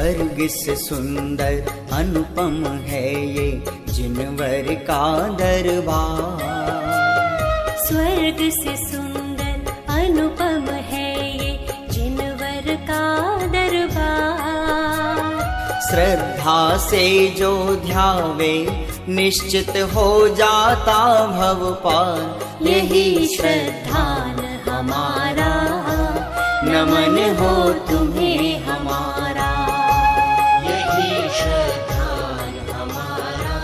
स्वर्ग से सुंदर अनुपम है ये जिनवर का दरबार। स्वर्ग से सुंदर अनुपम है ये जिनवर का दरबार। श्रद्धा से जो ध्यावे निश्चित हो जाता भव पार। यही श्रद्धान हमारा, नमन हो तुम्हें हमारा। यही श्रद्धान हमारा,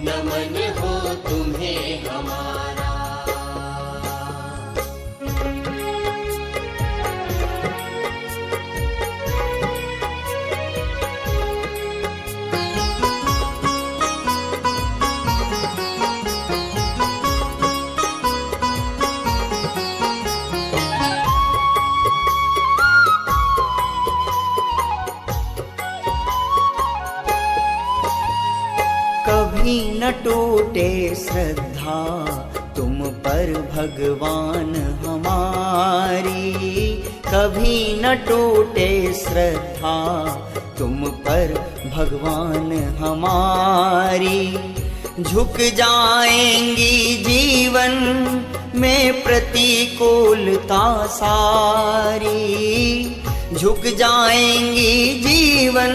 नमन हो तुम्हें हमारा। कभी न टूटे श्रद्धा तुम पर भगवान हमारी। कभी न टूटे श्रद्धा तुम पर भगवान हमारी। झुक जाएंगी जीवन में प्रतिकूलता सारी। झुक जाएंगी जीवन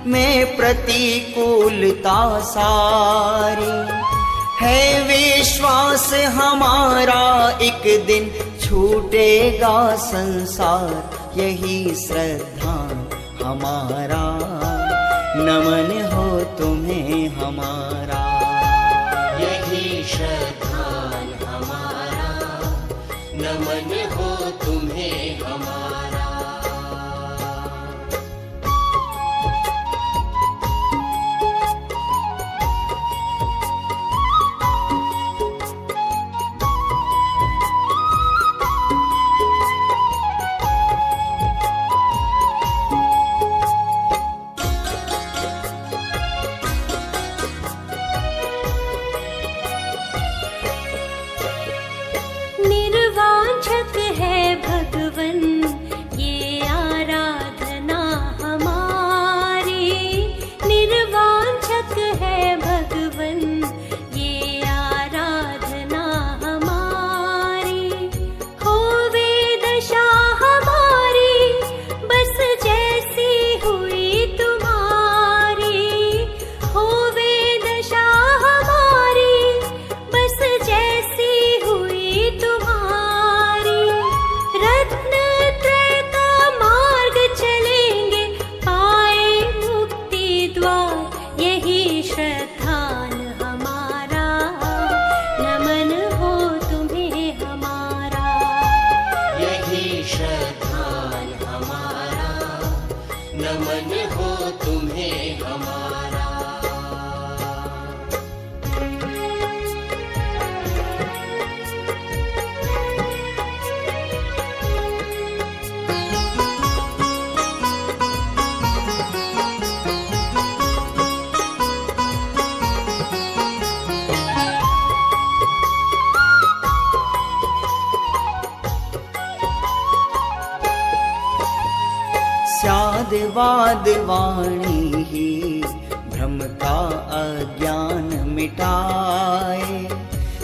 में प्रतिकूलता सारी। है विश्वास हमारा एक दिन छूटेगा संसार। यही श्रद्धा हमारा, नमन हो तुम्हें हमारा। यही श्रद्धान हमारा, नमन हो तुम्हें हमारा। निर्वांछक है भगवन ये आराधना हमारी। निर्वांछक है भगवन ये आराधना हमारी। होवे दशा हमारी बस जैसी हुई तुम्हारी। होवे दशा हमारी बस जैसी हुई तुम्हारी। रत्न त्रय का मार्ग चलेंगे पाए मुक्ति द्वार। यही श्रद्धान हमारा, नमन हो तुम्हें हमारा। यही श्रद्धान हमारा, नमन हो तुम्हें हमारा। स्याद्वाद वाणी ही भ्रम का अज्ञान मिटाए।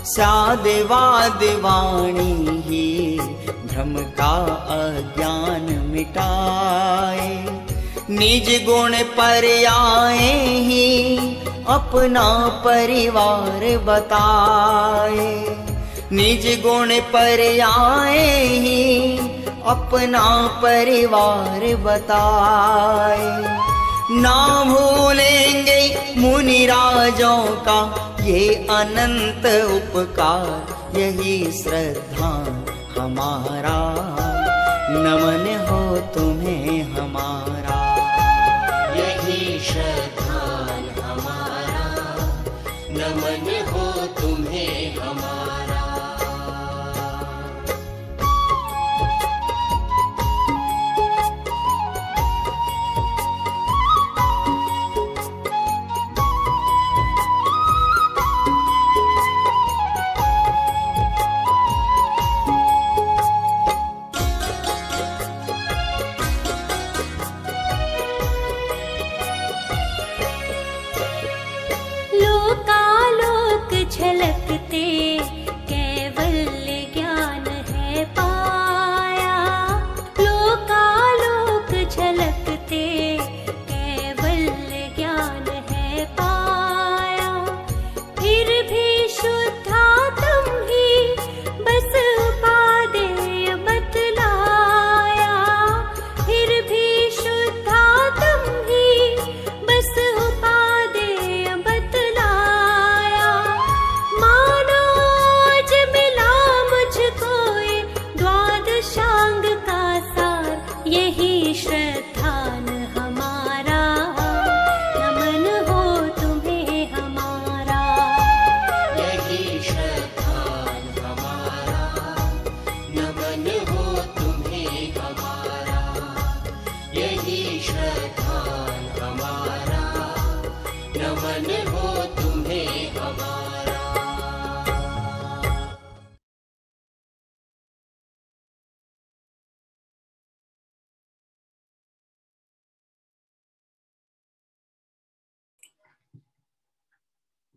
स्याद्वाद वाणी ही भ्रम का अज्ञान मिटाए। निज गुण पर आए ही अपना परिवार बताए। निज गुण पर आए ही अपना परिवार बताए। ना भूलेंगे मुनि राजों का ये अनंत उपकार। यही श्रद्धा हमारा, नमन हो तुम्हें हमारा। यही श्रद्धान हमारा, नमन हो तुम्हें हमारा।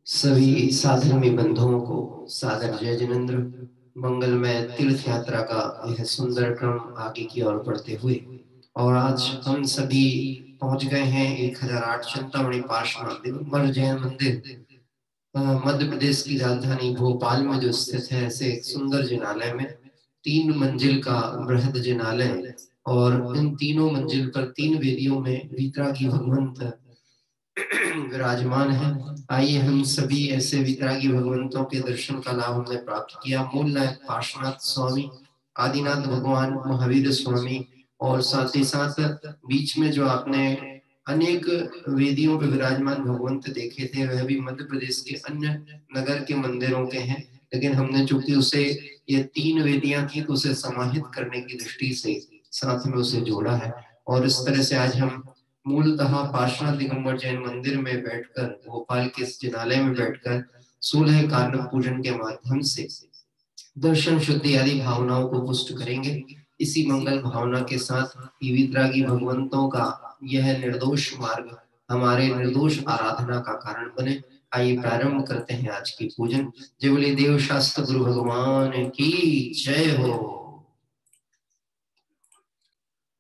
सभी साधर्मी बंधुओं को सादर जय जिनेंद्र। मंगलमय तीर्थ यात्रा का यह सुंदर क्रम आगे की ओर बढ़ते हुए और आज हम सभी पहुंच गए हैं 1008 चिंतामणि पार्श्वनाथ दिगंबर जैन मंदिर, मध्य प्रदेश की राजधानी भोपाल में जो स्थित है। ऐसे एक सुंदर जिनालय में 3 मंजिल का बृहद जिनालय और इन तीनों मंजिल पर 3 वेदियों में वीतरागी भगवंत विराजमान है। आइए हम सभी ऐसे वितरागी भगवंतों के दर्शन का लाभ हमने प्राप्त किया। मूल नायक पार्श्वनाथ स्वामी, आदिनाथ भगवान, महावीर स्वामी और साथ ही साथ बीच में जो आपने अनेक वेदियों पर विराजमान भगवंत देखे थे वह भी मध्य प्रदेश के अन्य नगर के मंदिरों के हैं, लेकिन हमने चूंकि उसे ये 3 वेदियां थी तो उसे समाहित करने की दृष्टि से साथ में उसे जोड़ा है। और इस तरह से आज हम मूलतः पार्श्वनाथ दिगंबर जैन मंदिर में बैठकर, भोपाल के इस जिनालय में बैठकर 16 कारणव पूजन के माध्यम से दर्शन शुद्धि आदि भावनाओं को पुष्ट करेंगे। इसी मंगल भावना के साथ वितरागी भगवंतों का यह निर्दोष मार्ग हमारे निर्दोष आराधना का कारण बने। आइए प्रारंभ करते हैं आज की पूजन। जय बोले देव शास्त्र गुरु भगवान की जय हो।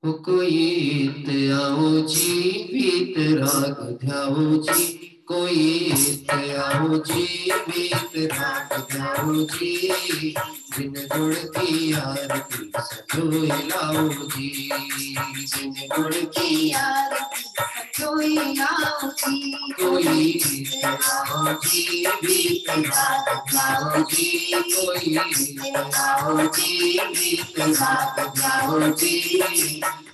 कोई आओ जी वीतराग ध्याओ जी, कोई आओ जी वीतराग ध्याओ जी, जिन गुण की आरती सजोए लाओ जी, जिन गुण की आरती सजोए लाओ जी। कोई आओ जी वीतराग ध्याओ जी, कोई आओ जी वीतराग ध्याओ जी,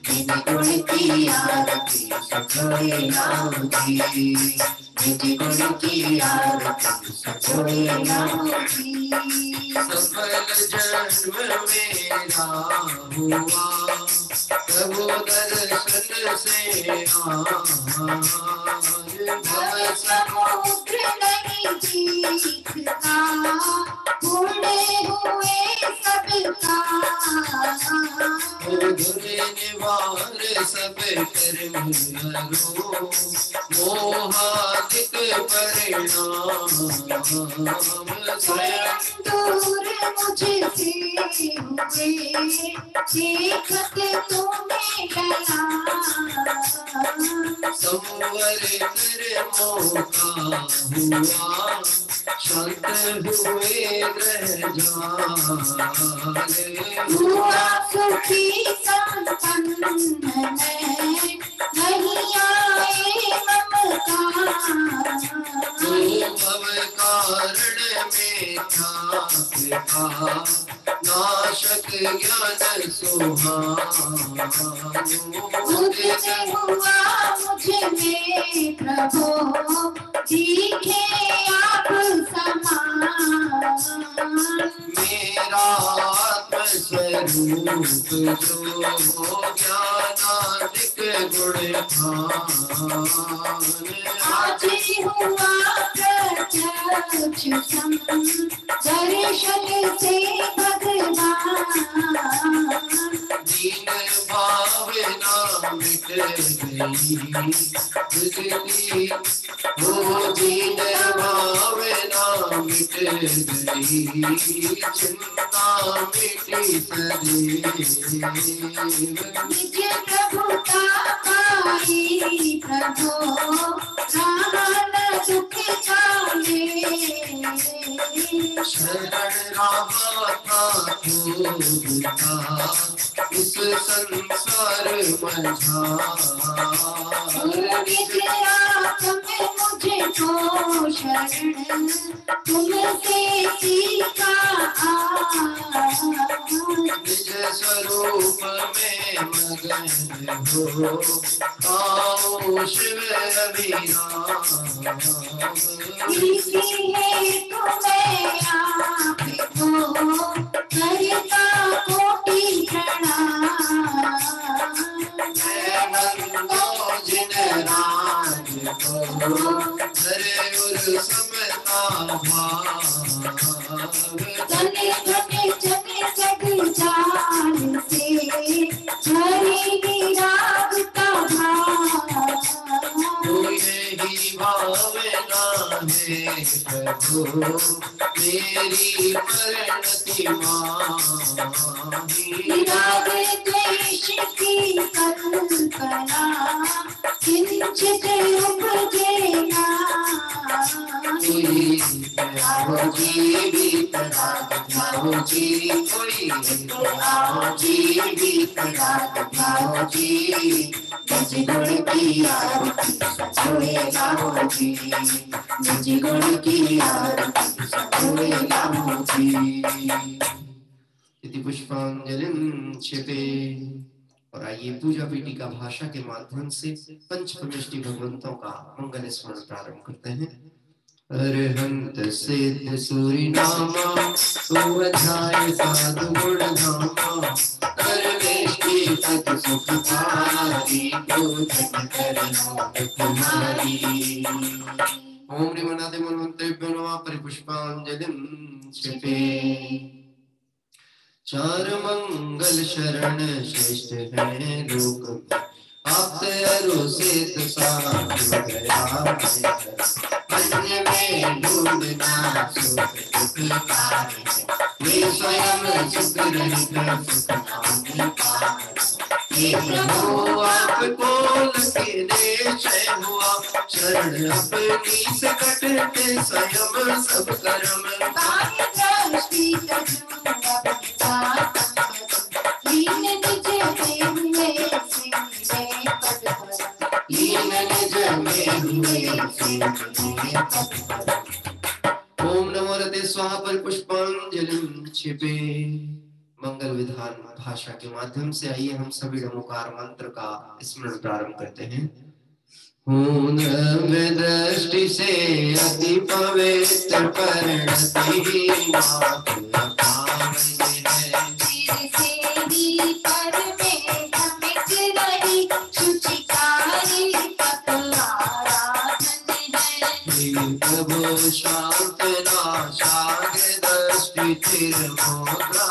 जिन गुण की आरती सजोए लाओ जी, जिन गुण की आरती सजोए लाओ जी। सफल जन्म मेरा हुआ प्रभु दर्शन से भव समुद्र नहीं जीतता, बूढ़े हुए सबका धुरे निवार सब कर्म हरो, मोहादिक परिणाम स्वयं दूर मुझसे हुए, देखत तुम्हें लगा संवर कर मौका हुआ, शांत हुए रह जाने, हुआ सुखी संपन्न में नहीं आए ममकार, भव कारण में था कृपा, नाशक ज्ञान सुहानो, मुझसे हुआ मुझ में प्रभु, दिखे आप समान, मेरा आत्म स्वरूप जो ज्ञानादिक गुण खान, आज हुआ प्रत्यक्ष दर्शन से भगवान, दीन भावना मिट गई तुझकी, वो दीन भावना मिट गई, चिंता मिटी सदैव, निज प्रभुता पाई प्रभु, रावण दुख जाने, शरण रहा था तू इस संसार मझार, निज आत्म मुझे को शरण, तुमसे सीखा निज स्वरूप में मगन हो, आओ शिव अभिराम, इसी हेतु मैं आपको करता कोटि प्रणाम, जिन राज को धरे उर समता भाव, धने धने जने जग जान से हरि विराग का भाव, ही भावना है हो मेरी परिणति माही। राग द्वेष की कल्पना किंचित उपजेना। कोई आओ जी भीतराग जाओ जी, कोई आओ जी भीतराग जाओ जी, निज गुण की आरती सजोए गाओ जी, निज गुण की आरती सजोए गाओ जी। इति पुष्पांजलिं क्षिपे। और आइए पूजा पीठिका भाषा के माध्यम से पंचपमिष्टि भगवंतों का मंगल स्मरण प्रारंभ करते हैं। अरहंत सिद्ध सूरि नामा, अध्याय साधु गुण धामा, परमेश की तत् सुख पारी, पूजन करनो तुम्हारी। ओम ह्रीमनादे मनवंतरेभ्यो नमः। परिपुष्पांजलिं क्षिपे। चार मंगल शरण श्रेष्ठ है लोक में, आप्त अरुषित साधु गया अन्य में ढूंढना सुख दुखकार है, वे स्वयं सुख रहित सुख नाम पार। हे प्रभु आपको लगे निश्चय हुआ, शरण अपनी से कटते स्वयं सब कर्म। दृष्टि लीन निज में हुए लीन निज में हुए ओम नमो रते स्वाहा। परिपुष्पांजलिं क्षिपे। मंगल विधान भाषा के माध्यम से आइए हम सभी नमोकार मंत्र का स्मरण प्रारंभ करते हैं। दृष्टि से अति पवित्र परिणति मात पावन है, पर में धमिक रही शुचिकारी आराधन है। प्रभु शांत नाशाग दृष्टि चिरमोद्रा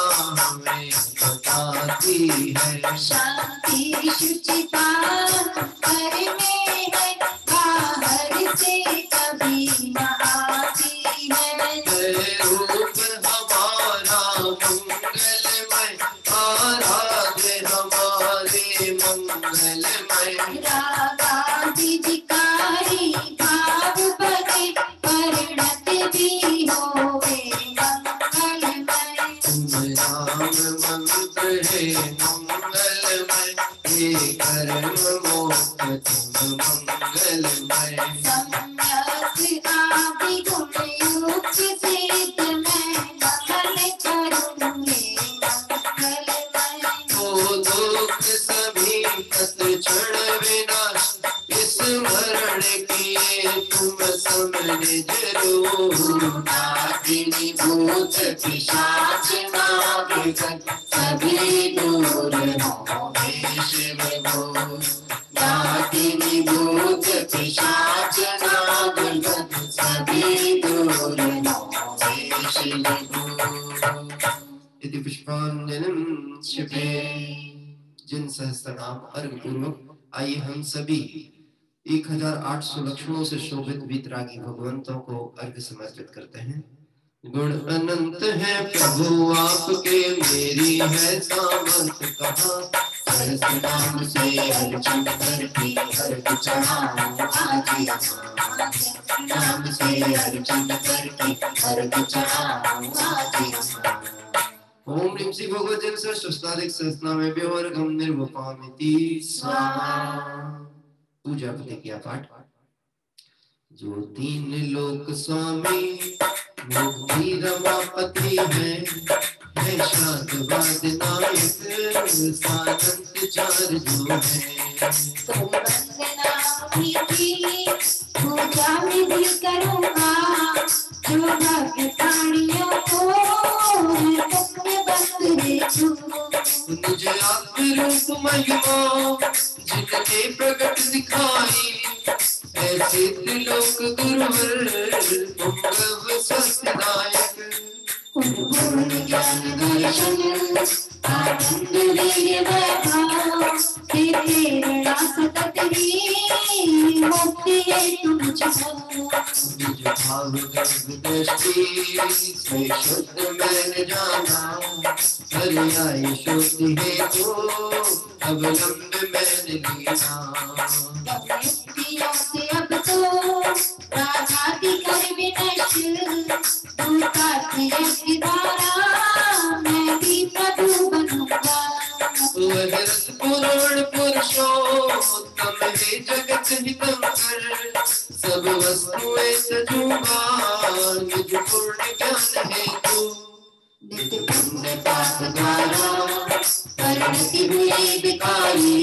में बताती है। शांति शुचिता घर में है, बाहर से कभी न आती है। रूप हमारा मंगलमय, आराध्य हमारे मंगलमय। रागाधिकारी भाव भरे, परिणत भी होवे मंगलमय। तुम नाम मंत्र है मंगलमय, हे कर्म मोक्ष तुम मंगलमय। सम्यक आदि गुण युक्त सिद्ध मैं मंगल करूँगे मंगलमय। ओ दुख सभी तत्क्षण विनाश, स्मरण किए तुम सब निज रूप। नागिनी भूत पिशाच नाग सभी दूर होवे शिव गुरु। नागिनी भूत पिशाच नाग सभी दूर होवे शिव गुरु। इति पुष्पांजलिं क्षिपे। जिन सहस्त्रनाम अर्घ पूर्वक आइए हम सभी 1800 लक्षणों से शोभित वीतरागी भगवंतों को अर्घ समर्पित करते हैं। गुण अनंत है प्रभु आपके, मेरी है सामर्थ कहाँ। सरस नाम से अर्चन करके अर्घ चढ़ाऊं आज यहाँ। नाम से अर्चन करके अर्घ चढ़ाऊं आज यहाँ। ओम ह्रीं श्री भगवते सहस्राधिक सहस्रनामेभ्यो अर्घं निर्वपामिति स्वाहा। पूजा प्रतिज्ञा पाठ। जो तीन लोक स्वामी मुक्ति रमापति है शांतवाद नायक सानंद चार जो है। तो वंदना विधि पूजा विधि करूँगा, जो भक्त प्राणियों को तत्व देखूं। निज आत्म रूप महिमा जिनने प्रकट दिखाई, ऐसे त्रिलोक गुरुवर पुंगव सत्यदायक। पूर्ण ज्ञान दर्शन आनंद वीर्य वैभव हे प्रेरणा सतत ही मुक्ति है तुझको निज भाव गर्भ दृष्टि से शुद्ध मैंने जाना हरियाई शुद्धि है तो अवलंब मैंने लिया युक्तियों से अब तो राधाति कर विनष्ट तू काती है द्वारा मैं भी प्रभु बनूंगा वह रस पूर्ण पुरुषोत्तम है जगत हितंकर सब वस्तुएं सजूंगा निज पूर्ण ज्ञान है तू नित्य पुण्य पाप द्वारा परिणति हुई विकारी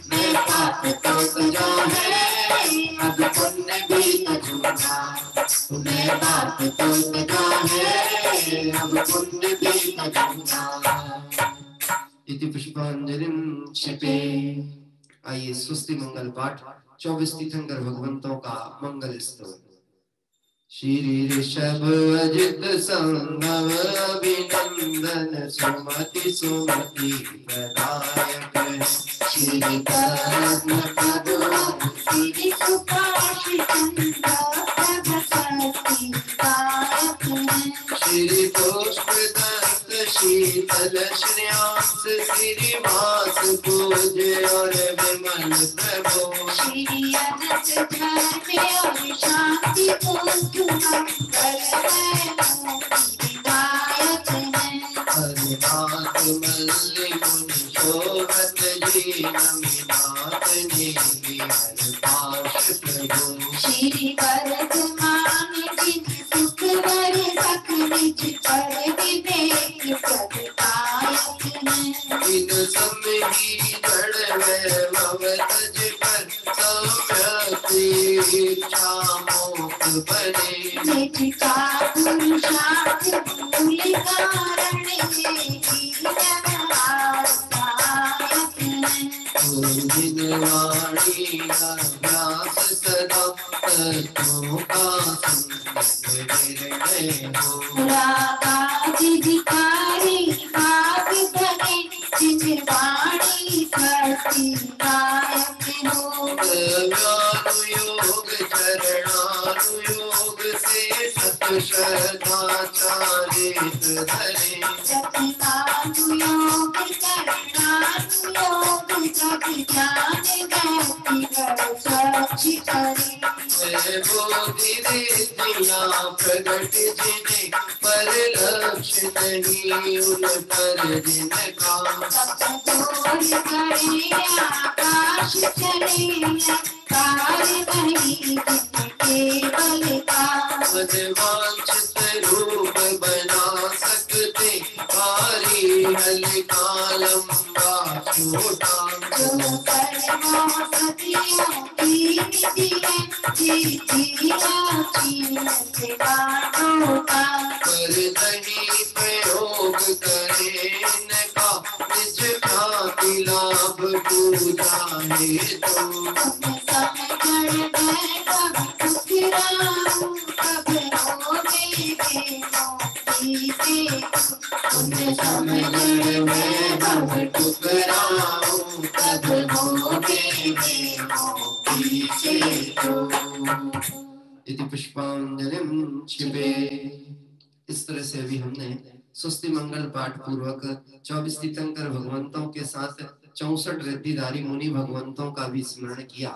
मैं पाप तो सजा है अब पुण्य भी सजूंगा मैं पाप तो सजा है अब पुण्य भी सजूंगा इति पुष्पांजलिं क्षिपे। आइए स्वस्ति मंगल पाठ 24 तीर्थंकर भगवंतों का मंगल स्तोत्र। श्री ऋषभ अजित संभव अभिनंदन सुमति सुमति प्रदायक श्री कृष्ण प्रभु श्री सुभाषि चंद्र प्रभु पायक श्री पुष्पदत्त शीतल श्रेयांस श्रीवास पूज्य और विमल प्रभु श्री अनंत धर्म और शांति को मंगल है विदायक है हरिनाथ मल्लि मुनि शोभत जी नमिनाथ नेमि हरपाश प्रभु श्री वर्धमान जिन सुख वर सख निज पर विवेक प्रगटायक है इन समही जड़ वैभव तज पर सौम्यति इच्छा मोक्ष बने निज का पुरुषार्थ मूल कारण वाणी अभ्यास सदा तत्वों का संग निर्णय हो रागाधिकारी भाग धने जिन वाणी सती गायक हो योग चरणानुयोग से सत श्रद्धा चारित धरे सतिमानुयोग करणानुयोग सति ज्ञान व्यक्ति स्वच्छ करे बोधि रिद्धिया प्रगट जिने पर लक्ष्य नहीं उन पर जिनका सतोर करे आकाश चले कार्य नहीं केवल का वांछित रूप बना सकते भारी हल्का लंबा छोटा जो परमो सतियों की निधि है जीतिया चीन से बातों का पर नहीं प्रयोग करे इनका निज ख्याति लाभ पूजा है तो समझ बैठा ठुकराऊं कब होगे मोती से समझ में भव ठुकराऊं कब होगे मोती से तो। इति पुष्पांजलिं क्षिपे। इस तरह से अभी हमने स्वस्ति मंगल पाठ पूर्वक 24 तीर्थंकर भगवंतों के साथ 64 रिद्धिधारी मुनि भगवंतों का भी स्मरण किया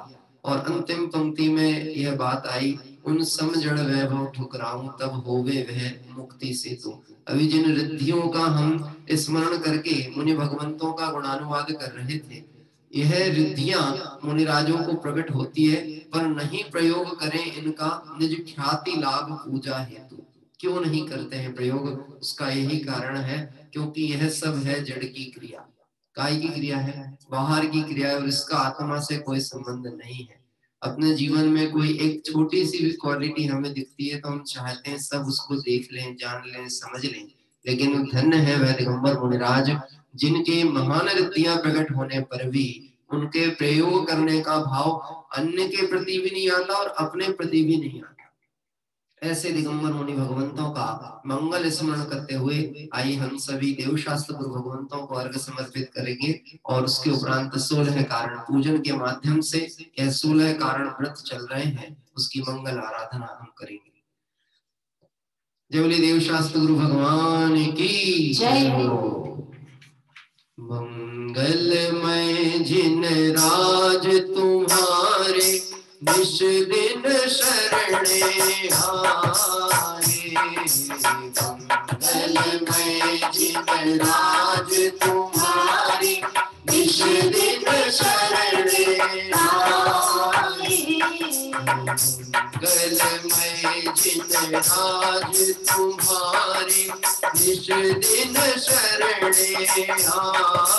और अंतिम पंक्ति में यह बात आई, उन सम जड़ वैभव ठुकराऊं तब होवे वह मुक्ति से तो। अभी जिन रिद्धियों का हम स्मरण करके मुनि भगवंतों का गुणानुवाद कर रहे थे, यह रिद्धियां मुनिराजों को प्रकट होती है पर नहीं प्रयोग करें इनका निज ख्याति लाभ पूजा हेतु। क्यों नहीं करते हैं प्रयोग? उसका यही कारण है क्योंकि यह सब है जड़ की क्रिया, काय की क्रिया है, बाहर की क्रिया है और इसका आत्मा से कोई संबंध नहीं है। अपने जीवन में कोई एक छोटी सी भी क्वालिटी हमें दिखती है तो हम चाहते हैं सब उसको देख लें, जान लें, समझ लें, लेकिन धन्य है वह दिगंबर मुनिराज जिनके महान रिद्धियां प्रकट होने पर भी उनके प्रयोग करने का भाव अन्य के प्रति भी नहीं आता और अपने प्रति भी नहीं आता। ऐसे दिगंबर मुनि भगवंतों का मंगल स्मरण करते हुए आइए हम सभी देवशास्त्र गुरु भगवंतों को अर्घ समर्पित करेंगे और उसके उपरांत 16 कारण पूजन के माध्यम से यह 16 कारण व्रत चल रहे हैं उसकी मंगल आराधना हम करेंगे। जय बोले देवशास्त्र गुरु भगवान की जय हो। मंगलमय जिन राज तुम्हारे निश दिन शरणे आए। मंगलमय जिन राज तुम्हारे निश दिन शरणे आए। मंगलमय जिन राज तुम्हारे निश दिन शरणे आए।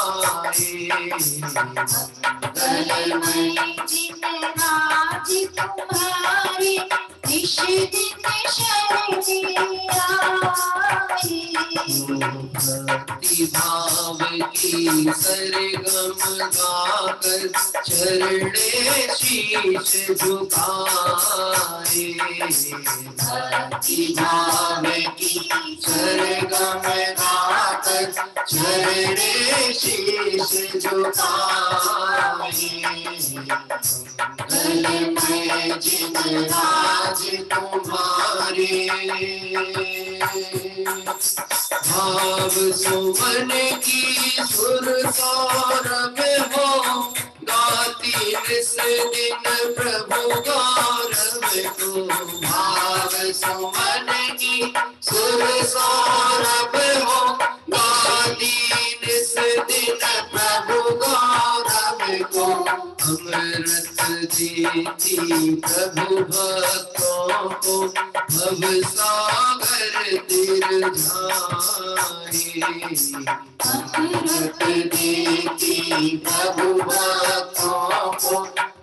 मंगलमय जिन राज तुम्हारे निश दिन शरणे आए। भक्ति भाव की सरगम गाकर चरणे शीश झुकाए। भक्ति भाव की सरगम गाकर चरणे शीश झुकाए। मंगलमय जिन राज तुम्हारे भाव सुमन की सुर सौरभ हो गाती निस दिन प्रभु गौरव को। भाव सुमन की सुर सौरभ हो गाती निस दिन प्रभु गौरव को। अमृत देती प्रभु भक्तों को भव सागर तिर जाए। अमृत देती प्रभु भक्तों को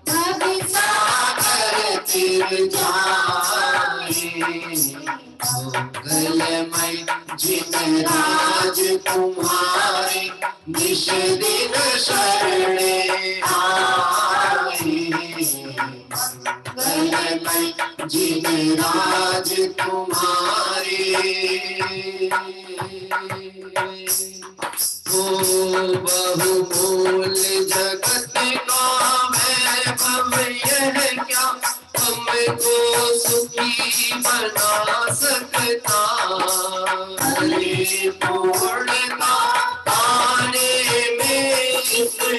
भव सागर तिर जाए। मंगलमय जिन राज तुम्हारे निश दिन शरणे आए। मंगलमय जिन राज तुम्हारे हो बहुमूल जगत का वैभव यह क्या हमको सुखी बना सकता। हरि पूर्णता पाने में इसकी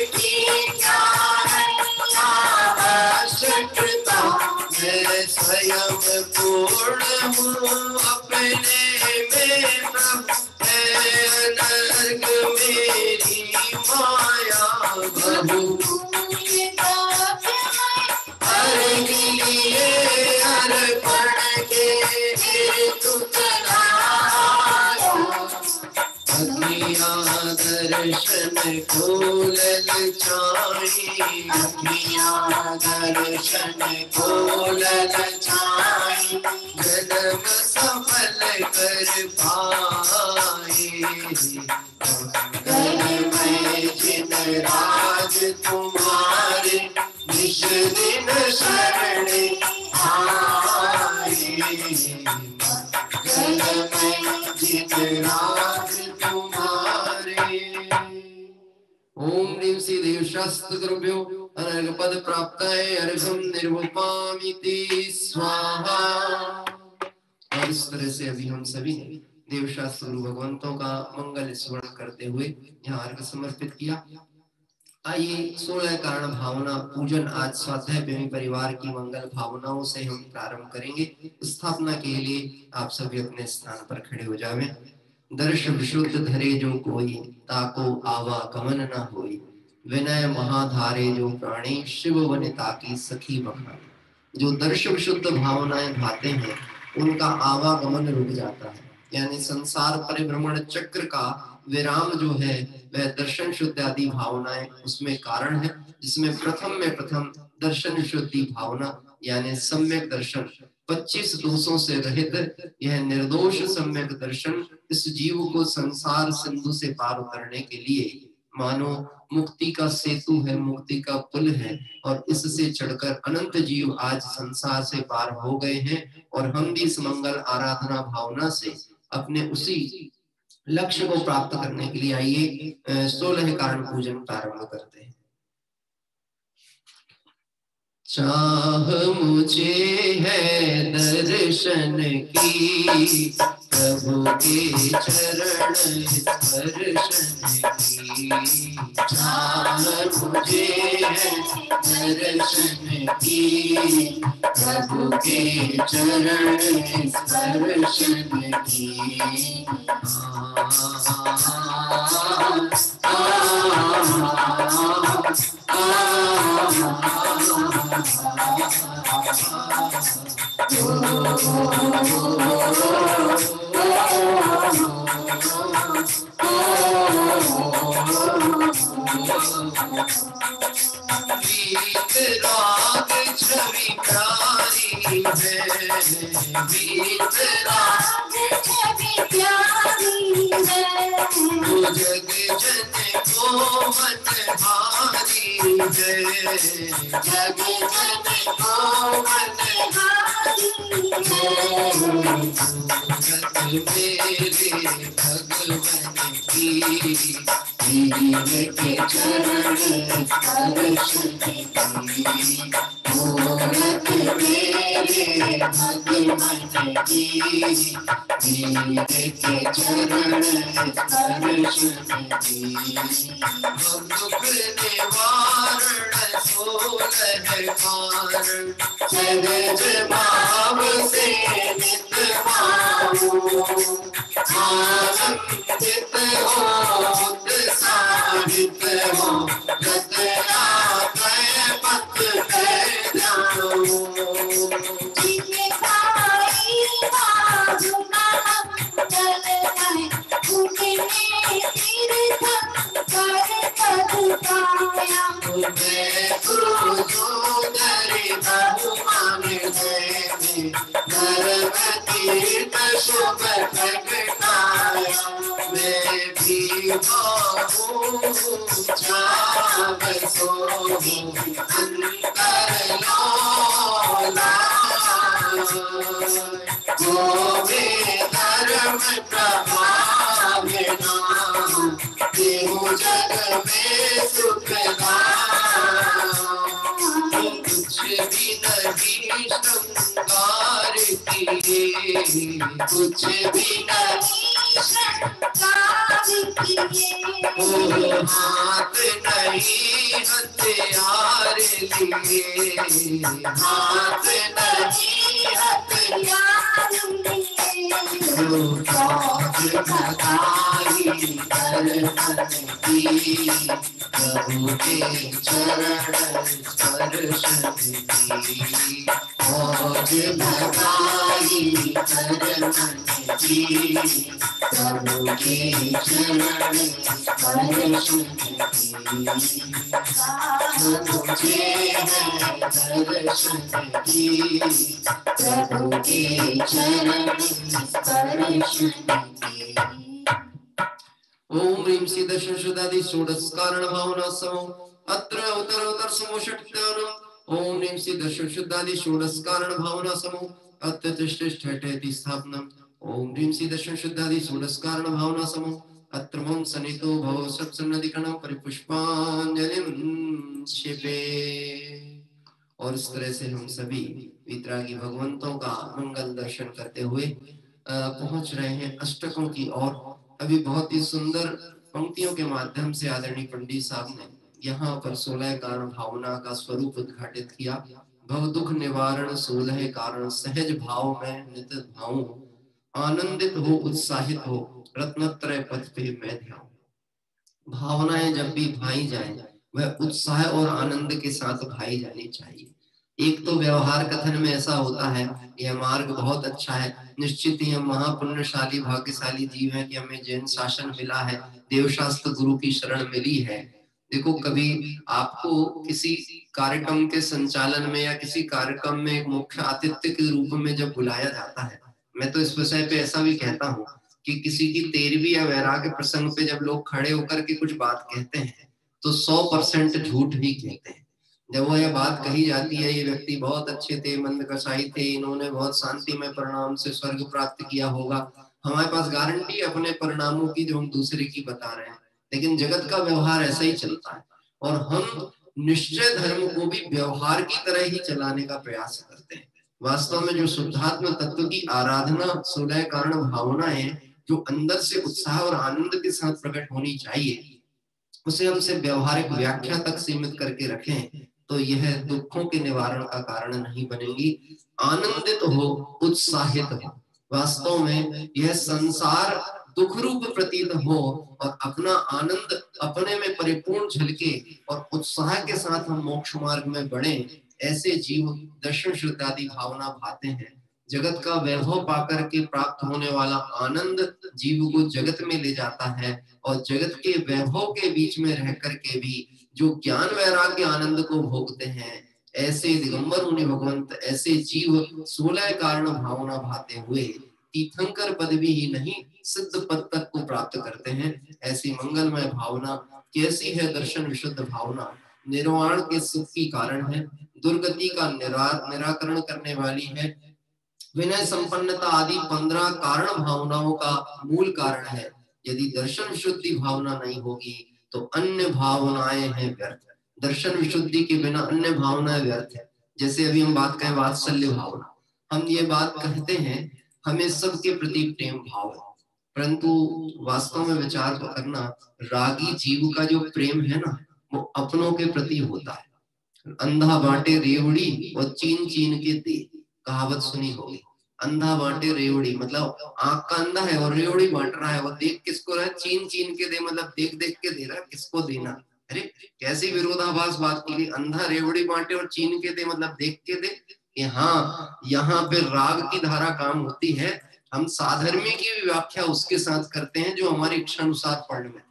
क्या है आवश्यकता। मैं स्वयं पूर्ण हूँ अपने में प्रभु है अनर्ग मेरी माया प्रभु। अर्पण के हेतु चलाया। अग्निया दर्शन खोलल चाही। अग्निया दर्शन खोलल चाही। जन्म सफल कर पाए। मंगलमय जिन राज तुम्हारे निश दिन शरणे आए। मंगलमय जिन राज तुम्हारे। ओम देव श्री देवशास्त्र गुरुभ्यो अनर्घ पद प्राप्त है अर्घम निर्वपामिति स्वाहा। और इस तरह से अभी हम सभी ने देवशास्त्र गुरु भगवंतों का मंगल स्मरण करते हुए यहाँ अर्घ समर्पित किया। आइए 16 कारण भावना पूजन आज स्वाध्याय प्रेमी परिवार की मंगल भावनाओं से हम प्रारंभ करेंगे। स्थापना के लिए आप सभी अपने स्थान पर खड़े हो जावें। दर्श विशुद्ध धरे जो कोई ताको आवागमन न होई। विनय महाधारे जो प्राणी शिव वनिता की सखी बखानी। जो दर्श विशुद्ध भावनाएं भाते हैं उनका आवागमन रुक जाता है, यानी संसार परिभ्रमण चक्र का विराम जो है वह दर्शन शुद्ध आदि भावनाएं उसमें कारण है, जिसमें प्रथम दर्शन शुद्धि भावना यानी सम्यक दर्शन 25 दोषों से रहित यह निर्दोष सम्यक दर्शन इस जीव को संसार सिंधु से पार उतरने के लिए मानो मुक्ति का सेतु है, मुक्ति का पुल है, और इससे चढ़कर अनंत जीव आज संसार से पार हो गए हैं। और हम भी इस मंगल आराधना भावना से अपने उसी लक्ष्य को प्राप्त करने के लिए आइए 16 कारण पूजन प्रारंभ करते हैं। चाह मुझे है दर्शन की, प्रभु के चरण स्पर्शन की। चाह मुझे है दर्शन की, प्रभु के चरण स्पर्शन की। गीत राग छवि प्यारी है, गीत राग छवि प्यारी है, जग जन को मन भारी है, जग जन को मन भारी है। मेरे भगवान की वीर के चरण स्पर्शन की, मूरत मेरे भगवान की वीर के चरण स्पर्शन की। हम दुख निवारण 16 कारण, सहज भाव से नित भावो, आनंदित हो उत्साहित हो, रतया त्रय पथ कर जाओ। जिन्हें खाई भावना मंगल है, उन्हें तीर्थ कर पद पाया। मैं गुरु दरि बहुमान देने, धर्म तीर्थ शुभ प्रगटाया। मैं भी भावूं जाग सोऊं अंतर लौलाए, गोवे धर्म प्रभाव नाम, देहु जग में सुख कुछ भी नहीं श्रृंगार किए, कुछ भी नहीं श्रृंगार किए। ओ हाथ नहीं हथियार लिए, हाथ नहीं हथियार लिए। काज लगाई दर्शन की, प्रभु के चरण स्पर्शन की। काज लगाई दर्शन की, प्रभु के चरण स्पर्शन की। मुझे है दर्शन की, प्रभु के चरण स्पर्शन की। ओम ह्रीं श्री दर्शन शुद्धादि षोडश कारण भावना समो अत्र उत्तर उत्तर समो षट्कारणम्। ओम ह्रीं श्री दर्शन शुद्धादि षोडश कारण भावना समो अत्र तिष्ठति स्थापनम्। ओम ह्रीं श्री दर्शन शुद्धादि षोडश कारण भावना समो अत्र मम सनितो भव सत्सन्नधिकरणं परिपुष्पांजलिं क्षिपे। और इस तरह से हम सभी वितरागी भगवंतों का मंगल दर्शन करते हुए पहुंच रहे हैं अष्टकों की ओर। अभी बहुत ही सुंदर पंक्तियों के माध्यम से आदरणीय पंडित साहब ने यहाँ पर 16 कारण भावना का स्वरूप उद्घाटित किया। भव दुख निवारण 16 कारण, सहज भाव में नित भाऊं, आनंदित हो उत्साहित हो, रत्नत्रय पथ पे मैं ध्याऊं। भावनाएं जब भी भाई जाए वह उत्साह और आनंद के साथ भाई जानी चाहिए। एक तो व्यवहार कथन में ऐसा होता है, यह मार्ग बहुत अच्छा है, निश्चित ही हम महापुण्यशाली भाग्यशाली जीव हैं कि हमें जैन शासन मिला है, देवशास्त्र गुरु की शरण मिली है। देखो, कभी आपको किसी कार्यक्रम के संचालन में या किसी कार्यक्रम में एक मुख्य आतिथ्य के रूप में जब बुलाया जाता है, मैं तो इस विषय पे ऐसा भी कहता हूँ कि किसी की तेरहवीं या वैराग्य प्रसंग पे जब लोग खड़े होकर के कुछ बात कहते हैं तो 100% झूठ ही कहते हैं। जब वो यह बात कही जाती है ये व्यक्ति बहुत अच्छे थे, मंद कसाई थे, इन्होंने बहुत शांतिमय परिणाम से स्वर्ग प्राप्त किया होगा, हमारे पास गारंटी अपने परिणामों की जो हम दूसरे की बता रहे हैं, लेकिन जगत का व्यवहार ऐसा ही चलता है और हम निश्चय धर्म को भी व्यवहार की तरह ही चलाने का प्रयास करते हैं। वास्तव में जो शुद्धात्म तत्व की आराधना सुलह कारण भावना है, जो अंदर से उत्साह और आनंद के साथ प्रकट होनी चाहिए, उसे हम सिर्फ व्यवहारिक व्याख्या तक सीमित करके रखें तो यह दुखों के निवारण का कारण नहीं बनेगी। आनंदित हो, उत्साहित हो। वास्तव में यह संसार दुख रूप प्रतीत हो और अपना आनंद अपने में परिपूर्ण झलके और उत्साह के साथ हम मोक्ष मार्ग में बढ़े, ऐसे जीव दर्शन शुद्ध आदि भावना भाते हैं। जगत का वैभव पाकर के प्राप्त होने वाला आनंद जीव को जगत में ले जाता है और जगत के वैभव के बीच में रह करके भी जो ज्ञान वैराग्य आनंद को भोगते हैं, ऐसे दिगंबर मुनि भगवंत, ऐसे जीव 16 कारण भावना भाते हुए तीर्थंकर पदवी ही नहीं सिद्ध पद तक को प्राप्त करते हैं। ऐसी मंगलमय भावना कैसी है? दर्शन विशुद्ध भावना निर्वाण के सुख की कारण है, दुर्गति का निराकरण करने वाली है, विनय संपन्नता आदि 15 कारण भावनाओं का मूल कारण है। यदि दर्शन विशुद्धि भावना नहीं होगी तो अन्य भावनाएं हैं व्यर्थ। दर्शन विशुद्धि के बिना अन्य भावनाएं व्यर्थ है। जैसे अभी हम बात करें वात्सल्य भावना, हम ये बात कहते हैं हमें सबके प्रति प्रेम भाव है, परंतु वास्तव में विचार करना, रागी जीव का जो प्रेम है ना, वो अपनों के प्रति होता है। अंधा बांटे रेवड़ी और चीन चीन के दे, कहावत सुनी होगी। अंधा बांटे रेवड़ी मतलब आंख का अंधा है और रेवड़ी बांट रहा है, वो देख किसको रहा है? चीन चीन के दे मतलब देख देख के दे रहा है, किसको देना? अरे कैसी विरोधाभास बात की गई। अंधा रेवड़ी बांटे और चीन के दे मतलब देख के दे। हाँ, यहाँ पे राग की धारा काम होती है। हम साधर्मी की भी व्याख्या उसके साथ करते हैं जो हमारी इच्छा अनुसार पढ़ में,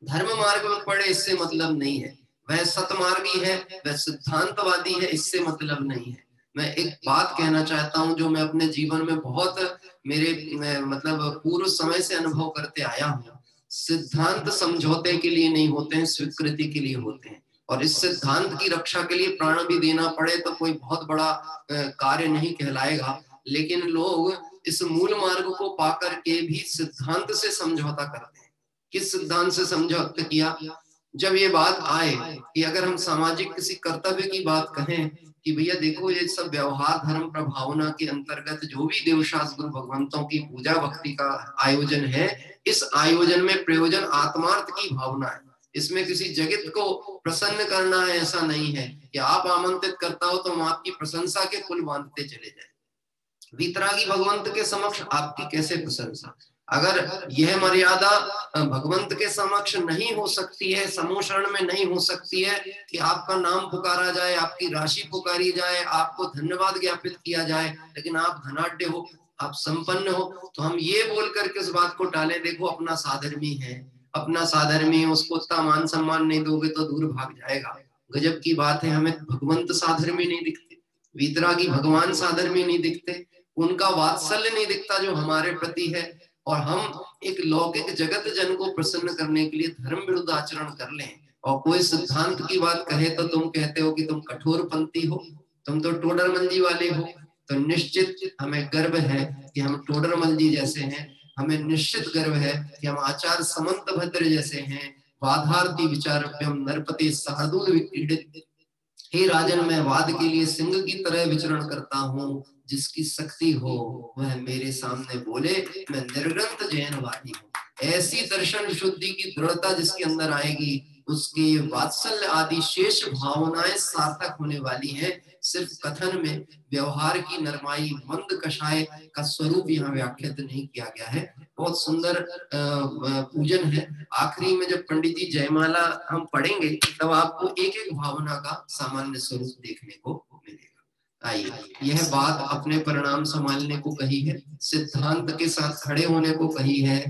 धर्म मार्ग में पढ़े इससे मतलब नहीं है। वह सतमार्गी है, वह सिद्धांतवादी है, इससे मतलब नहीं है। मैं एक बात कहना चाहता हूं जो मैं अपने जीवन में बहुत मेरे मतलब पूर्व समय से अनुभव करते आया हूं। सिद्धांत समझौते के लिए नहीं होते हैं, स्वीकृति के लिए होते हैं। और इस सिद्धांत की रक्षा के लिए प्राण भी देना पड़े तो कोई बहुत बड़ा कार्य नहीं कहलाएगा। लेकिन लोग इस मूल मार्ग को पाकर के भी सिद्धांत से समझौता करते हैं। किस सिद्धांत से समझौता किया? जब ये बात आए कि अगर हम सामाजिक किसी कर्तव्य की बात कहें कि भैया देखो ये सब व्यवहार धर्म प्रभावना के अंतर्गत जो भी देवशास्त्र गुरु भगवंतों की पूजा भक्ति का आयोजन है, इस आयोजन में प्रयोजन आत्मार्थ की भावना है। इसमें किसी जगत को प्रसन्न करना है ऐसा नहीं है कि आप आमंत्रित करता हो तो हम आपकी प्रशंसा के पुल बांधते चले जाए। वीतरागी भगवंत के समक्ष आपकी कैसे प्रशंसा? अगर यह मर्यादा भगवंत के समक्ष नहीं हो सकती है, समूह शरण में नहीं हो सकती है कि आपका नाम पुकारा जाए, आपकी राशि पुकारी जाए, आपको धन्यवाद ज्ञापित किया जाए, लेकिन आप धनाढ्य हो, आप संपन्न हो, तो हम ये बोल करके उस बात को टाले, देखो अपना साधर्मी है, अपना साधर्मी है, उसको उतना मान सम्मान नहीं दोगे तो दूर भाग जाएगा। गजब की बात है, हमें भगवंत साधर्मी नहीं दिखते, वीतरागी भगवान साधर्मी नहीं दिखते, उनका वात्सल्य नहीं दिखता जो हमारे प्रति है। और हम एक लौकिक जगत जन को प्रसन्न करने के लिए धर्म विरुद्ध आचरण कर लें और कोई सिद्धांत की बात कहे तो तुम कहते हो कि तुम कठोरपंथी हो, तुम तो टोडरमल जी वाले हो। तो निश्चित हमें गर्व है कि हम टोडरमल जी जैसे हैं, हमें निश्चित गर्व है कि हम आचार्य समंत भद्र जैसे हैं। वाधार्थी विचारभ्यम नरपति शार्दूल विक्रीडित, हे राजन मैं वाद के लिए सिंह की तरह विचरण करता हूँ, जिसकी शक्ति हो वह मेरे सामने बोले, मैं निर्ग्रंथ जैनवादी हूँ। ऐसी दर्शन विशुद्धि की दृढ़ता जिसके अंदर आएगी, उसके वात्सल्य आदि शेष भावनाएं सार्थक होने वाली हैं। सिर्फ कथन में व्यवहार की नरमाई मंद कषाय का स्वरूप यहाँ व्याख्यात नहीं किया गया है। बहुत सुंदर पूजन है। आखिरी में जब पंडित जी जयमाला हम पढ़ेंगे तब आपको एक एक भावना का सामान्य स्वरूप देखने को मिलेगा। आइए, यह बात अपने परिणाम संभालने को कही है, सिद्धांत के साथ खड़े होने को कही है।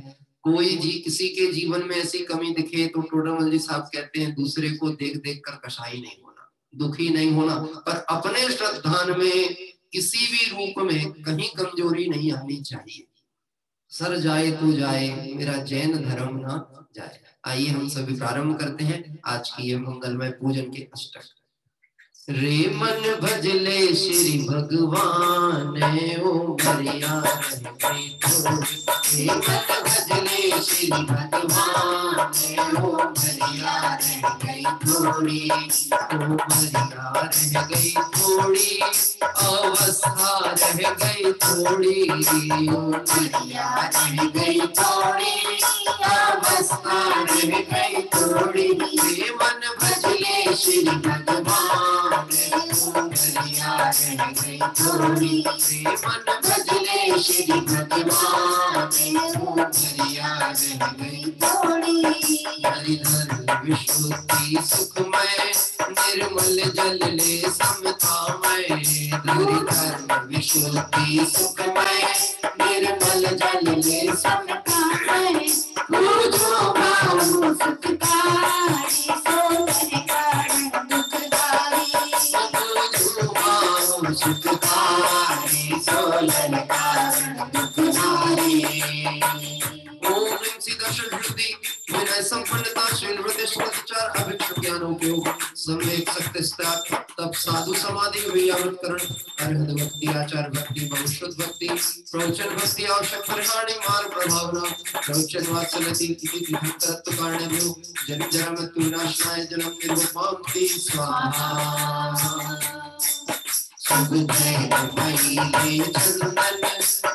कोई जी किसी के जीवन में ऐसी कमी दिखे तो टोडरमल जी साहब कहते हैं दूसरे को देख देख कर कसाई नहीं होना, दुखी नहीं होना, पर अपने श्रद्धान में किसी भी रूप में कहीं कमजोरी नहीं आनी चाहिए। सर जाए तू जाए, मेरा जैन धर्म ना जाए। आइए हम सभी प्रारंभ करते हैं आज की ये मंगलमय पूजन के अष्टक। रे मन भजले श्री भगवान ओ भरिया रहे थोड़ी। रे मन भजले श्री भगवान ओ भरिया रह गई थोड़ी। ओ भरिया रह गई थोड़ी, अवस्था रह गई थोड़ी। ओ भरिया रह गई थोड़ी, अवस्था रह गई थोड़ी। रे मन भजले श्री भगवान भरिया रह गई थोड़ी। रे मन भजले श्री भगवान भरिया रह गई थोड़ी। हरिहर विशुद्धि सुखमय, निर्मल जल ले समतामय। हरिहर विशुद्धि सुखमय, निर्मल जल ले समतामय। पूजो भाव सुखकारी, सोहर कारण दुखदारी। सुखकारी सोलन कारण दुखहारी। ओम ह्रीं सीता शुद्धि विनय संपन्नता शील वृद्धि सदाचार अभिक्षुक ज्ञानों के सम्यक शक्तिस्ता तप साधु समाधि व्यावृतकरण अरहत भक्ति आचार भक्ति बहुशुद्ध भक्ति प्रवचन भक्ति आवश्यक परिहाणी मार्ग प्रभावना प्रवचन वात्सल्यति इति भक्तत्व कारणेभ्यो जन्म जन्म मृत्यु विनाशनाय जन्म निर्विपाम्ति स्वाहा। सुखदेव महिले चंदन,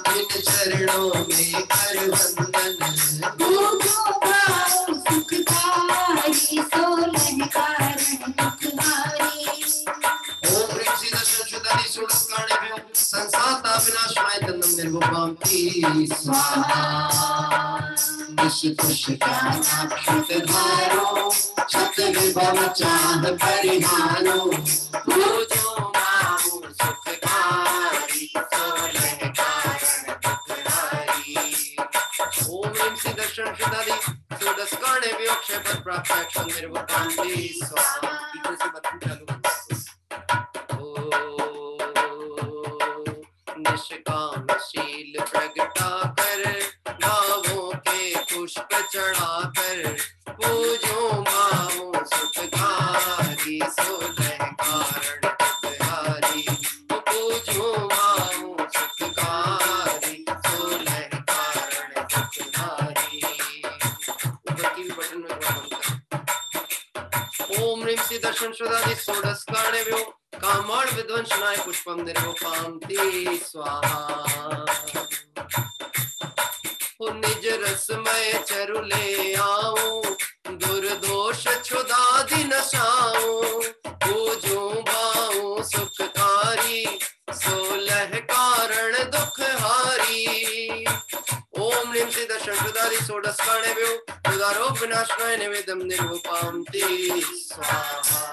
जिन चरणों में कर वंदन। पूजो भाव सुखकारी, सोलन कारण दुखहारी। ओम ह्रीं सीता शुद्धि सुरस्कारणेभ्यो संसाता विनाशनाय तन्नं निर्विपाम्ति स्वाहा। निश कुश ज्ञानाक्षत धारो, छत विभव चाँद परिहारो। पूजो सुखकारी, सोलन कारण दुखहारी। ओम ह्रीं सीता शुद्धि सुरस्कारणेभ्यो अक्षय पद प्राप्त क्षण निर्विपाम्ति स्वाहा। पीछे से बटन चालू निष्कामशील प्रगटा कर, भावों के पुष्प चढ़ा कर। पूजो माओ सुखकारी, सोलह कारण दुखहारी। पूजो माओ सुखकारी, सोलह कारण दुखहारी। ऊपर की भी बटन में ओम ह्रीं सीता शुद्धि षोडशकारणेभ्यो कामाड़ विध्वंसनाय पुष्पम निर्विपाम्ति स्वाहा। निज रसमय चरु ले आओ, दुर्दोष क्षुदादि नशाओ। पूजो भाओ सुखकारी, सोलह कारण दुखहारी। ओम ह्रीं सीता शुद्धि षोडशकारणेभ्यो क्षुधारोग विनाशनाय नैवेद्यं निर्विपाम्ति स्वाहा।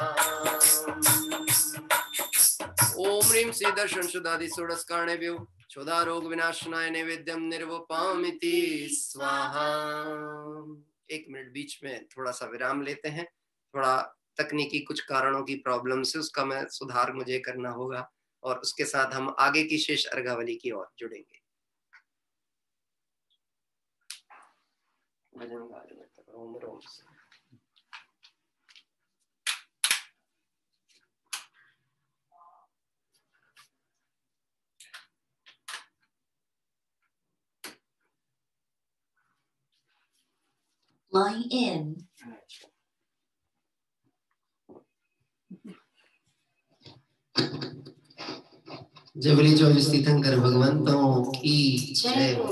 ओम ह्रीं सीता शुद्धि षोडशकारणेभ्यो क्षुधारोग विनाशनाय नैवेद्यं निर्विपाम्ति स्वाहा। 1 मिनट बीच में थोड़ा सा विराम लेते हैं। थोड़ा तकनीकी कुछ कारणों की प्रॉब्लम से उसका मैं सुधार मुझे करना होगा और उसके साथ हम आगे की शेष अर्घावली की ओर जुड़ेंगे। भजन गा रहे हैं ओम रोम से। Lie in. जबरी 24 तीर्थंकर भगवंतों की जय हो।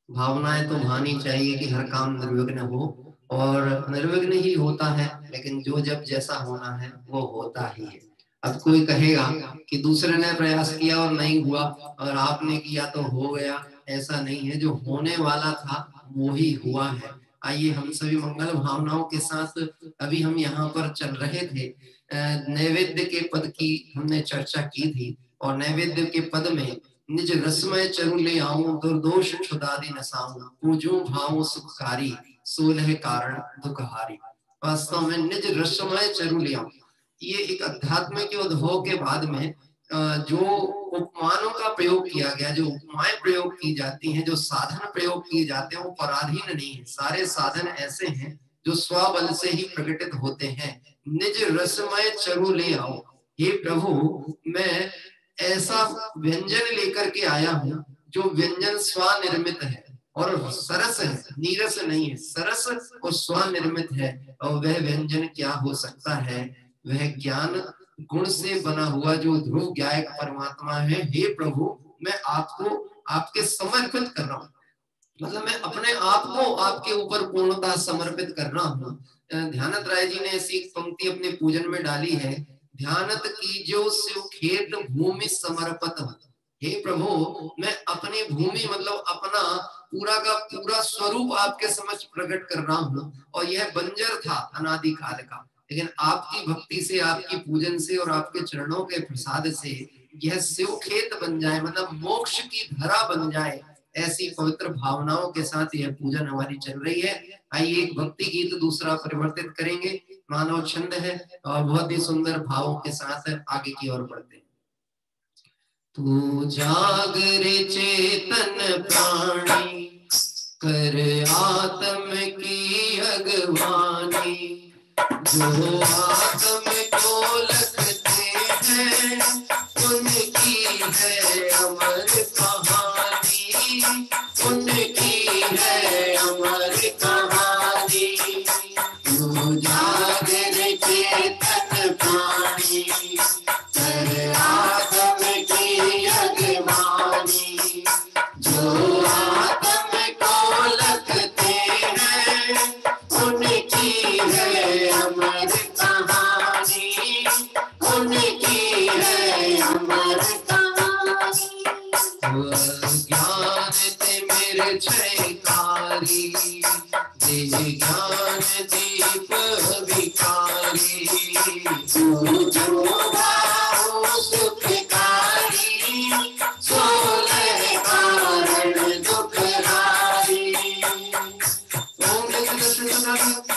भावनाएं तो भानी चाहिए कि हर काम निर्विघ्न हो, और निर्विघ्न ही होता है, लेकिन जो जब जैसा होना है वो होता ही है। अब कोई कहेगा कि दूसरे ने प्रयास किया और नहीं हुआ और आपने किया तो हो गया, ऐसा नहीं है। जो होने वाला था वो ही हुआ है। आइए हम सभी मंगल भावनाओं के साथ, अभी हम यहाँ पर चल रहे थे, नैवेद्य के पद की हमने चर्चा की थी, और नैवेद्य के पद में निज रसमय चरु ले आऊं, दुर्दोष क्षुदादि नसाऊं। पूजो भाव सुखकारी, सोलह कारण दुखहारी। वास्तव में निज रसमय चरु ले आऊं, ये एक अध्यात्म के उद्भव के बाद में जो उपमानों का प्रयोग किया गया, जो उपमाएं प्रयोग की जाती हैं, जो साधन प्रयोग किए जाते हैं, वो पराधीन नहीं है। सारे साधन ऐसे हैं जो स्वबल से ही प्रकटित होते हैं। निज रसमय चरु ले आओ, हे प्रभु मैं ऐसा व्यंजन लेकर के आया हूँ जो व्यंजन स्वनिर्मित है और सरस है, नीरस नहीं है, सरस और स्वनिर्मित है। और वह व्यंजन क्या हो सकता है? वह ज्ञान गुण से बना हुआ जो ध्रुव गायक परमात्मा है। हे प्रभु मैं आपको आपके समर्पित कर रहा हूँ, मतलब मैं अपने आप को आपके ऊपर पूर्णतः समर्पित कर रहा हूँ। ध्यानत राय जी ने ऐसी पंक्ति अपने पूजन में डाली है, ध्यानत की जो शिव खेत भूमि समर्पित। हे प्रभु मैं अपनी भूमि मतलब अपना पूरा का पूरा स्वरूप आपके समक्ष प्रकट कर रहा हूँ। और यह बंजर था अनादि काल का, लेकिन आपकी भक्ति से, आपकी पूजन से और आपके चरणों के प्रसाद से यह शिव खेत बन जाए, मतलब मोक्ष की धरा बन जाए। ऐसी पवित्र भावनाओं के साथ यह पूजन हमारी चल रही है। आइए एक भक्ति गीत दूसरा परिवर्तित करेंगे, मानव छंद है और बहुत ही सुंदर भावों के साथ आगे की ओर बढ़ते हैं। तू जागरे चेतन प्राणी कर आत्म की अगवानी, जो आत्म को लगते हैं उनकी है अमर कहानी, उनकी है अमर कहानी। तू जागरे चेतन प्राणी कर आत्म की अगवानी, जो आत्म को लगते हैं उनकी है अमर कहानी, उनकी है अमर कहानी। ज्ञान ते मेरे छयकारी, दे ज्ञान दीप विकारी, तू जो भाव सुखकारी, सोलह कारण दुखहारी। ओम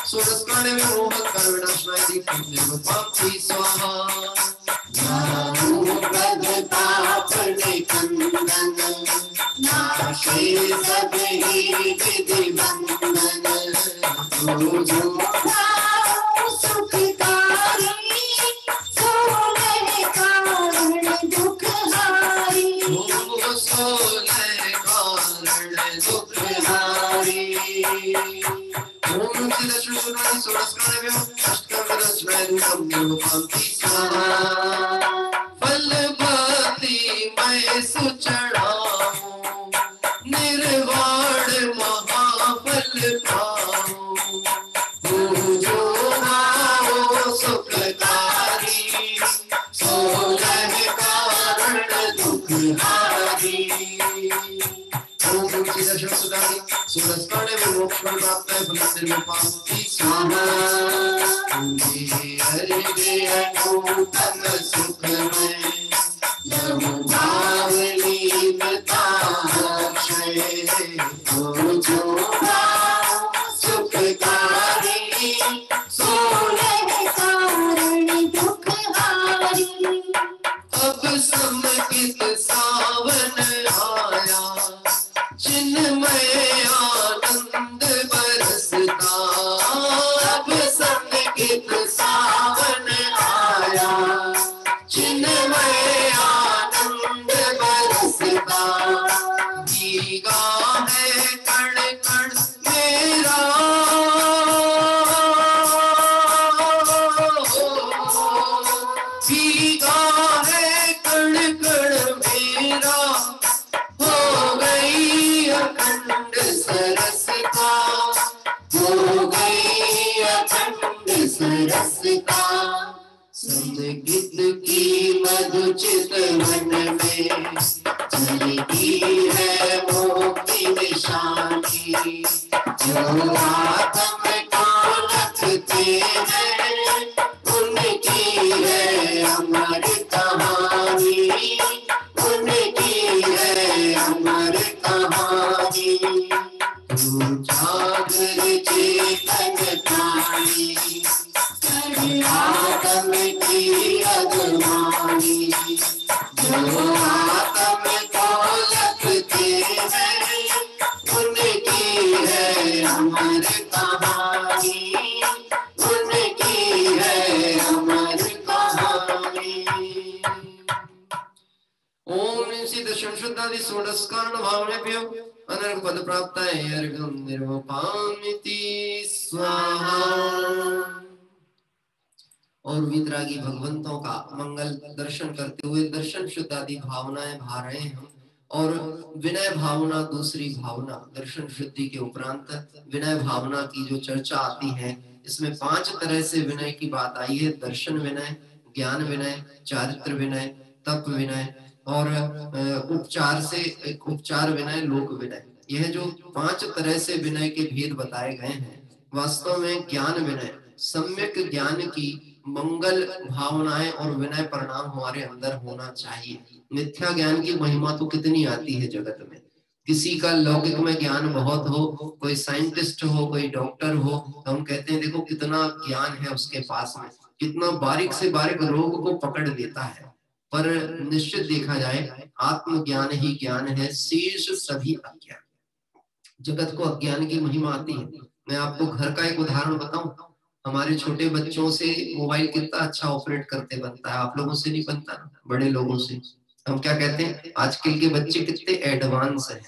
सुरस्कर्ण मोह करुणाश्रय पापी स्वाहा, प्रदताप निकंदन, नाशे सब ही विधि बंधन। तू जो भाव सुखकारी, सोलह कारण दुखहारी, सोलह कारण दुखहारी। ओम श्री सुरस्कर्ण फल भक्ति मैं सुचढ़ाऊं, निर्वाण महाफल पाऊं। तू जो भाव सुखकारी, सोलह कारण दुखहारी। ओम सुरस्कर्ण में मोक्ष प्राप्त है, फल निर्विपाती स्वाहा। हरि अनूतन सुख में लहु भाव लीनता अक्षय, जो भाव सुखकारी, सोलह कारण दुखहारी। अब समकित सावन आया, चिन्मय आनंद बरसता। अब समकित सावन आया, चिन्मय आनंद बरसता। भीगा है कण कण मेरा, भीगा है कण कण मेरा, हो गई अखंड सरसता, हो गई अखंड सरसता। संगीत की मधु चितवन में चलती है मोक्ति निशानी, जो आत्म को लगते हैं उनकी है अमर कहानी, उनकी है अमर कहानी। तू जागर चेतन प्राणी, आत्म की अगवानी, कहानी, उनकी है अमर कहानी। ओम निश्चित दर्शन शुद्धादि षोडश कारण भावनेभ्यो अनर्घ पद प्राप्ताय अर्घं निर्वपामिति स्वाहा। और वितरागी भगवंतों का मंगल दर्शन करते हुए दर्शन शुद्ध आदि भावनाएं भा रहे हैं। और विनय भावना दूसरी भावना, दर्शन शुद्धि के उपरांत विनय भावना की जो चर्चा आती है, इसमें 5 तरह से विनय की बात आई है। दर्शन विनय, ज्ञान विनय, चारित्र विनय, तप विनय और उपचार से उपचार विनय, लोक विनय। यह जो 5 तरह से विनय के भेद बताए गए हैं, वास्तव में ज्ञान विनय, सम्यक ज्ञान की मंगल भावनाएं और विनय परिणाम हमारे अंदर होना चाहिए। मिथ्या ज्ञान की महिमा तो कितनी आती है जगत में। किसी का लौकिक में ज्ञान बहुत हो, कोई साइंटिस्ट हो, कोई डॉक्टर हो, तो हम कहते हैं देखो कितना ज्ञान है उसके पास में, कितना बारीक से बारीक रोग को पकड़ लेता है। पर निश्चित देखा जाए आत्मज्ञान ही ज्ञान है, शेष सभी अज्ञान। जगत को अज्ञान की महिमा आती है। मैं आपको घर का एक उदाहरण बताऊं, हमारे छोटे बच्चों से मोबाइल कितना अच्छा ऑपरेट करते बनता है, आप लोगों से नहीं बनता, बड़े लोगों से। हम क्या कहते हैं, आजकल के बच्चे कितने एडवांस हैं,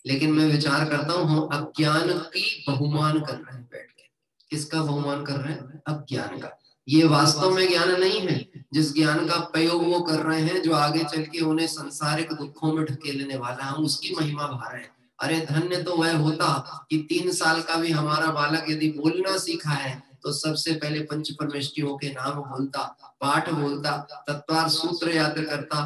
लेकिन मैं विचार करता हूँ हम अज्ञान की बहुमान कर रहे हैं बैठ के। किसका बहुमान कर रहे हैं? अज्ञान का। ये वास्तव में ज्ञान नहीं है। जिस ज्ञान का प्रयोग वो कर रहे हैं, जो आगे चल के उन्हें संसारिक दुखों में ढकेलने वाला, हम उसकी महिमा भा रहे हैं। अरे धन्य तो वह होता कि 3 साल का भी हमारा बालक यदि बोलना सीखा है तो सबसे पहले पंच परमेष्टियों के नाम बोलता, पाठ बोलता, तत्वार सूत्र याद करता,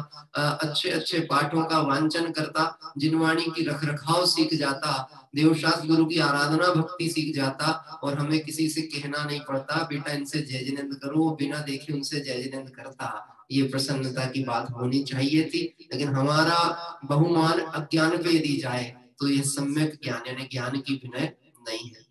अच्छे अच्छे पाठों का वांचन करता, जिनवाणी की रखरखाव सीख जाता, देवशास्त्र गुरु की आराधना भक्ति सीख जाता, और हमें किसी से कहना नहीं पड़ता बेटा इनसे जय जिनेंद्र करो, बिना देखे उनसे जय जिनेंद्र करता। ये प्रसन्नता की बात होनी चाहिए थी, लेकिन हमारा बहुमान अज्ञान पे यदि जाए तो यह सम्यक ज्ञान यानी ज्ञान की विनय नहीं है।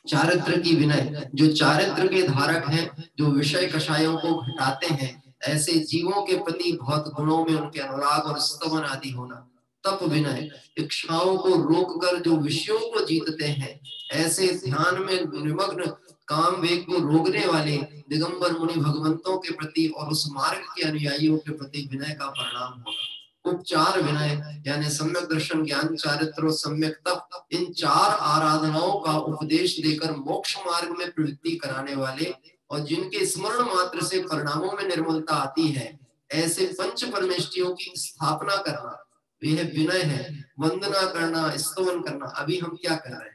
चारित्र की विनय, जो चारित्र के धारक हैं, जो विषय कषायों को घटाते हैं, ऐसे जीवों के प्रति बहुत गुणों में उनके अनुराग और स्तवन आदि होना। तप विनय, इच्छाओं को रोककर जो विषयों को जीतते हैं, ऐसे ध्यान में निमग्न काम वेग को रोकने वाले दिगंबर मुनि भगवंतों के प्रति और उस मार्ग के अनुयायियों के प्रति विनय का परिणाम होना। उपचार विनय यानी सम्यक दर्शन, ज्ञान, चारित्र और सम्यक तप, इन 4 आराधनाओं का उपदेश देकर मोक्ष मार्ग में प्रवृत्ति कराने वाले और जिनके स्मरण मात्र से परिणामों में निर्मलता आती है, ऐसे पंच परमेष्टियों की स्थापना करना, यह विनय है। वंदना करना, स्तवन करना। अभी हम क्या कर रहे हैं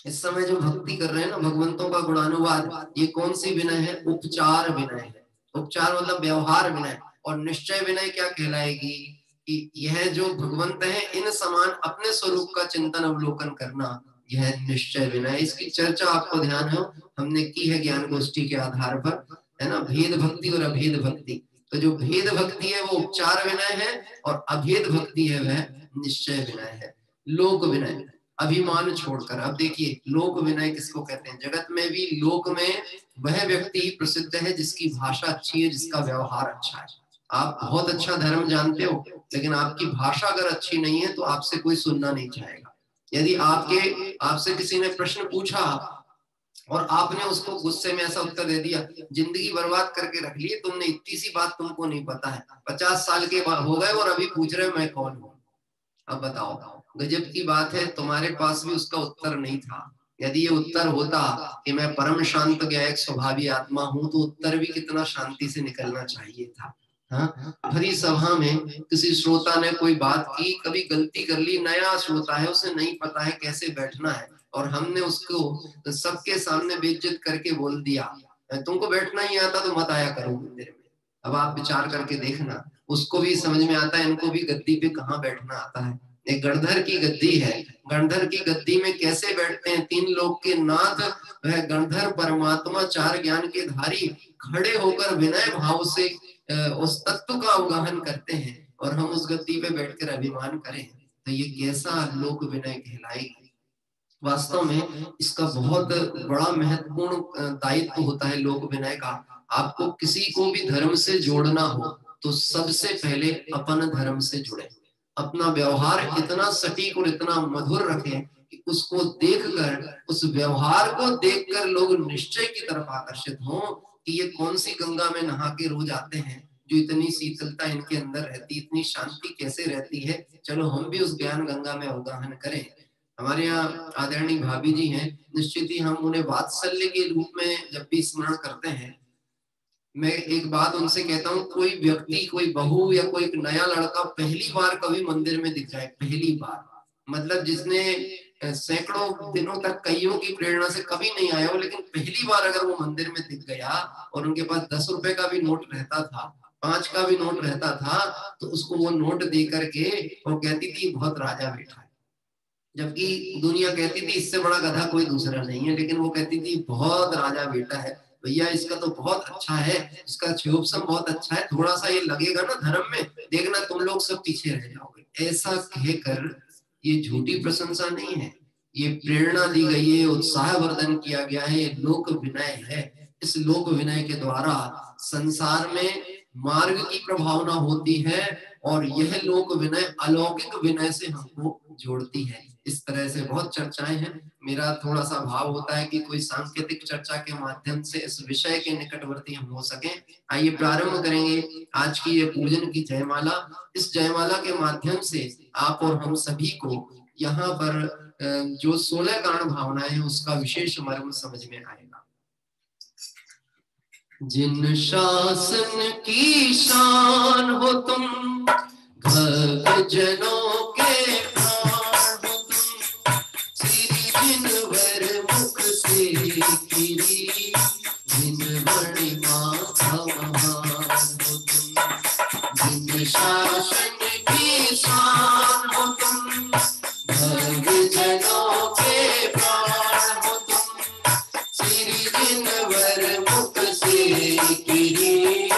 इस समय, जो भक्ति कर रहे हैं ना, भगवंतों का गुणानुवाद, ये कौन सी विनय है? उपचार विनय है। उपचार मतलब व्यवहार विनय। और निश्चय विनय क्या कहलाएगी कि यह जो भगवंत है इन समान अपने स्वरूप का चिंतन अवलोकन करना, यह निश्चय विनय। इसकी चर्चा आपको ध्यान हो हमने की है ज्ञान गोष्ठी के आधार पर, है ना, भेद भक्ति और अभेद भक्ति। तो जो भेद भक्ति है वो उपचार विनय है और अभेद भक्ति है वह निश्चय विनय है। लोक विनय, अभिमान छोड़कर। अब देखिए लोक विनय किसको कहते हैं? जगत में भी लोक में वह व्यक्ति ही प्रसिद्ध है जिसकी भाषा अच्छी है, जिसका व्यवहार अच्छा है। आप बहुत अच्छा धर्म जानते हो, लेकिन आपकी भाषा अगर अच्छी नहीं है तो आपसे कोई सुनना नहीं चाहेगा। यदि आपसे किसी ने प्रश्न पूछा और आपने उसको गुस्से में ऐसा उत्तर दे दिया, जिंदगी बर्बाद करके रख ली तुमने, इतनी सी बात तुमको नहीं पता है, 50 साल के हो गए और अभी पूछ रहे मैं कौन हूँ। अब बताओ, गजब की बात है, तुम्हारे पास भी उसका उत्तर नहीं था। यदि ये उत्तर होता कि मैं परम शांत ज्ञायक स्वभावी आत्मा हूं, तो उत्तर भी कितना शांति से निकलना चाहिए था। हाँ, भरी सभा में किसी श्रोता ने कोई बात की, कभी गलती कर ली, नया श्रोता है, उसे नहीं पता है कैसे बैठना है, और हमने उसको सबके सामने बेइज्जत करके बोल दिया, तुमको बैठना ही आता तो मत आया करो मंदिर में। अब आप विचार करके देखना, उसको भी समझ में आता है, इनको भी गद्दी पे कहाँ बैठना आता है। एक गणधर की गद्दी है, गणधर की गद्दी में कैसे बैठते हैं? 3 लोक के नाथ वह गणधर परमात्मा, 4 ज्ञान के धारी, खड़े होकर विनय भाव से उस तत्व का अवगाहन करते हैं, और हम उस गद्दी पे बैठकर अभिमान करें, तो ये कैसा लोक विनय कहलाएगी? वास्तव में इसका बहुत बड़ा महत्वपूर्ण दायित्व होता है लोक विनय का। आपको किसी को भी धर्म से जोड़ना हो तो सबसे पहले अपन धर्म से जुड़े, अपना व्यवहार इतना सटीक और इतना मधुर रखें कि उसको देखकर, उस व्यवहार को देखकर लोग निश्चय की तरफ आकर्षित हों कि ये कौन सी गंगा में नहा के रोज आते हैं, जो इतनी शीतलता इनके अंदर रहती, इतनी शांति कैसे रहती है, चलो हम भी उस ज्ञान गंगा में अवगाहन करें। हमारे यहाँ आदरणीय भाभी जी हैं, निश्चित ही हम उन्हें वात्सल्य के रूप में जब भी स्मरण करते हैं, मैं एक बात उनसे कहता हूँ, कोई व्यक्ति, कोई बहू या कोई एक नया लड़का पहली बार कभी मंदिर में दिख जाए, पहली बार, मतलब जिसने सैकड़ों दिनों तक कईयों की प्रेरणा से कभी नहीं आया हो, लेकिन पहली बार अगर वो मंदिर में दिख गया और उनके पास 10 रुपए का भी नोट रहता था, 5 का भी नोट रहता था, तो उसको वो नोट दे करके वो कहती थी बहुत राजा बैठा है, जबकि दुनिया कहती थी इससे बड़ा गधा कोई दूसरा नहीं है, लेकिन वो कहती थी बहुत राजा बेटा है भैया, इसका तो बहुत अच्छा है, इसका क्षोभसम बहुत अच्छा है, थोड़ा सा ये लगेगा ना धर्म में, देखना तुम लोग सब पीछे रह जाओगे। ऐसा कहकर ये झूठी प्रशंसा नहीं है, ये प्रेरणा दी गई है, उत्साह वर्धन किया गया है, लोक विनय है। इस लोक विनय के द्वारा संसार में मार्ग की प्रभावना होती है और यह लोक विनय अलौकिक विनय से हमको जोड़ती है। इस तरह से बहुत चर्चाएं हैं। मेरा थोड़ा सा भाव होता है कि कोई सांकेतिक चर्चा के माध्यम से इस विषय के निकटवर्ती हम हो सके। आइए प्रारंभ करेंगे आज की ये पूजन की जयमाला। इस जयमाला के माध्यम से आप और हम सभी को यहाँ पर जो 16 कारण भावनाएं हैं उसका विशेष मर्म समझ में आएगा। जिन शासन की शान हो तुम, भक्त जनों के प्राण हो तुम, श्री जिनवर मुख से गिरी, जिनवणि माथा महान हो तुम। जिन शासन की शान हो तुम, भक्त जनों के प्राण हो तुम, श्री जिनवर मुख से गिरी,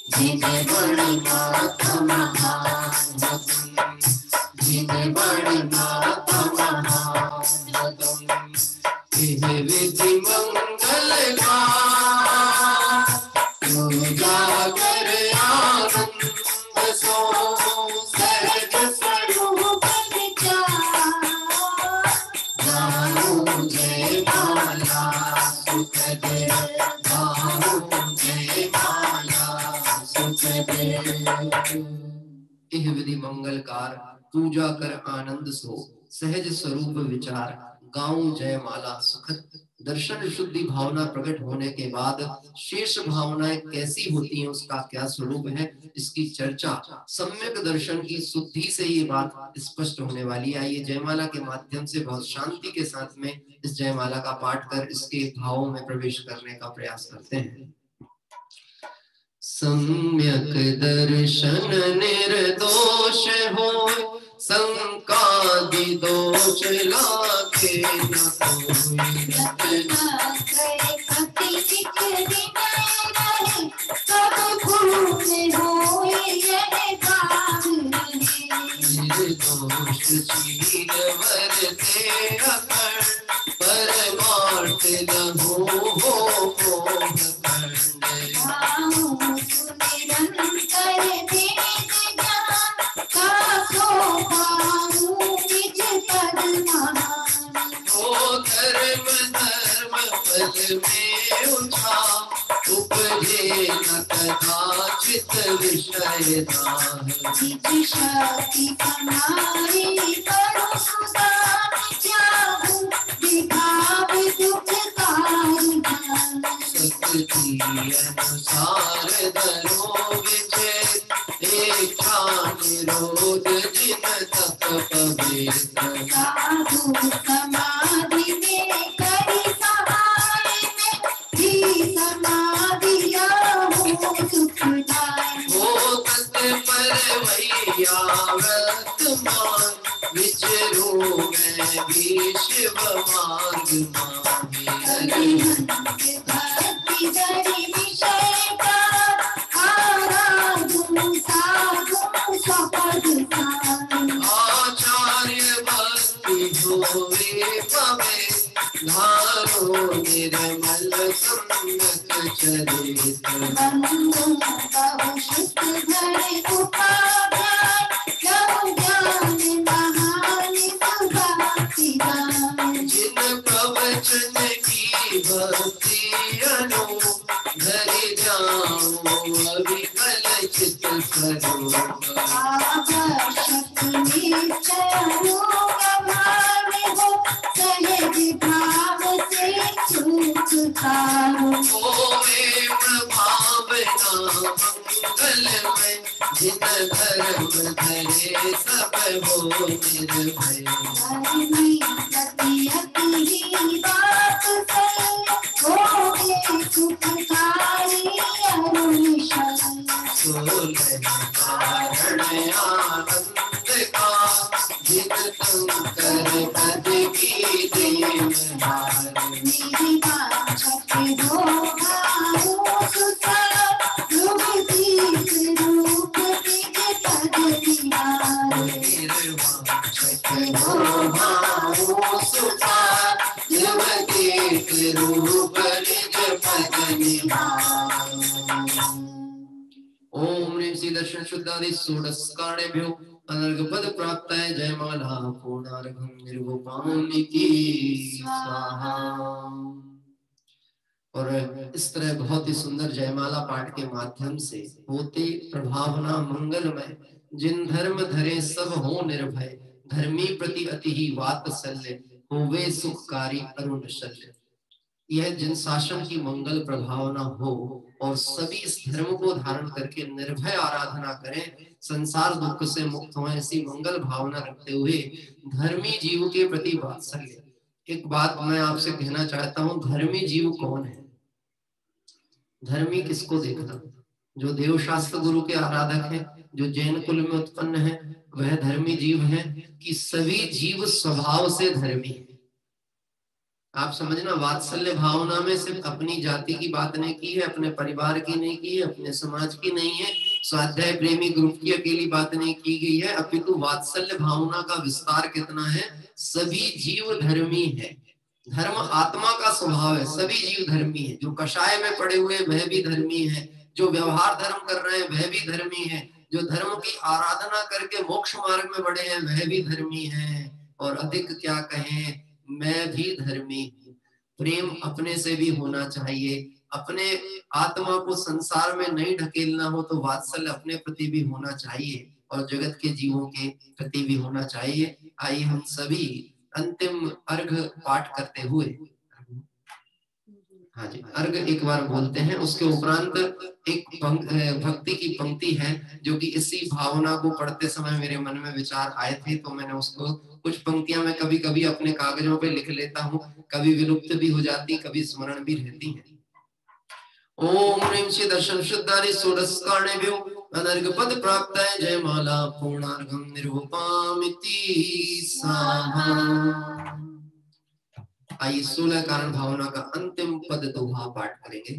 जिनवणि माथा महान हो तुम, जिनवणि माथा महान हो तुम। यह विधि मंगल का उजागर आनंद सो, सहज स्वरूप विचार, गाऊं जय माला सुखद, गाऊं जय माला सुखद। यह विधि मंगलकार, पूजा कर आनंद सो, सहज स्वरूप विचार, गाऊं जय माला सुखद। दर्शन शुद्धि भावना प्रकट होने के बाद शेष भावनाएं कैसी होती हैं, उसका क्या स्वरूप है, इसकी चर्चा सम्यक दर्शन की शुद्धि से ये बात स्पष्ट होने वाली है। ये जयमाला के माध्यम से बहुत शांति के साथ में इस जयमाला का पाठ कर इसके भावों में प्रवेश करने का प्रयास करते हैं। सम्यक दर्शन निर्दोष हो, संकादि दोष लागे न कोई। निर्दोष शील वरते अखंड, परमार्थ लहो हो मोह खंड। धर्म धर्म पद में उठा, उपजे न कदाचित विषय दाह। शक्ति हमारी करो सुदान, त्यागु विभाव दुख कारी। शक्ति अनुसार धरो विजय, इच्छा निरोध जिन तक पवित्र। साधु समाधि में करी सहाय, में भी समाधि हो सुखदाय। हो तत्पर भैया वर्तमान, विचरो मैं भी शिव मार्ग माही। भक्ति धरि विषय का, आराधु साधु सपद साई। आचार्य भक्ति होवे पवे, धारो निर्मल सम्यक चरित। बंधु बहु सुख धरि उपाध्याय, ज्ञान महान सुभाषिता। की भक्ति अनु धरि जाऊं अविकल चित स्वरूप आवश्यक निश्चय भाव हो सहज भाव से सुख तारो होवे प्रभावना मंगल में जिन धर्म धरे सब हो निर्भय धर्मी सती अति बात से होवे सुखकारी अरुणिशल सोलह कारण आनंद का जिन शंकर पद की देव हार मेरी वांछत हो भावो सुता रूप रूप तिज पद निहार निर्वाचक हो भावो सुता युवतीक रूप निज पद निहार। ओम ह्रीं श्री दर्शन शुद्धादि षोडशकारेभ्यो अनर्घ पद प्राप्ताय जयमाला पूर्णार्घं निर्वपामिति स्वाहा। और इस तरह बहुत ही सुंदर जयमाला पाठ के माध्यम से होते प्रभावना मंगलमय जिन धर्म धरे सब हो निर्भय धर्मी प्रति अति ही वात्सल्य होवे सुखकारी अरुण शल्य। यह जिन शासन की मंगल प्रभावना हो और सभी इस धर्म को धारण करके निर्भय आराधना करें संसार दुख से मुक्त हो ऐसी मंगल भावना रखते हुए धर्मी जीव के प्रति वात्सल्य। एक बात मैं आपसे कहना चाहता हूं, धर्मी जीव कौन है? धर्मी किसको देखना? जो देव शास्त्र गुरु के आराधक हैं, जो जैन कुल में उत्पन्न है, वह धर्मी जीव है कि सभी जीव स्वभाव से धर्मी है। आप समझना, वात्सल्य भावना में सिर्फ अपनी जाति की बात नहीं की है, अपने परिवार की नहीं की है, अपने समाज की नहीं है, स्वाध्याय प्रेमी ग्रुप की अकेली बात नहीं की गई है, अपितु वात्सल्य भावना का विस्तार कितना है। सभी जीव धर्मी है। धर्म आत्मा का स्वभाव है, सभी जीव धर्मी है। जो कषाय में पड़े हुए वह भी धर्मी है, जो व्यवहार धर्म कर रहे हैं वह भी धर्मी है, जो धर्म की आराधना करके मोक्ष मार्ग में बढ़े हैं वह भी धर्मी है। और अधिक क्या कहें, मैं भी धर्मी हूँ। प्रेम अपने से भी होना चाहिए। अपने आत्मा को संसार में नहीं ढकेलना हो तो वात्सल्य अपने प्रति भी होना चाहिए और जगत के जीवों के प्रति भी होना चाहिए। आइए हम सभी अंतिम अर्घ पाठ करते हुए, हाँ जी, अर्घ एक बार बोलते हैं। उसके उपरांत एक भक्ति की पंक्ति है जो कि इसी भावना को पढ़ते समय मेरे मन में विचार आए थे, तो मैंने उसको कुछ पंक्तियां मैं कभी कभी अपने कागजों पे लिख लेता हूँ, कभी विलुप्त भी हो जाती, कभी स्मरण भी रहती हैं। ओम ह्रीं श्री दर्शन शुद्धादि षोडशकारेभ्यो अनर्घ पद प्राप्ताय जयमाला पूर्णार्घं निर्वपामिति स्वाहा। आइए 16 कारण भावना का अंतिम पद दोहा पाठ करेंगे।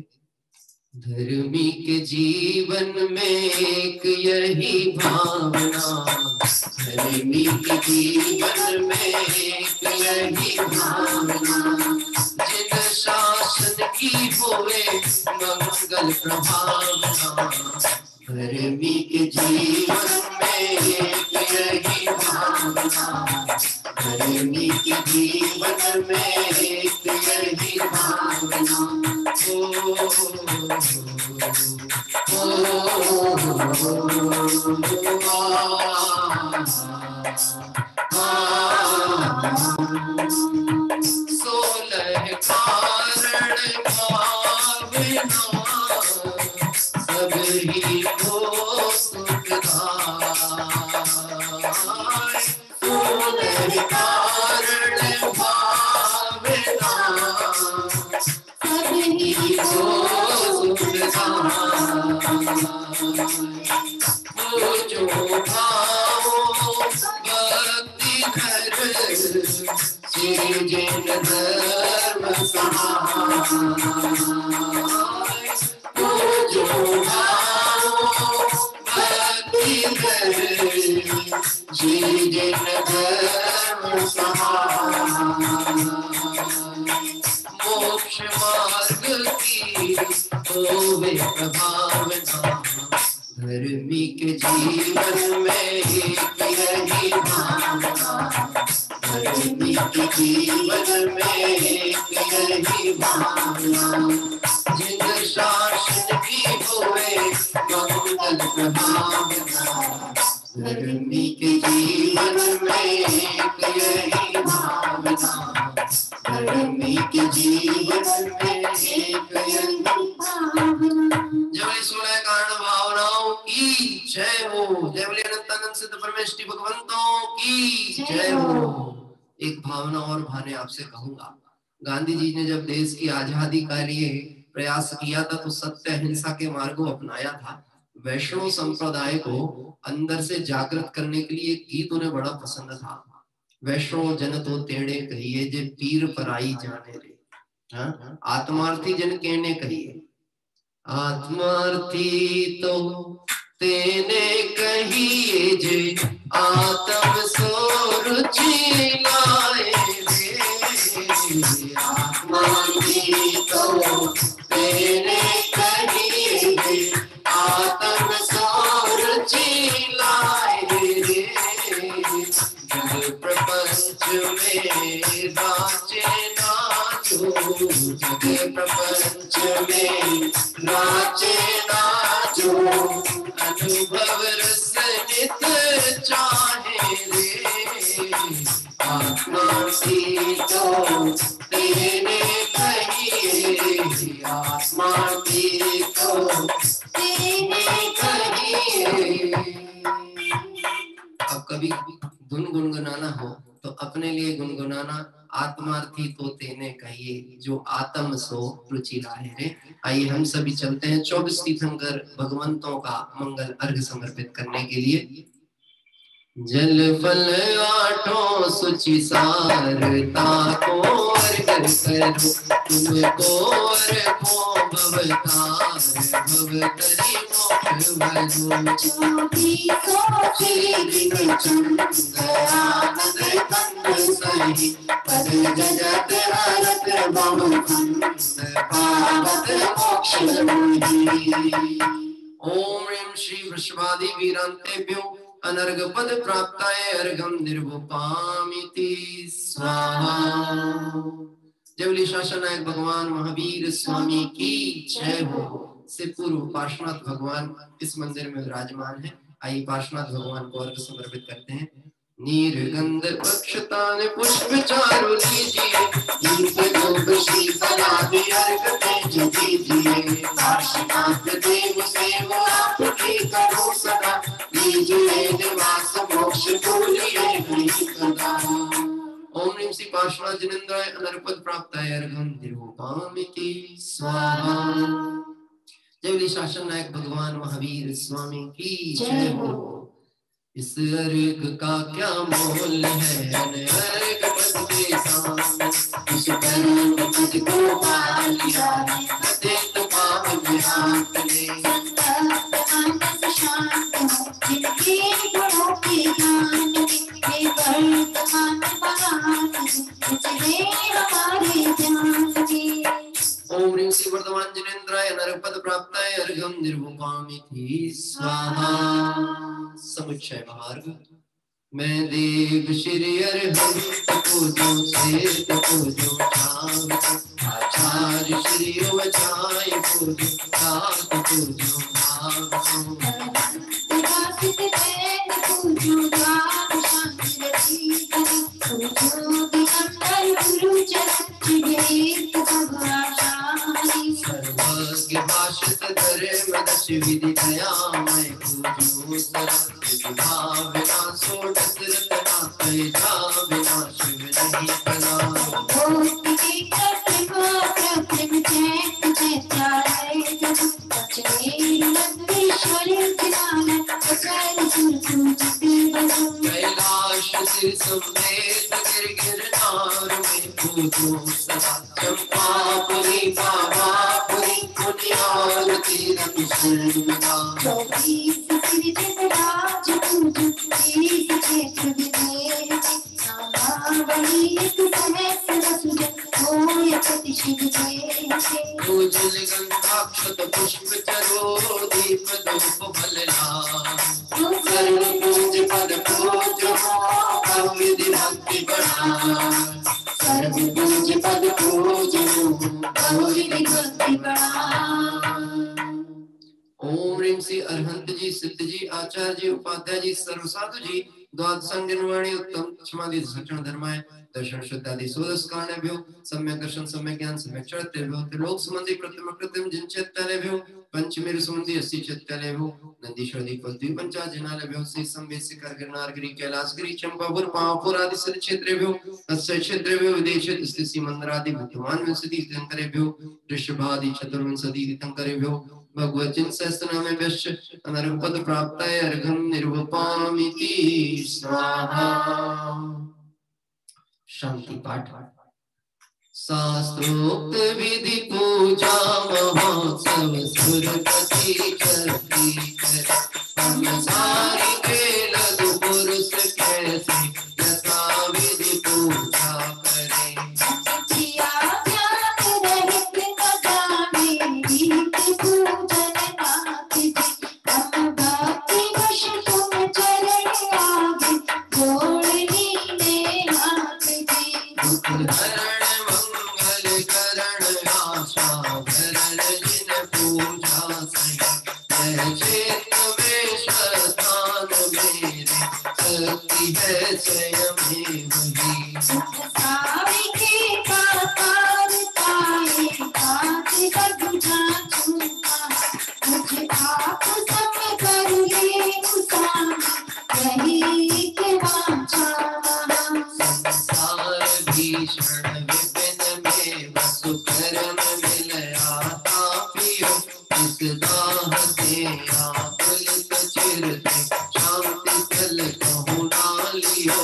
धर्मी के जीवन में एक यही भावना, धर्मी के जीवन में एक यही भावना, जिन शासन की होवे मंगल प्रभावना। धर्मी के जीवन में एक यही भावना, धर्मी के जीवन में एक यही भावना। सोलह कारण भावना सब ही को सुखदाय। सोलह कारण भावना सब ही को सुखदाय। वो जो भावो भक्ति धर श्री जैन धर्म सहाय। वो जो भावो भक्ति धर श्री जैन धर्म सहाय। मोक्ष मार्ग की होवे प्रभावना, धर्मी के जीवन में एक यही भावना, धर्मी के जीवन में एक यही भावना, जिन शासन की होए मंगल प्रभावना। धर्मी के जीवन में एक यही भावना, धर्मी के जीवन में एक यही भावना। जय 16 कारण भावनाओं की जय हो। जय बोले अनंतानंद सिद्ध परमेष्टि भगवंतों की जय हो। एक भावना और भाने आपसे कहूंगा, गांधी जी ने जब देश की आजादी के लिए प्रयास किया था तो सत्य अहिंसा के मार्ग को अपनाया था। वैष्णव संप्रदाय को अंदर से जागृत करने के लिए एक गीत उन्हें बड़ा पसंद था। वैष्णव जन तो तेणे कहिए जे पीर पराई जाने रे, हाँ? आत्मार्थी जन कहने कहिए, आत्मार्थी तो तेने कहिए जे आत्म सो रुचि लाए रे। आत्मार्थी तो तेने कहिए जे आत्म सो रुचि लाए रे। जग प्रपंच में राचे नाचो, जग प्रपंच में नाचे नाचो, अनुभव रस नित चाहे रे। आत्मार्थी तो तेने कहिए, आत्मार्थी तो तेने कहिए। अब कभी धुन गुनगुनाना हो तो अपने लिए गुनगुनाना, आत्मार्थी तो तेने कहिए जो आत्म सो रुचि लाए रे। आइए हम सभी चलते हैं 24 तीर्थंकर भगवंतों का मंगल अर्घ समर्पित करने के लिए। जल फल आठों सुचि सारता को अर्घ करो, तुमको अर्घो भवतार भवतरि मोक्ष वरो। चौबीसों दिन चंद्र आनंद कंद सही, पद जगत हरत बहुखंड पावत मोक्ष लंघी। ओम ह्रीं श्री वृषभादि वीरांतेभ्यो अनर्घ पद प्राप्ताय अर्घम निर्वपामिति स्वाहा। जय बोले शासन नायक भगवान महावीर स्वामी की जय हो। से पूर्व पार्श्वनाथ भगवान इस मंदिर में विराजमान है। आइए पार्श्वनाथ भगवान को अर्घ समर्पित करते हैं। नीरगंध पक्षतान पुष्प चारु लीजिए, दीप धूप शीतलादि अर्घ तेज दीजिए। पार्श्वनाथ देव सेवा आपकी करो सदा, लीजिए निवास मोक्ष भूलिए नहीं सदा। ओम ह्रीं श्री पार्श्वनाथ जिनेन्द्राय अनर्पद प्राप्ताय अर्घम निर्वपामिति स्वाहा। जय बोले शासन नायक भगवान महावीर स्वामी की जय हो। इस अर्घ का क्या मोल है, अर्घ पद के सामने उस कर्म पद को पा लिया है, अत्यंत पावन हाथ में। संत शांत हो जिनके गुणों के ज्ञान में, हे वर्तमान परात उचले हमारे ध्यान में। ओम ह्रीं श्री वर्धमान जिनेन्द्राय नरपद प्राप्ताय अर्घम निर्वपामिति स्वाहा। समुच्चय मार्ग। मैं देव श्री अरहंत पूजो श्रेष्ठ पूजो ठाम, आचार्य श्री वचाय पूजो तात पूजो भाव। पूजो दान शांति रति पूजो दिगंबर गुरु चरण सर्वज्ञ भाषित धर्म दश विधि दयामय पूजो सरस्वती भावना सोडस रतना तेजा विनाश नहीं बना। भक्ति की कृपा प्रकृति चैत चैत्यालय जब पचमेर नंदीश्वरी ज्ञान अचल सुरसुचि बसु। कैलाश सिर समेत गिरगिरनार में पूजो सदा चंपापुरी पावापुरी पुण्यार तीरथ शरणा। 24 सिर जितराज पूजो 30 क्षेत्र विदेह, नामावली एक सहस्र सुजन होय पति शिव जय। पूजल गंधाक्षत पुष्प चरो दीप धूप भलला, सर्व पूज पद पूज हो विधि भक्ति बढ़ा। सर्व पूज पद पूजनु गौरी भक्ति प्रणाम। ओम ह्रीं श्री अरहंत जी, सिद्ध जी, आचार्य जी, उपाध्याय जी, सर्व साधु जी, द्वादश संज्ञावाणी उत्तम क्षमादि सचन धर्माय दर्शन शुद्धादि सोदस कारणेभ्यो सम्यक दर्शन सम्यक ज्ञान सम्यक चरित्रेभ्यो त्रिलोक संबंधी प्रथम कृत्यम जिनचेत्तलेभ्यो पंचमेरु संबंधी अस्ति चेत्तलेभ्यो नंदीश्वर दीपक द्विपंचा जिनालेभ्यो श्री संवेद कर गिरनार गिरि कैलाश गिरि चंपापुर पावापुर आदि सद क्षेत्रेभ्यो तस्य क्षेत्रेभ्यो विदेशे स्थिति मंदिरादि विद्यमान विंशति तीर्थंकरेभ्यो ऋषभादि चतुर्विंशति तीर्थंकरेभ्यो भगवच्चिन सहस्रनामे व्यश्च अनर्गपद प्राप्ताय अर्घं निर्वपामिति स्वाहा। शांति पाठ। शास्त्रोक्त विधि पूजा महोत्सव सुरपति करती है, हम सारी के लघु पुरुष कैसे यथा विधि पूजा करें। किया ज्ञान रहित न जाने रीति पूजन नाथ जी, हम भक्ति वश तुम चरण आगे जोड़ लीने हाथ जी। हरण मंगल करण आशा भरण जिन पूजा से, यह क्षेत्र में स्थान मेरे शक्ति है स्वयं वही। सारी के पार पाए बात बदुजा छूटा, मुझे आप सब कर ले उसामी यही के वांछा। संसार भीषण विपिन में वसु कर्म मिलया तापियो, इस दाह से आकुलित चिरते शांति फल कहूँ डालियो।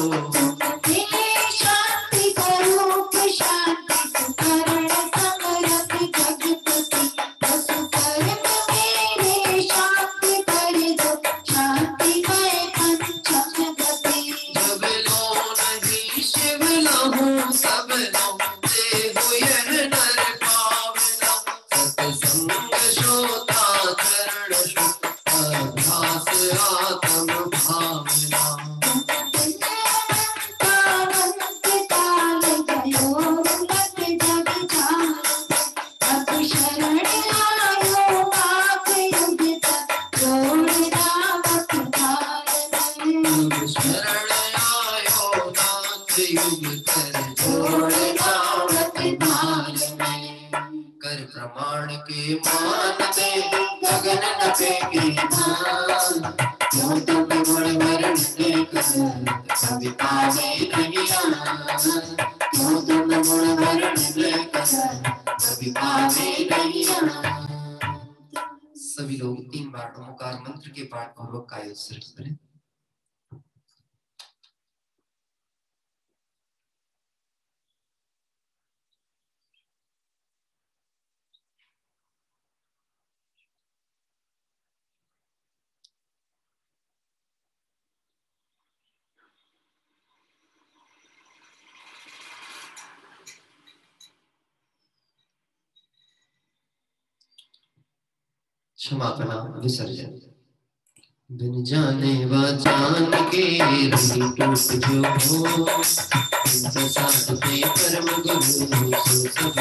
शांति स्वरूप शांति सुकरण समरथ जगपति, वसु कर्म मेरे शांति कर दो शांति मय पंचम गति। जब लो नहीं शिव लहू सब लो, देहु यह नर पावना, सत्संग शोता चरण शु अभ्यास आत्म भावना। शरण आयो नाथ युग कर जोड़ नावत भाल में। कर प्रमाण के मान दे गगन नभे के धान, क्यों तुम गुण वरण देकर कभी पावे नहीं आन। क्यों तुम गुण वरण देकर कभी पावे नहीं आन। सभी लोग 3 बार ओंकार मंत्र के पाठ पूर्वक काय उत्सर्ग करें। क्षमापना विसर्जन। बिन जाने व जान के रही टूट जो हो, साथ पे परम गुरु सो सब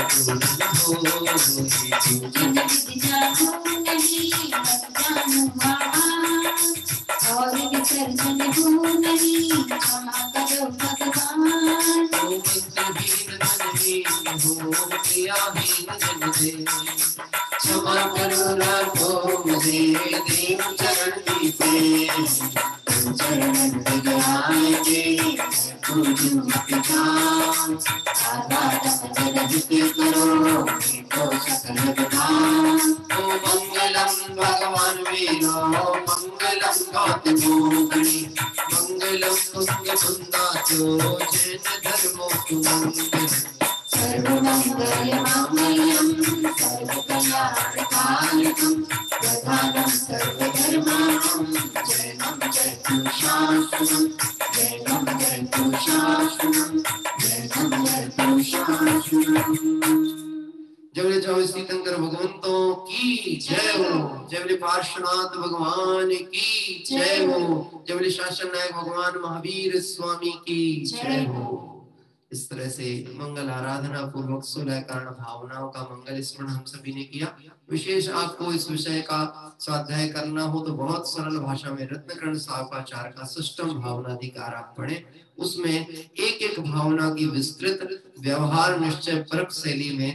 हो। जानू नहीं जानू और विसर्जन हो नहीं, क्षमा करो भगवान। मंत्रहीन धनहीन हो, क्रियाहीन जन दे, क्षमा करो राखो मुझे देव चरण की से। चरण लग आएंगे पूजू पिता, आराधन जगत करो तो सकल विधान। ओ मंगलम भगवान वीरो मंगलम गौतमो गणि, मंगलम पुण्य पुंदाचो जैन धर्मो मंगल। सर्वमंगल मांगल्यं सर्वकल्याणकारिकं, प्रधानं सर्वधर्माणां जयं जयतु शास्त्रं। जयं जयतु शास्त्रं, जयं जयतु शास्त्रं। जय जय तीर्थंकर भगवंतों की जय हो। जय बोले पार्श्वनाथ भगवान की जय हो। जय बोले शासन नायक भगवान महावीर स्वामी की जय हो। इस तरह से मंगल आराधना पूर्वक 16 कारण भावनाओं का मंगल स्मरण हम सभी ने किया। विशेष आपको इस विषय का स्वाध्याय करना हो तो बहुत सरल भाषा में रत्नकर्ण सावकाचार्य का सिस्टम भावनाधिकार आप पढ़ें। उसमें एक एक भावना की विस्तृत व्यवहार निश्चय परक शैली में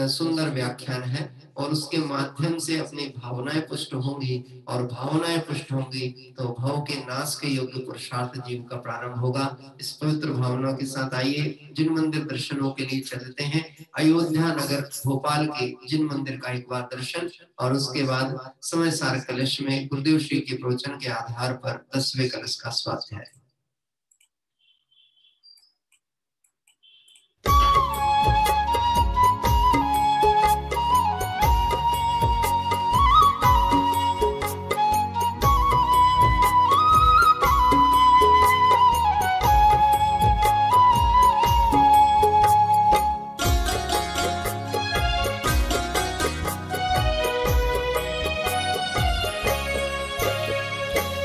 सुंदर व्याख्यान है और उसके माध्यम से अपनी भावनाएं पुष्ट होंगी और भावनाएं पुष्ट होंगी तो भव के नाश के योग्य पुरुषार्थ जीव का प्रारंभ होगा। इस पवित्र भावना के साथ आइए जिन मंदिर दर्शनों के लिए चलते हैं। अयोध्या नगर भोपाल के जिन मंदिर का एक बार दर्शन और उसके बाद समय सार कलश में गुरुदेव श्री के प्रवचन के आधार पर 10वें कलश का स्वाध्याय।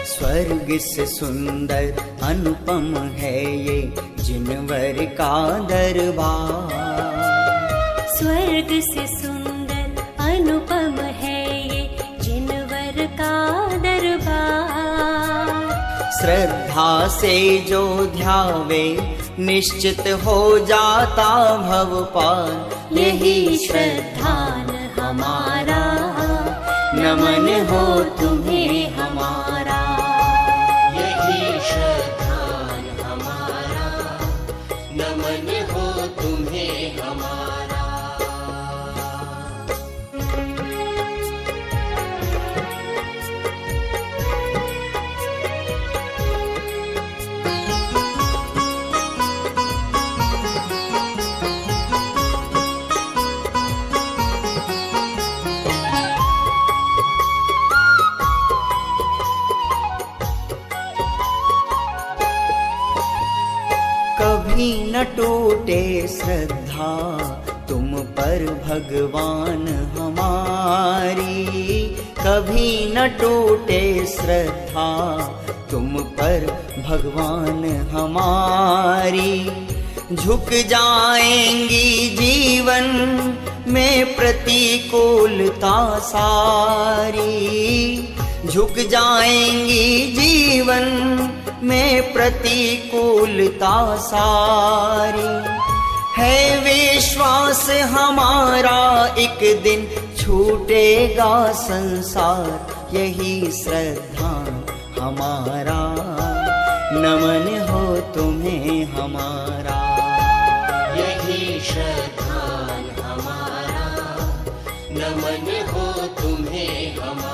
स्वर्ग से सुंदर अनुपम है ये जिनवर का दरबार। स्वर्ग से सुंदर अनुपम है ये जिनवर का दरबार। श्रद्धा से जो ध्यावे निश्चित हो जाता भव पार। यही श्रद्धान हमारा, नमन हो तुम्हें हमारा। यही श्रद्धान हमारा, नमन हो तुम्हें हमारा। कभी न टूटे श्रद्धा तुम पर भगवान हमारी। कभी न टूटे श्रद्धा तुम पर भगवान हमारी। झुक जाएंगी जीवन में प्रतिकूलता सारी। झुक जाएंगी जीवन में प्रतिकूलता सारी। है विश्वास हमारा एक दिन छूटेगा संसार। यही श्रद्धा हमारा, नमन हो तुम्हें हमारा। यही श्रद्धान हमारा, नमन हो तुम्हें हमारा।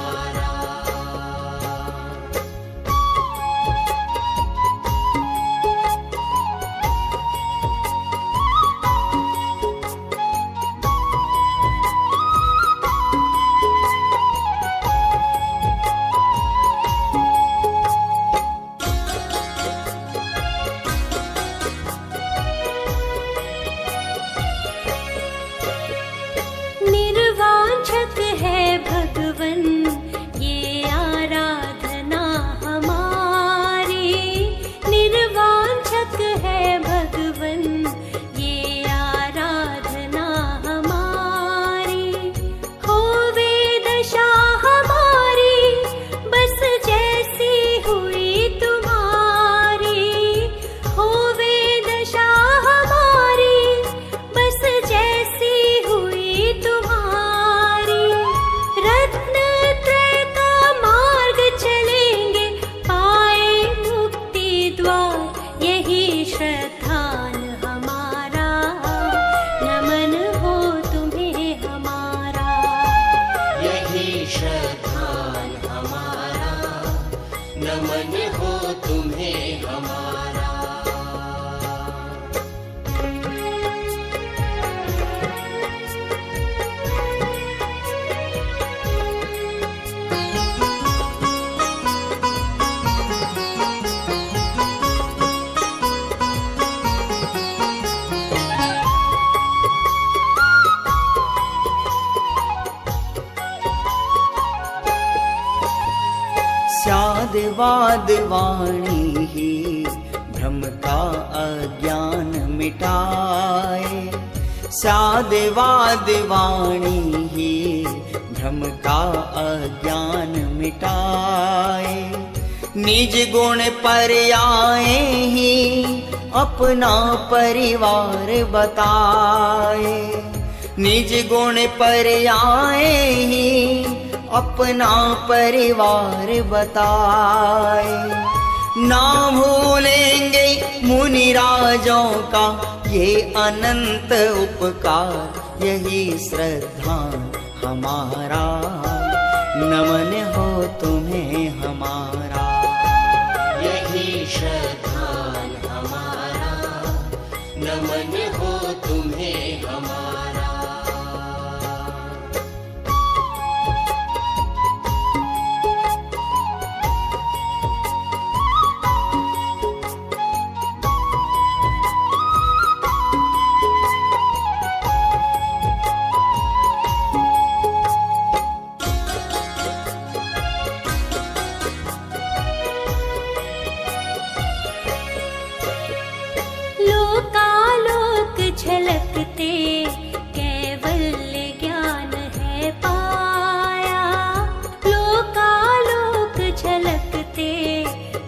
निर्वांछक है भगवन ये आराधना हमारी। निर्वांछक है भगवन ये आराधना हमारी। होवे दशा हमारी बस जैसी हुई तुम्हारी। होवे दशा हमारी बस जैसी हुई तुम्हारी। रत्न त्रय का मार्ग चलेंगे पाए मुक्ति द्वार। यही श्रद्धान हमारा, नमन हो तुम्हें हमारा। यही श्रद्धान हमारा, नमन हो तुम्हें हमारा। स्याद वाद वाणी ही भ्रम का अज्ञान मिटाए। साधे वाद वाणी ही भ्रम का अज्ञान मिटाए। निज गुण पर आए ही अपना परिवार बताए। निज गुण पर आए ही अपना परिवार बताए। ना भूलेंगे मुनि राजों का ये अनंत उपकार, यही श्रद्धा हमारा, नमन हो तुम्हें हमारा। यही श्रद्धान हमारा, नमन हो तुम्हें हमारा। लोकालोक झलकते कैवल्य ज्ञान है पाया। लोकालोक झलकते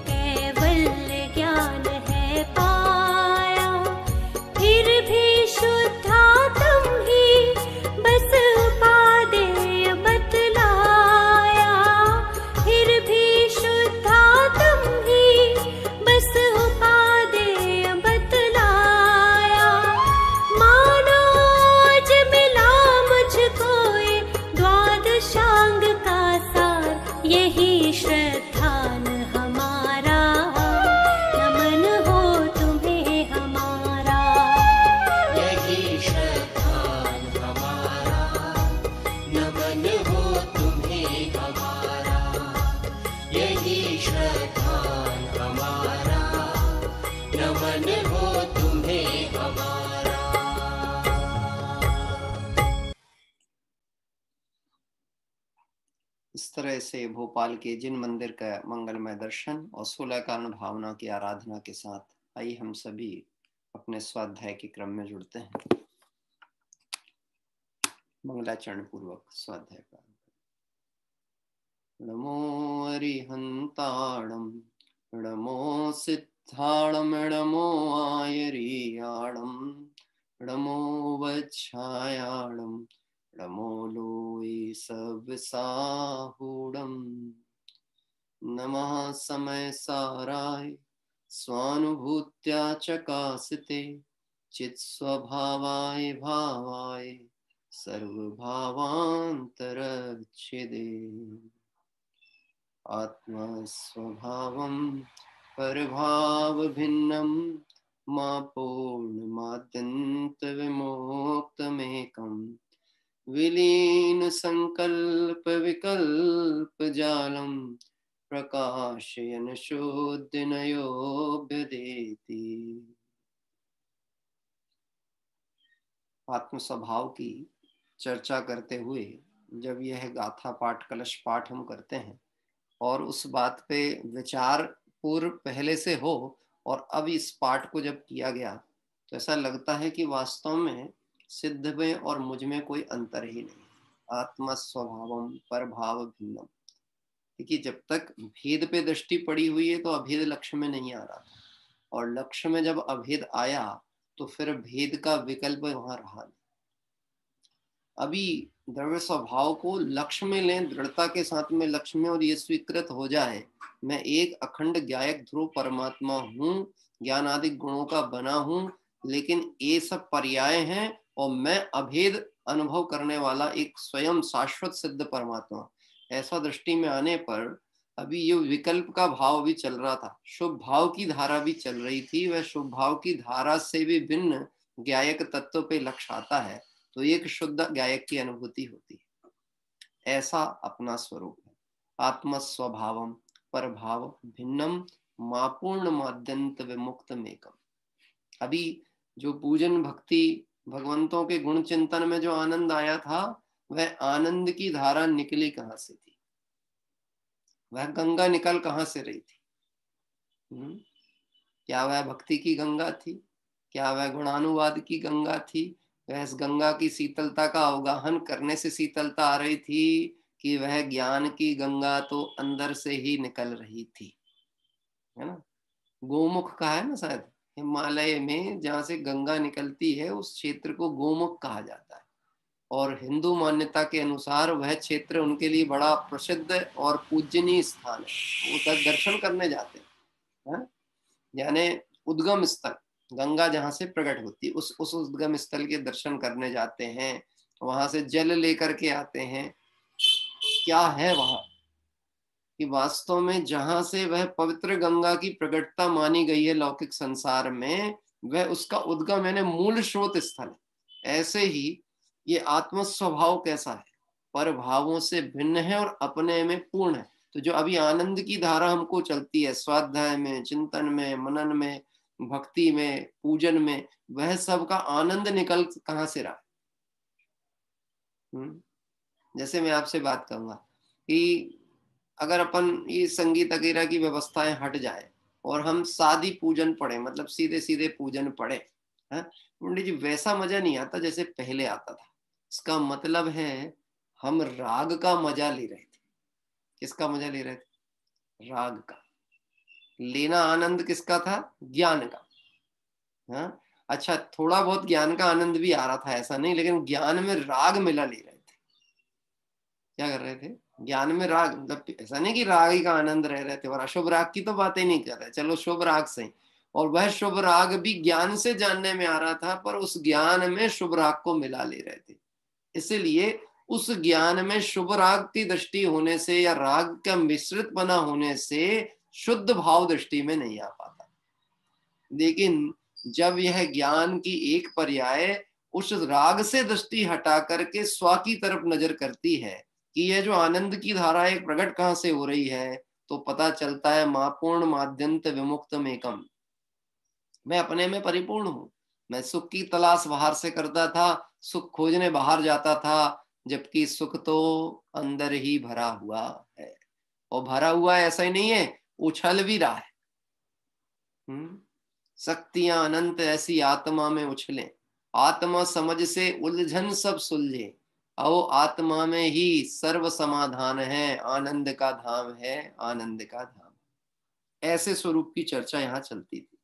कैवल्य ज्ञान है पाया। फिर भी शुद्धात्म ही बस उपादेय बतलाया। फिर भी शुद्धात्म ही बस उपादेय बतलाया। मानो आज मिला मुझको ये द्वादशांग का सार, यही श्रद्धान हमारा, नमन हो तुम्हें हमारा। यही श्रद्धान हमारा, नमन हो तुम्हें हमारा। यही श्रद्धान हमारा, नमन हो तुम्हें हमारा। इस तरह से भोपाल के जिन मंदिर का मंगलमय दर्शन और 16 कारण भावना की आराधना के साथ आइए हम सभी अपने स्वाध्याय के क्रम में जुड़ते हैं। मंगलाचरण पूर्वक स्वाध्याय प्रारंभ। नमो अरिहंताणं, नमो सिद्धाणं, नमो आयरियाणं, नमो वच्छायाणं, नमो लोई सब साहुडम। नमः समय साराय स्वानुभूत्या चकासिते, चित् स्वभावाय भावाय सर्वभावांतरच्छिदे। आत्मा स्वभावं परभाव भिन्नं, मा पूर्णमाद्यन्त विमोक्तमेकम्। विलीन संकल्प विकल्प जालम, प्रकाशयन शोधनयोभ्यदेति। आत्म स्वभाव की चर्चा करते हुए जब यह गाथा पाठ कलश पाठ हम करते हैं और उस बात पे विचार पूर्व पहले से हो और अब इस पाठ को जब किया गया तो ऐसा लगता है कि वास्तव में सिद्ध में और मुझ में कोई अंतर ही नहीं। आत्मा स्वभावम परभाव भिन्नम, क्योंकि जब तक भेद पे दृष्टि पड़ी हुई है तो अभेद लक्ष्य में नहीं आ रहा था, और लक्ष्य में जब अभेद आया तो फिर भेद का विकल्प वहां रहा नहीं। अभी द्रव्य स्वभाव को लक्ष्य में लें, दृढ़ता के साथ में लक्ष्य में, और ये स्वीकृत हो जाए मैं एक अखंड ज्ञायक ध्रुव परमात्मा हूँ, ज्ञानादिक गुणों का बना हूँ, लेकिन ये सब पर्याय हैं और मैं अभेद अनुभव करने वाला एक स्वयं शाश्वत सिद्ध परमात्मा। ऐसा दृष्टि में आने पर अभी ये विकल्प का भाव भी चल रहा था, शुभ भाव की धारा भी चल रही थी, वह शुभ भाव की धारा से भी भिन्न ज्ञायक तत्व पे लक्ष्य आता है तो एक शुद्ध ज्ञायक की अनुभूति होती है। ऐसा अपना स्वरूप है। आत्म स्वभावम परभाव भिन्नम, मापूर्ण माद्यंत विमुक्तमेकम। अभी जो पूजन भक्ति भगवंतों के गुण चिंतन में जो आनंद आया था, वह आनंद की धारा निकली कहां से थी, वह गंगा निकल कहां से रही थी? क्या वह भक्ति की गंगा थी? क्या वह गुणानुवाद की गंगा थी? वह इस गंगा की शीतलता का अवगाहन करने से शीतलता आ रही थी, कि वह ज्ञान की गंगा तो अंदर से ही निकल रही थी, है ना? गोमुख कहा है ना शायद, हिमालय में जहाँ से गंगा निकलती है उस क्षेत्र को गोमुख कहा जाता है। और हिंदू मान्यता के अनुसार वह क्षेत्र उनके लिए बड़ा प्रसिद्ध और पूजनीय स्थान है। वो दर्शन करने जाते हैं, यानी उद्गम स्थल, गंगा जहाँ से प्रकट होती है उस उद्गम स्थल के दर्शन करने जाते हैं, वहां से जल लेकर के आते हैं। क्या है वहां कि वास्तव में जहां से वह पवित्र गंगा की प्रकटता मानी गई है लौकिक संसार में, वह उसका उद्गम यानी मूल स्रोत स्थल है। ऐसे ही ये आत्म स्वभाव कैसा है? पर भावों से भिन्न है और अपने में पूर्ण है। तो जो अभी आनंद की धारा हमको चलती है स्वाध्याय में, चिंतन में, मनन में, भक्ति में, पूजन में, वह सब का आनंद निकल कहाँ से रहा? जैसे मैं आपसे बात करूंगा कि अगर अपन ये संगीत वगैरह की व्यवस्थाएं हट जाए और हम सादी पूजन पढ़े, मतलब सीधे सीधे पूजन पढ़े, पंडित जी, वैसा मजा नहीं आता जैसे पहले आता था। इसका मतलब है हम राग का मजा ले रहे थे। किसका मजा ले रहे थे? राग का। लेना आनंद किसका था? ज्ञान का। हाँ, अच्छा, थोड़ा बहुत ज्ञान का आनंद भी आ रहा था, ऐसा नहीं, लेकिन ज्ञान में राग मिला ले रहे थे। क्या कर रहे थे? ज्ञान में राग, मतलब ऐसा नहीं कि राग ही का आनंद रह रहे थे, और अशुभ राग की तो बातें नहीं कर रहे, चलो शुभ राग से, और वह शुभ राग भी ज्ञान से जानने में आ रहा था, पर उस ज्ञान में शुभ राग को मिला ले रहे थे। इसलिए उस ज्ञान में शुभ राग की दृष्टि होने से या राग का मिश्रित बना होने से शुद्ध भाव दृष्टि में नहीं आ पाता। लेकिन जब यह ज्ञान की एक पर्याय उस राग से दृष्टि हटा करके स्व की तरफ नजर करती है कि यह जो आनंद की धारा एक प्रकट कहां से हो रही है, तो पता चलता है मापूर्ण माद्यंत विमुक्तम एकम, मैं अपने में परिपूर्ण हूं। मैं सुख की तलाश बाहर से करता था, सुख खोजने बाहर जाता था, जबकि सुख तो अंदर ही भरा हुआ है। और भरा हुआ ऐसा ही नहीं है, उछल भी रहा है। शक्तियां अनंत ऐसी आत्मा में उछले, आत्मा समझ से उलझन सब सुलझे, आओ आत्मा में ही सर्व समाधान है, आनंद का धाम है, आनंद का धाम। ऐसे स्वरूप की चर्चा यहाँ चलती थी।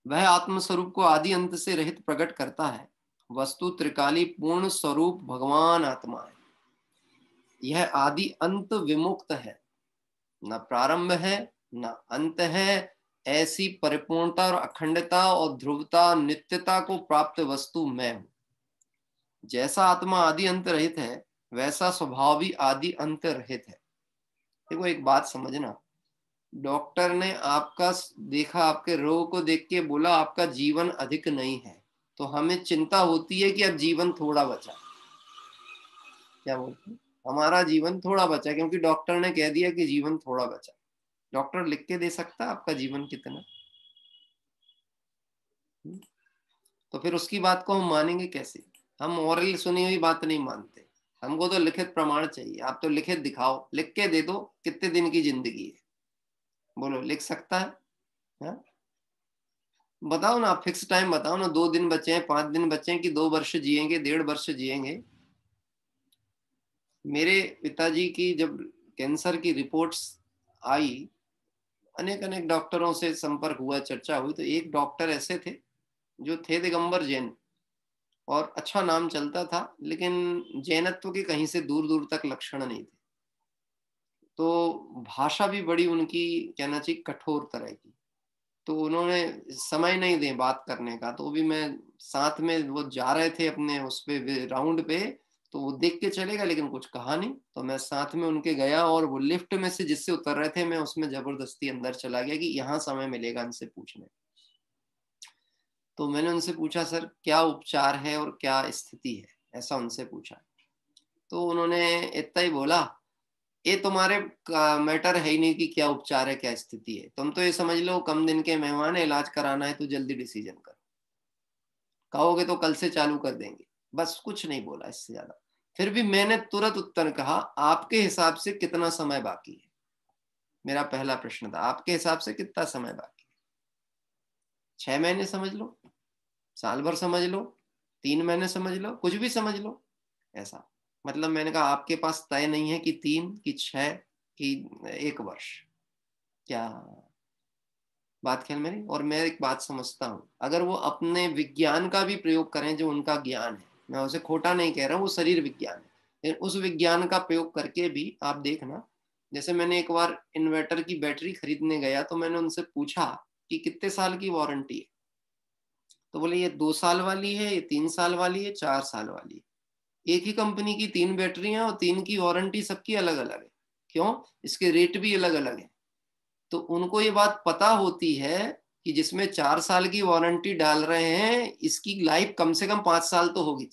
वह आत्म स्वरूप को आदि अंत से रहित प्रकट करता है। वस्तु त्रिकाली पूर्ण स्वरूप भगवान आत्मा है। यह आदि अंत विमुक्त है, न प्रारंभ है न अंत है। ऐसी परिपूर्णता और अखंडता और ध्रुवता नित्यता को प्राप्त वस्तु मैं हूं। जैसा आत्मा आदि अंत रहित है, वैसा स्वभाव भी आदि अंत रहित है। देखो एक बात समझना, डॉक्टर ने आपका देखा, आपके रोग को देख के बोला आपका जीवन अधिक नहीं है, तो हमें चिंता होती है कि अब जीवन थोड़ा बचा। क्या बोलते हैं? हमारा जीवन थोड़ा बचा, क्योंकि डॉक्टर ने कह दिया कि जीवन थोड़ा बचा। डॉक्टर लिख के दे सकता है आपका जीवन कितना? तो फिर उसकी बात को हम मानेंगे कैसे? हम ओरल सुनी हुई बात नहीं मानते, हमको तो लिखित प्रमाण चाहिए। आप तो लिखित दिखाओ, लिख के दे दो कितने दिन की जिंदगी है, बोलो लिख सकता है? हा? बताओ ना, आप फिक्स टाइम बताओ ना, 2 दिन बचे हैं, 5 दिन बचे हैं, कि 2 वर्ष जिएंगे, 1.5 वर्ष जिएंगे? मेरे पिताजी की जब कैंसर की रिपोर्ट्स आई, अनेक अनेक डॉक्टरों से संपर्क हुआ, चर्चा हुई, तो एक डॉक्टर ऐसे थे जो थे दिगंबर जैन, और अच्छा नाम चलता था, लेकिन जैनत्व के कहीं से दूर दूर तक लक्षण नहीं थे। तो भाषा भी बड़ी उनकी, कहना चाहिए, कठोर तरह की। तो उन्होंने समय नहीं दे बात करने का, तो भी मैं साथ में, वो जा रहे थे अपने उस पे राउंड पे, तो वो देख के चलेगा लेकिन कुछ कहा नहीं, तो मैं साथ में उनके गया, और वो लिफ्ट में से जिससे उतर रहे थे, मैं उसमें जबरदस्ती अंदर चला गया कि यहाँ समय मिलेगा इनसे पूछने। तो मैंने उनसे पूछा, सर क्या उपचार है और क्या स्थिति है, ऐसा उनसे पूछा। तो उन्होंने इतना ही बोला, ये तुम्हारे मैटर है ही नहीं कि क्या उपचार है क्या स्थिति है, तुम तो ये समझ लो कम दिन के मेहमान है, इलाज कराना है तो जल्दी डिसीजन करो, कहोगे तो कल से चालू कर देंगे, बस कुछ नहीं बोला इससे ज्यादा। फिर भी मैंने तुरंत उत्तर कहा, आपके हिसाब से कितना समय बाकी है? मेरा पहला प्रश्न था, आपके हिसाब से कितना समय बाकी है? 6 महीने समझ लो, साल भर समझ लो, 3 महीने समझ लो, कुछ भी समझ लो, ऐसा। मतलब मैंने कहा आपके पास तय नहीं है कि 3 कि 6 कि 1 वर्ष, क्या बात ख्याल मेरी। और मैं एक बात समझता हूँ, अगर वो अपने विज्ञान का भी प्रयोग करें जो उनका ज्ञान है, मैं उसे खोटा नहीं कह रहा हूँ, वो शरीर विज्ञान है, लेकिन उस विज्ञान का प्रयोग करके भी आप देखना। जैसे मैंने एक बार इन्वर्टर की बैटरी खरीदने गया तो मैंने उनसे पूछा कि कितने साल की वारंटी है, तो बोले ये 2 साल वाली है, ये 3 साल वाली है, 4 साल वाली है। एक ही कंपनी की 3 बैटरियां और 3 की वारंटी सबकी अलग अलग है। क्यों? इसके रेट भी अलग अलग है। तो उनको ये बात पता होती है कि जिसमें 4 साल की वारंटी डाल रहे हैं इसकी लाइफ कम से कम 5 साल तो होगी,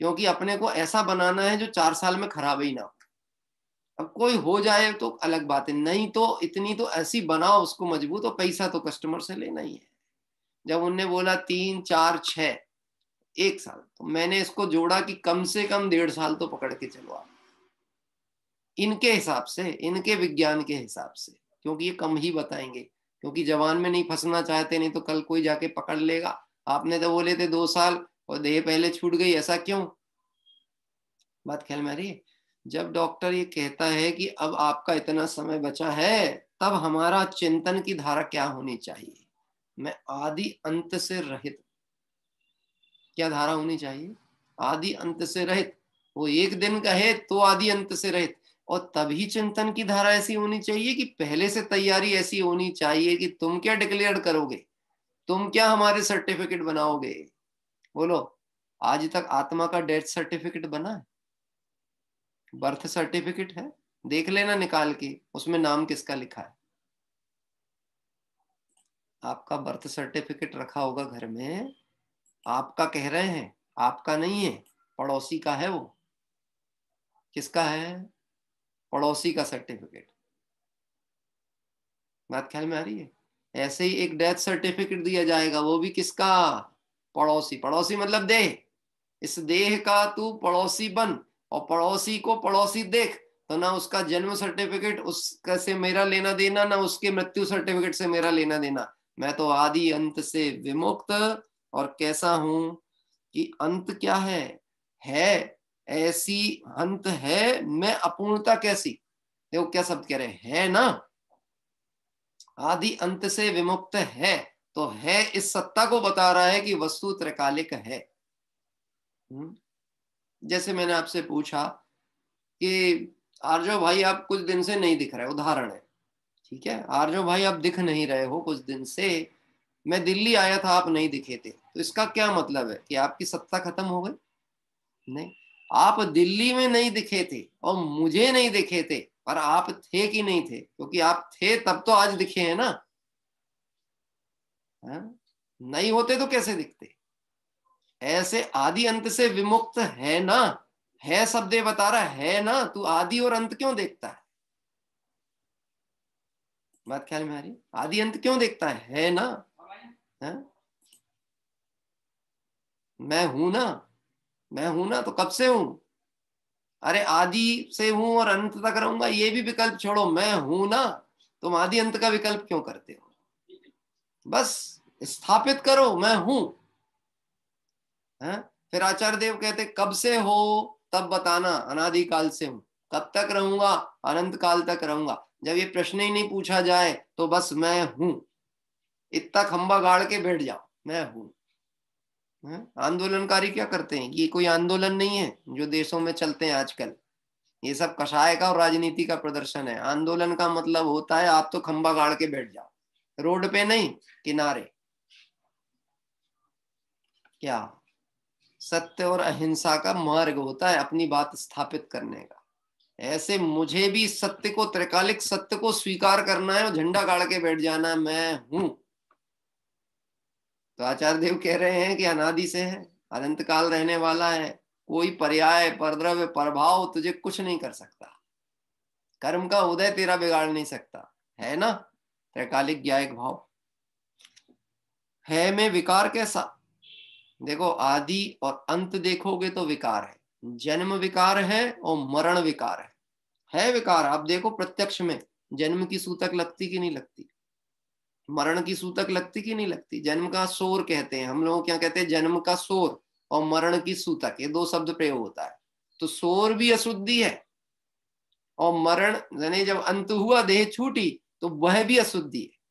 क्योंकि अपने को ऐसा बनाना है जो 4 साल में खराब ही ना हो। अब कोई हो जाए तो अलग बात है, नहीं तो इतनी तो ऐसी बनाओ उसको मजबूत, और पैसा तो कस्टमर से लेना ही है। जब उनने बोला 3, 4, 6, 1 साल, तो मैंने इसको जोड़ा कि कम से कम 1.5 साल तो पकड़ के चलो आप, इनके हिसाब से, इनके विज्ञान के हिसाब से, क्योंकि ये कम ही बताएंगे, क्योंकि जवान में नहीं फंसना चाहते, नहीं तो कल कोई जाके पकड़ लेगा। आपने तो बोले थे 2 साल और देह पहले छूट गई, ऐसा क्यों? बात ख्याल में आ रही है। जब डॉक्टर ये कहता है कि अब आपका इतना समय बचा है, तब हमारा चिंतन की धारा क्या होनी चाहिए? मैं आदि अंत से रहित, क्या धारा होनी चाहिए? आदि अंत से रहित। वो एक दिन का है तो आदि अंत से रहित, और तभी चिंतन की धारा ऐसी होनी चाहिए कि पहले से तैयारी ऐसी होनी चाहिए कि तुम क्या डिक्लेयर करोगे, तुम क्या हमारे सर्टिफिकेट बनाओगे। बोलो, आज तक आत्मा का डेथ सर्टिफिकेट बना है? बर्थ सर्टिफिकेट है, देख लेना निकाल के, उसमें नाम किसका लिखा है। आपका बर्थ सर्टिफिकेट रखा होगा घर में, आपका कह रहे हैं, आपका नहीं है, पड़ोसी का है। वो किसका है? पड़ोसी का सर्टिफिकेट। बात ख्याल में आ रही है। ऐसे ही एक डेथ सर्टिफिकेट दिया जाएगा, वो भी किसका? पड़ोसी। पड़ोसी मतलब देह, इस देह का तू पड़ोसी बन, और पड़ोसी को पड़ोसी देख, तो ना उसका जन्म सर्टिफिकेट उसका से मेरा लेना देना, ना उसके मृत्यु सर्टिफिकेट से मेरा लेना देना। मैं तो आदि अंत से विमुक्त, और कैसा हूं कि अंत क्या है ऐसी अंत है, मैं अपूर्णता कैसी। देखो क्या शब्द कह रहे हैं ना, आदि अंत से विमुक्त है, तो है इस सत्ता को बता रहा है कि वस्तु त्रैकालिक है। जैसे मैंने आपसे पूछा कि आर्जो भाई आप कुछ दिन से नहीं दिख रहे, उदाहरण है, ठीक है, आर्जो भाई आप दिख नहीं रहे हो कुछ दिन से, मैं दिल्ली आया था आप नहीं दिखे थे, तो इसका क्या मतलब है कि आपकी सत्ता खत्म हो गई? नहीं, आप दिल्ली में नहीं दिखे थे और मुझे नहीं दिखे थे, पर आप थे कि नहीं थे? क्योंकि आप थे तब तो आज दिखे हैं ना। नहीं होते तो कैसे दिखते? ऐसे आदि अंत से विमुक्त है ना, है शब्द बता रहा है ना, तू आदि और अंत क्यों देखता है? बात ख्याल में आ रही? आदि अंत क्यों देखता है ना? है? मैं हूं ना, मैं हूं ना, तो कब से हूं? अरे आदि से हूं और अंत तक रहूंगा, ये भी विकल्प छोड़ो, मैं हूं ना। तुम आदि अंत का विकल्प क्यों करते हो? बस स्थापित करो मैं हूं। है? फिर आचार्य देव कहते कब से हो तब बताना, अनादिकाल से हूं। कब तक रहूंगा? अनंत काल तक रहूंगा। जब ये प्रश्न ही नहीं पूछा जाए तो बस मैं हूं, इतना खंबा गाड़ के बैठ जाओ, मैं हूं। आंदोलनकारी क्या करते हैं? ये कोई आंदोलन नहीं है जो देशों में चलते हैं आजकल, ये सब कषाय का और राजनीति का प्रदर्शन है। आंदोलन का मतलब होता है आप तो खंबा गाड़ के बैठ जाओ, रोड पे नहीं, किनारे। क्या? सत्य और अहिंसा का मार्ग होता है अपनी बात स्थापित करने का। ऐसे मुझे भी सत्य को, त्रैकालिक सत्य को स्वीकार करना है और झंडा गाड़ के बैठ जाना है, मैं हूं। तो आचार्य देव कह रहे हैं कि अनादि से है, अनंत काल रहने वाला है, कोई पर्याय, परद्रव्य, प्रभाव तुझे कुछ नहीं कर सकता, कर्म का उदय तेरा बिगाड़ नहीं सकता, है ना? त्रैकालिक ज्ञायक भाव है में विकार कैसा? देखो आदि और अंत देखोगे तो विकार है, जन्म विकार है और मरण विकार है विकार। आप देखो प्रत्यक्ष में जन्म की सूतक लगती कि नहीं लगती? मरण की सूतक लगती कि नहीं लगती? जन्म का शोर कहते हैं हम लोग, क्या कहते हैं? जन्म का शोर और मरण की सूतक, ये दो शब्द प्रयोग होता है। तो शोर भी अशुद्धि है, और मरण यानी जब अंत हुआ, देह छूटी, तो वह भी अशुद्धि है।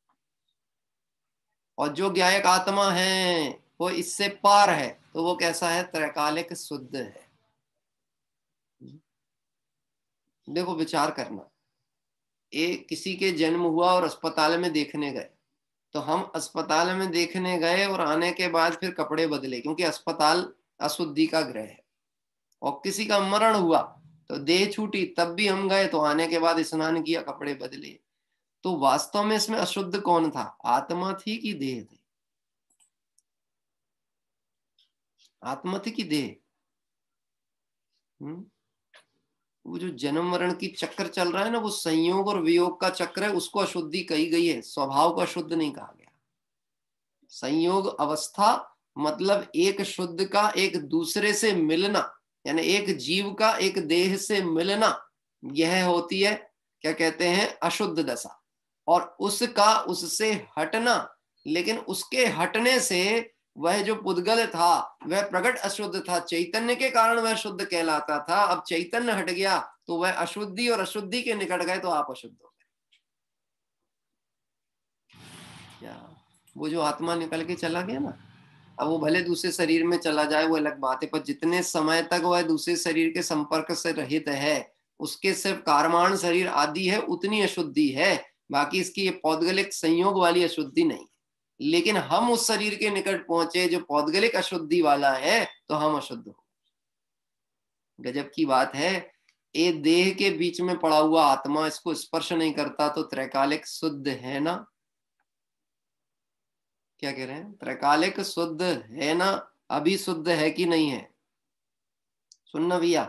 और जो ज्ञायक आत्मा है वो इससे पार है, तो वो कैसा है? त्रैकालिक शुद्ध है। देखो विचार करना, एक किसी के जन्म हुआ और अस्पताल में देखने गए, तो हम अस्पताल में देखने गए और आने के बाद फिर कपड़े बदले, क्योंकि अस्पताल अशुद्धि का गृह है। और किसी का मरण हुआ तो देह छूटी, तब भी हम गए, तो आने के बाद स्नान किया, कपड़े बदले। तो वास्तव में इसमें अशुद्ध कौन था? आत्मा थी कि देह थी? आत्मा थी कि देह? वो जो जन्म मरण की चक्कर चल रहा है ना, वो संयोग और वियोग का चक्र है, उसको अशुद्धि कही गई है, स्वभाव को अशुद्ध नहीं कहा गया। संयोग अवस्था मतलब एक शुद्ध का एक दूसरे से मिलना, यानी एक जीव का एक देह से मिलना, यह होती है क्या कहते हैं? अशुद्ध दशा। और उसका उससे हटना, लेकिन उसके हटने से वह जो पुद्गल था वह प्रकट अशुद्ध था, चैतन्य के कारण वह शुद्ध कहलाता था। अब चैतन्य हट गया तो वह अशुद्धि और अशुद्धि के निकट गए, तो आप अशुद्ध हो गए। क्या वो जो आत्मा निकल के चला गया ना, अब वो भले दूसरे शरीर में चला जाए, वो अलग बात है, पर जितने समय तक वह दूसरे शरीर के संपर्क से रहित है, उसके सिर्फ कारमान शरीर आदि है, उतनी अशुद्धि है। बाकी इसकी ये पौद्गलिक संयोग वाली अशुद्धि नहीं। लेकिन हम उस शरीर के निकट पहुंचे जो पौद्गलिक अशुद्धि वाला है, तो हम अशुद्ध हो। गजब की बात है। ये देह के बीच में पड़ा हुआ आत्मा इसको स्पर्श नहीं करता, तो त्रैकालिक शुद्ध है ना? क्या कह रहे हैं? त्रैकालिक शुद्ध है ना? अभी शुद्ध है कि नहीं है? सुनना भैया।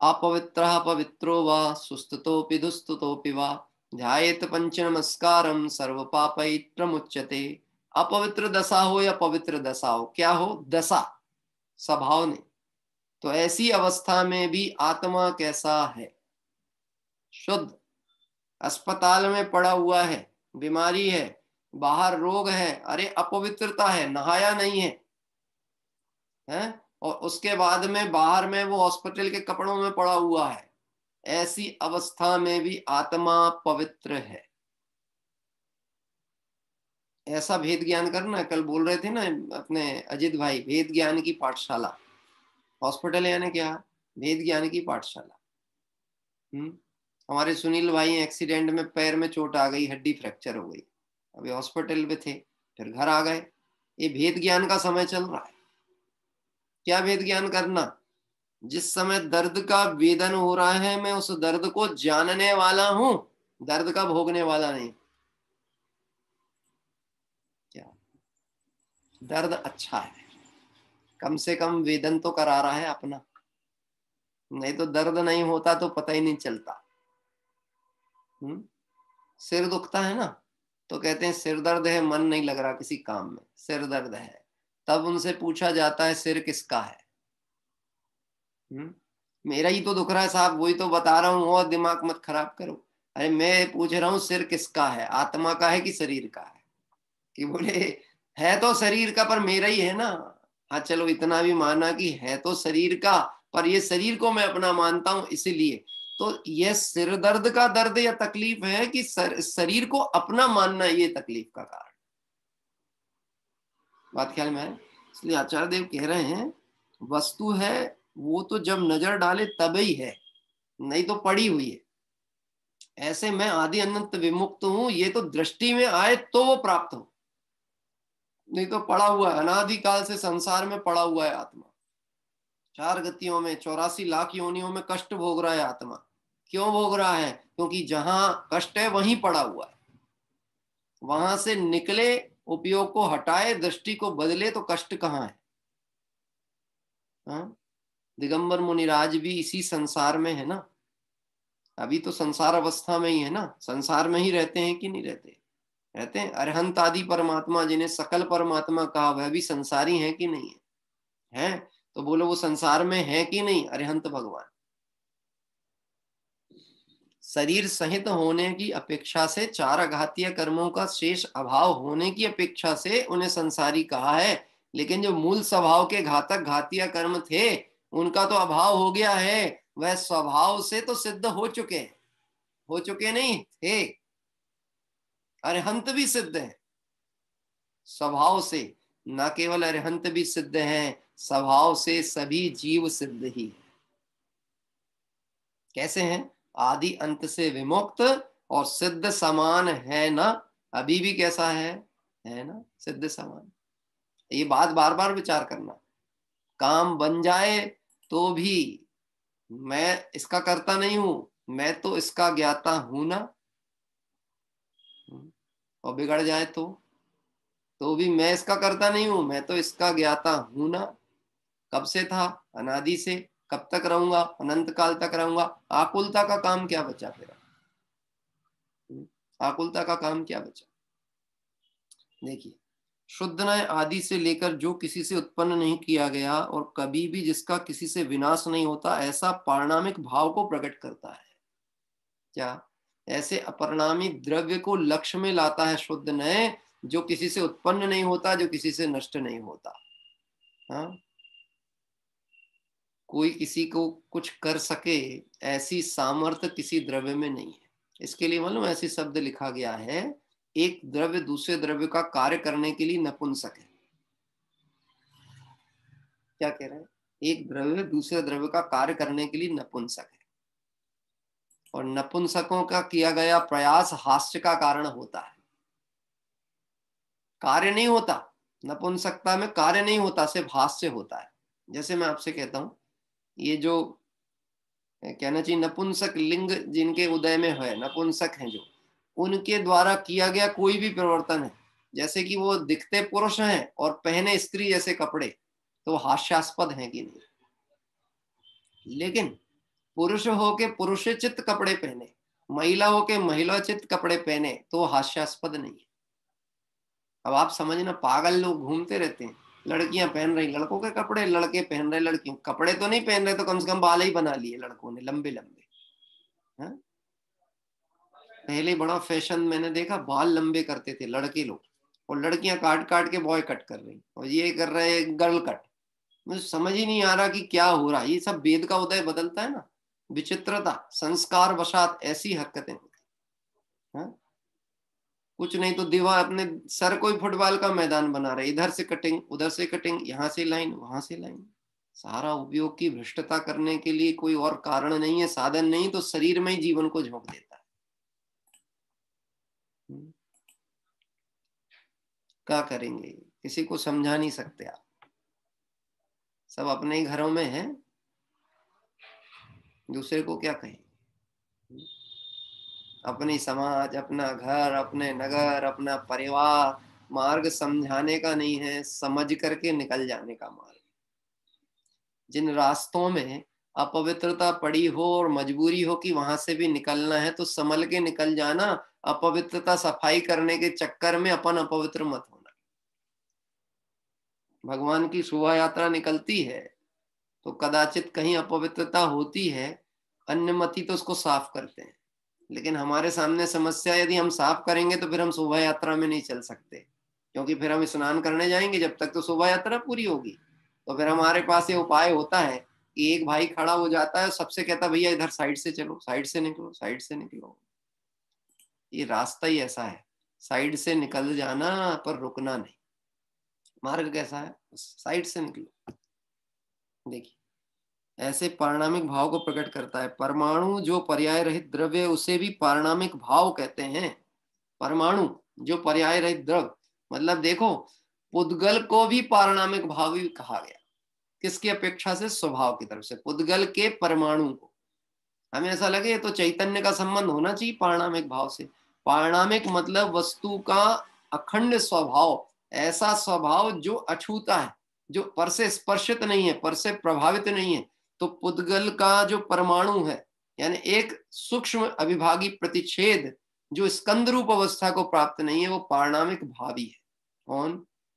अपवित्रः पवित्रो वा सुस्ततोपि दुस्ततोपि वा ध्यायेत पंच नमस्कारम सर्व पापैः प्रमुच्यते। अपवित्र दशा हो या पवित्र दशा हो, क्या हो? दशा, स्वभाव ने। तो ऐसी अवस्था में भी आत्मा कैसा है? शुद्ध। अस्पताल में पड़ा हुआ है, बीमारी है, बाहर रोग है, अरे अपवित्रता है, नहाया नहीं है, हैं? और उसके बाद में बाहर में वो हॉस्पिटल के कपड़ों में पड़ा हुआ है, ऐसी अवस्था में भी आत्मा पवित्र है। ऐसा भेद ज्ञान करना। कल बोल रहे थे ना अपने अजित भाई, भेद ज्ञान की पाठशाला। हॉस्पिटल यानी क्या? भेद ज्ञान की पाठशाला। हमारे सुनील भाई एक्सीडेंट में पैर में चोट आ गई, हड्डी फ्रैक्चर हो गई, अभी हॉस्पिटल में थे, फिर घर आ गए। ये भेद ज्ञान का समय चल रहा है। क्या भेद ज्ञान करना? जिस समय दर्द का वेदन हो रहा है, मैं उस दर्द को जानने वाला हूं, दर्द का भोगने वाला नहीं। क्या दर्द अच्छा है, कम से कम वेदन तो करा रहा है अपना, नहीं तो दर्द नहीं होता तो पता ही नहीं चलता। सिर दुखता है ना, तो कहते हैं सिर दर्द है, मन नहीं लग रहा किसी काम में, सिर दर्द है। तब उनसे पूछा जाता है सिर किसका है? मेरा ही तो दुख रहा है साहब, वही तो बता रहा हूं, और दिमाग मत खराब करो। अरे मैं पूछ रहा हूँ सिर किसका है, आत्मा का है कि शरीर का है? कि बोले है तो शरीर का, पर मेरा ही है ना। हाँ चलो इतना भी माना कि है तो शरीर का, पर ये शरीर को मैं अपना मानता हूं, इसीलिए। तो यह सिर दर्द का दर्द या तकलीफ है कि शरीर को अपना मानना, ये तकलीफ का कारण? बात ख्याल में है? इसलिए आचार्य देव कह रहे हैं वस्तु है वो तो जब नजर डाले तब ही है, नहीं तो पड़ी हुई है। ऐसे मैं आदि अनंत विमुक्त हूं, ये तो दृष्टि में आए तो वो प्राप्त हो, नहीं तो पड़ा हुआ है, अनादिकाल से संसार में पड़ा हुआ है आत्मा। 4 गतियों में 84 लाख योनियों में कष्ट भोग रहा है आत्मा। क्यों भोग रहा है? क्योंकि जहां कष्ट है वहीं पड़ा हुआ है। वहां से निकले, उपयोग को हटाए, दृष्टि को बदले, तो कष्ट कहाँ है? हाँ? दिगंबर मुनिराज भी इसी संसार में है ना, अभी तो संसार अवस्था में ही है ना, संसार में ही रहते हैं कि नहीं रहते? रहते हैं। अरहंत आदि परमात्मा जिन्हें सकल परमात्मा कहा, वह भी संसारी है कि नहीं है? हैं? तो बोलो वो संसार में है कि नहीं? अरहंत भगवान शरीर सहित होने की अपेक्षा से, चार घातीय कर्मों का शेष अभाव होने की अपेक्षा से उन्हें संसारी कहा है। लेकिन जो मूल स्वभाव के घातक घातीय कर्म थे उनका तो अभाव हो गया है, वह स्वभाव से तो सिद्ध हो चुके हैं। हो चुके नहीं थे, अरिहंत भी सिद्ध है स्वभाव से। न केवल अरिहंत भी सिद्ध हैं, स्वभाव से सभी जीव सिद्ध ही है। कैसे हैं? आदि अंत से विमुक्त और सिद्ध समान है ना। अभी भी कैसा है ना, सिद्ध समान। ये बात बार बार विचार करना। काम बन जाए तो भी मैं इसका करता नहीं हूं, मैं तो इसका ज्ञाता हूं ना। और बिगड़ जाए तो भी मैं इसका करता नहीं हूं, मैं तो इसका ज्ञाता हूं ना। कब से था? अनादि से। कब तक रहूंगा? अनंत काल तक रहूंगा। आकुलता का काम क्या बचा फिर? आकुलता का काम क्या बचा? देखिए, शुद्ध न्याय आदि से लेकर जो किसी से उत्पन्न नहीं किया गया और कभी भी जिसका किसी से विनाश नहीं होता, ऐसा पारणामिक भाव को प्रकट करता है। क्या? ऐसे अपरिणामी द्रव्य को लक्ष्य में लाता है शुद्ध न्याय, जो किसी से उत्पन्न नहीं होता, जो किसी से नष्ट नहीं होता। हाँ, कोई किसी को कुछ कर सके ऐसी सामर्थ्य किसी द्रव्य में नहीं है। इसके लिए मालूम ऐसे शब्द लिखा गया है, एक द्रव्य दूसरे द्रव्य का कार्य करने के लिए नपुंसक है। क्या कह रहे हैं? एक द्रव्य दूसरे द्रव्य का कार्य करने के लिए नपुंसक है, और नपुंसकों का किया गया प्रयास हास्य का कारण होता है। कार्य नहीं होता, नपुंसकता में कार्य नहीं होता, सिर्फ हास्य होता है। जैसे मैं आपसे कहता हूं, ये जो कहना चाहिए नपुंसक लिंग जिनके उदय में है, नपुंसक हैं जो, उनके द्वारा किया गया कोई भी परिवर्तन है, जैसे कि वो दिखते पुरुष हैं और पहने स्त्री जैसे कपड़े, तो हास्यास्पद हैं कि नहीं? लेकिन पुरुष होके पुरुषोचित कपड़े पहने, महिला होके महिलाचित कपड़े पहने, तो हास्यास्पद नहीं है। अब आप समझना, पागल लोग घूमते रहते हैं, लड़कियां पहन रही लड़कों के कपड़े, लड़के पहन रहे लड़कियों कपड़े तो नहीं पहन रहे, तो कम से कम बाल ही बना लिए लड़कों ने लंबे लंबे। हाँ? पहले बड़ा फैशन मैंने देखा, बाल लंबे करते थे लड़के लोग, और लड़कियां काट काट के बॉय कट कर रही, और ये कर रहे गर्ल कट। मुझे समझ ही नहीं आ रहा कि क्या हो रहा है। ये सब वेद का उदय बदलता है ना, विचित्रता, संस्कार वशात ऐसी हरकतें होती। हाँ? कुछ नहीं तो दीवार अपने सर को ही फुटबॉल का मैदान बना रहे, इधर से कटिंग उधर से कटिंग, यहाँ से लाइन वहां से लाइन। सारा उपयोग की भ्रष्टता करने के लिए कोई और कारण नहीं है, साधन नहीं, तो शरीर में ही जीवन को झोंक देता है। क्या करेंगे? किसी को समझा नहीं सकते आप, सब अपने ही घरों में हैं, दूसरे को क्या कहें? अपनी समाज, अपना घर, अपने नगर, अपना परिवार, मार्ग समझाने का नहीं है, समझ करके निकल जाने का मार्ग। जिन रास्तों में अपवित्रता पड़ी हो और मजबूरी हो कि वहां से भी निकलना है, तो संभल के निकल जाना। अपवित्रता सफाई करने के चक्कर में अपन अपवित्र मत होना। भगवान की शोभा यात्रा निकलती है तो कदाचित कहीं अपवित्रता होती है, अन्यमति तो उसको साफ करते हैं। लेकिन हमारे सामने समस्या, यदि हम साफ करेंगे तो फिर हम शोभा यात्रा में नहीं चल सकते, क्योंकि फिर हम स्नान करने जाएंगे, जब तक तो शोभा यात्रा पूरी होगी। तो फिर हमारे पास ये उपाय होता है कि एक भाई खड़ा हो जाता है, सबसे कहता भैया इधर साइड से चलो, साइड से निकलो, साइड से निकलो। ये रास्ता ही ऐसा है, साइड से निकल जाना पर रुकना नहीं। मार्ग कैसा है? साइड से निकलो। देखिए, ऐसे पारणामिक भाव को प्रकट करता है। परमाणु जो पर्याय रहित द्रव्य, उसे भी पारणामिक भाव कहते हैं। परमाणु जो पर्याय रहित द्रव्य, मतलब देखो, पुद्गल को भी पारणामिक भाव ही कहा गया। किसकी अपेक्षा से? स्वभाव की तरफ से। पुद्गल के परमाणु को, हमें ऐसा लगे तो चैतन्य का संबंध होना चाहिए पारणामिक भाव से। पारणामिक मतलब वस्तु का अखंड स्वभाव, ऐसा स्वभाव जो अछूता है, जो पर से स्पर्शित नहीं है, पर से प्रभावित नहीं है। तो पुद्गल का जो परमाणु है, यानी एक सूक्ष्म अविभागी प्रतिच्छेद जो स्कंद रूप अवस्था को प्राप्त नहीं है, वो पारणामिक भावी है। कौन?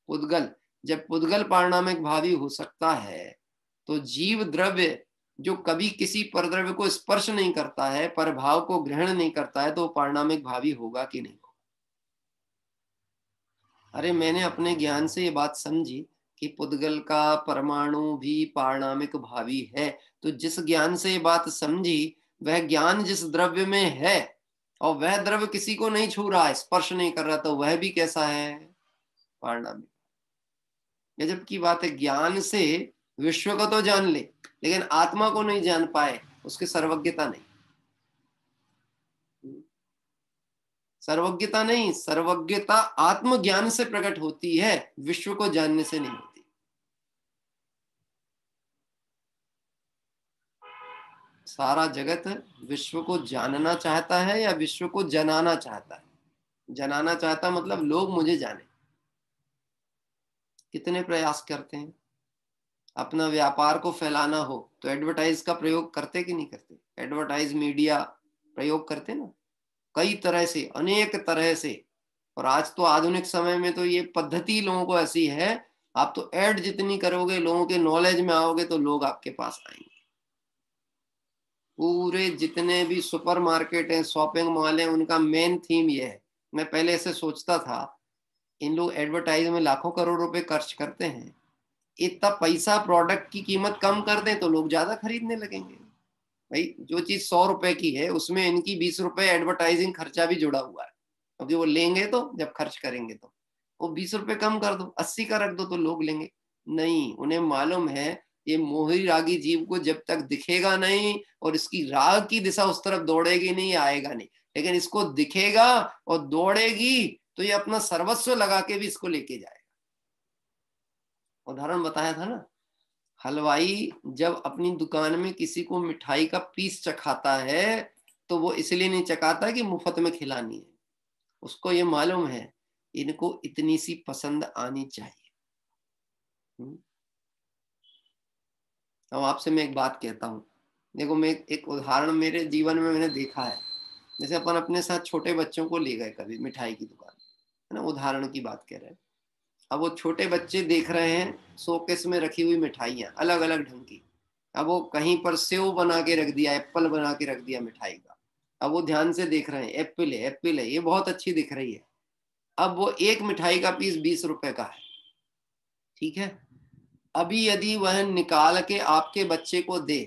पुद्गल। जब पुद्गल पारणामिक भावी हो सकता है, तो जीव द्रव्य जो कभी किसी परद्रव्य को स्पर्श नहीं करता है, पर भाव को ग्रहण नहीं करता है, तो पारणामिक भावी होगा कि नहीं? अरे मैंने अपने ज्ञान से ये बात समझी कि पुद्गल का परमाणु भी पारणामिक भावी है, तो जिस ज्ञान से ये बात समझी वह ज्ञान जिस द्रव्य में है और वह द्रव्य किसी को नहीं छू रहा है, स्पर्श नहीं कर रहा, तो वह भी कैसा है? पारणामिक। गजब की बात है, ज्ञान से विश्व को तो जान ले लेकिन आत्मा को नहीं जान पाए, उसकी सर्वज्ञता नहीं। सर्वज्ञता नहीं, सर्वज्ञता आत्मज्ञान से प्रकट होती है, विश्व को जानने से नहीं होती। सारा जगत विश्व को जानना चाहता है या विश्व को जनाना चाहता है? जनाना चाहता मतलब लोग मुझे जाने। कितने प्रयास करते हैं, अपना व्यापार को फैलाना हो तो एडवर्टाइज का प्रयोग करते कि नहीं करते? एडवर्टाइज मीडिया प्रयोग करते ना, कई तरह से, अनेक तरह से। और आज तो आधुनिक समय में तो ये पद्धति लोगों को ऐसी है, आप तो ऐड जितनी करोगे, लोगों के नॉलेज में आओगे, तो लोग आपके पास आएंगे। पूरे जितने भी सुपरमार्केट हैं, शॉपिंग मॉल हैं, उनका मेन थीम ये है। मैं पहले ऐसे सोचता था, इन लोग एडवर्टाइज में लाखों करोड़ रुपए खर्च करते हैं, इतना पैसा प्रोडक्ट की कीमत कम कर दें तो लोग ज्यादा खरीदने लगेंगे। भाई जो चीज 100 रुपए की है उसमें इनकी 20 रुपए एडवर्टाइजिंग खर्चा भी जुड़ा हुआ है, क्योंकि वो लेंगे तो जब खर्च करेंगे तो वो 20 रुपए कम कर दो, 80 का रख दो तो लोग लेंगे। नहीं, उन्हें मालूम है ये मोही रागी जीव को जब तक दिखेगा नहीं और इसकी राग की दिशा उस तरफ दौड़ेगी नहीं, आएगा नहीं, लेकिन इसको दिखेगा और दौड़ेगी तो ये अपना सर्वस्व लगा के भी इसको लेके जाएगा। उदाहरण बताया था ना, हलवाई जब अपनी दुकान में किसी को मिठाई का पीस चखाता है तो वो इसलिए नहीं चखाता कि मुफ्त में खिलानी है, उसको ये मालूम है इनको इतनी सी पसंद आनी चाहिए। अब आपसे मैं एक बात कहता हूँ, देखो मैं एक उदाहरण मेरे जीवन में मैंने देखा है। जैसे अपन अपने साथ छोटे बच्चों को ले गए कभी मिठाई की दुकान, है ना, उदाहरण की बात कह रहे हैं। अब वो छोटे बच्चे देख रहे हैं शोकेस में रखी हुई मिठाइयाँ अलग अलग ढंग की। अब वो कहीं पर सेव बना के रख दिया, एप्पल बना के रख दिया मिठाई का। अब वो ध्यान से देख रहे हैं, एप्पल है, एप्पल है, ये बहुत अच्छी दिख रही है। अब वो एक मिठाई का पीस 20 रुपए का है, ठीक है। अभी यदि वह निकाल के आपके बच्चे को दे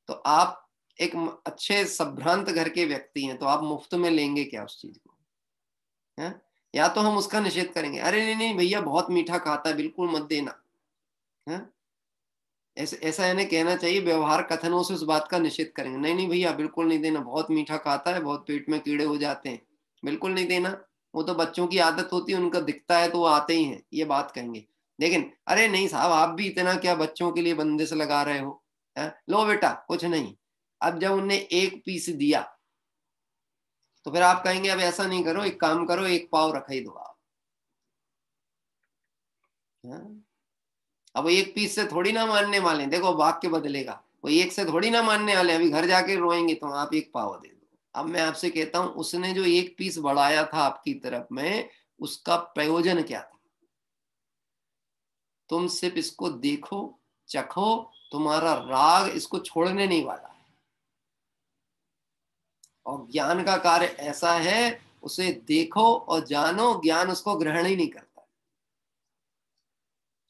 तो आप एक अच्छे संभ्रांत घर के व्यक्ति हैं, तो आप मुफ्त में लेंगे क्या उस चीज को? है? या तो हम उसका निषेध करेंगे, अरे नहीं नहीं भैया बहुत मीठा खाता है, बिल्कुल मत देना। है? ऐसा इन्हें कहना चाहिए, व्यवहार कथनों से उस बात का निषेध करेंगे, नहीं नहीं भैया बिल्कुल नहीं देना, बहुत मीठा खाता है, बहुत पेट में कीड़े हो जाते हैं, बिल्कुल नहीं देना। वो तो बच्चों की आदत होती है, उनका दिखता है तो वो आते ही हैं, ये बात कहेंगे। लेकिन अरे नहीं साहब, आप भी इतना क्या बच्चों के लिए बंदिश लगा रहे हो, है? लो बेटा कुछ नहीं। अब जब उनने एक पीस दिया तो फिर आप कहेंगे अब ऐसा नहीं करो, एक काम करो, एक पाव रख ही दो आप। अब एक पीस से थोड़ी ना मानने वाले, देखो वाक्य बदलेगा, वो एक से थोड़ी ना मानने वाले, अभी घर जाके रोएंगे तो आप एक पाव दे दो। अब मैं आपसे कहता हूं, उसने जो एक पीस बढ़ाया था आपकी तरफ में, उसका प्रयोजन क्या था? तुम सिर्फ इसको देखो, चखो, तुम्हारा राग इसको छोड़ने नहीं वाला है। और ज्ञान का कार्य ऐसा है, उसे देखो और जानो, ज्ञान उसको ग्रहण ही नहीं करता।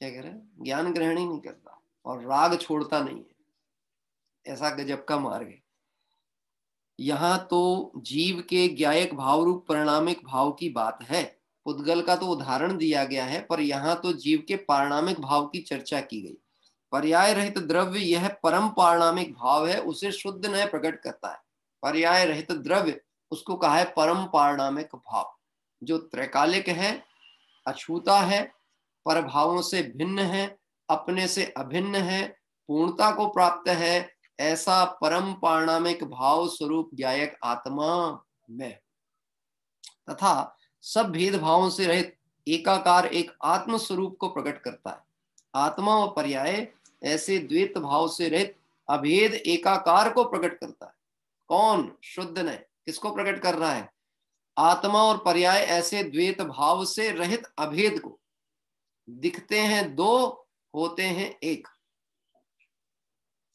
क्या कह रहे हैं? ज्ञान ग्रहण ही नहीं करता और राग छोड़ता नहीं है। ऐसा गजब का मार्ग है। यहां तो जीव के ज्ञायक भाव रूप परिणामिक भाव की बात है। पुद्गल का तो उदाहरण दिया गया है, पर यहाँ तो जीव के पारणामिक भाव की चर्चा की गई। पर्याय रहित द्रव्य यह परम पारणामिक भाव है, उसे शुद्ध नय प्रकट करता है। पर्याय रहित द्रव्य उसको कहा है परम पारणामिक भाव, जो त्रैकालिक है, अछूता है, पर भावों से भिन्न है, अपने से अभिन्न है, पूर्णता को प्राप्त है, ऐसा परम पारणामिक भाव स्वरूप ज्ञायक आत्मा में, तथा सब भेदभावों से रहित एकाकार एक आत्म स्वरूप को प्रकट करता है। आत्मा और पर्याय ऐसे द्वैत भाव से रहित अभेद एकाकार को प्रकट करता है। कौन? शुद्ध ने। किसको प्रकट कर रहा है? आत्मा और पर्याय ऐसे द्वैत भाव से रहित अभेद को, दिखते हैं दो, होते हैं एक।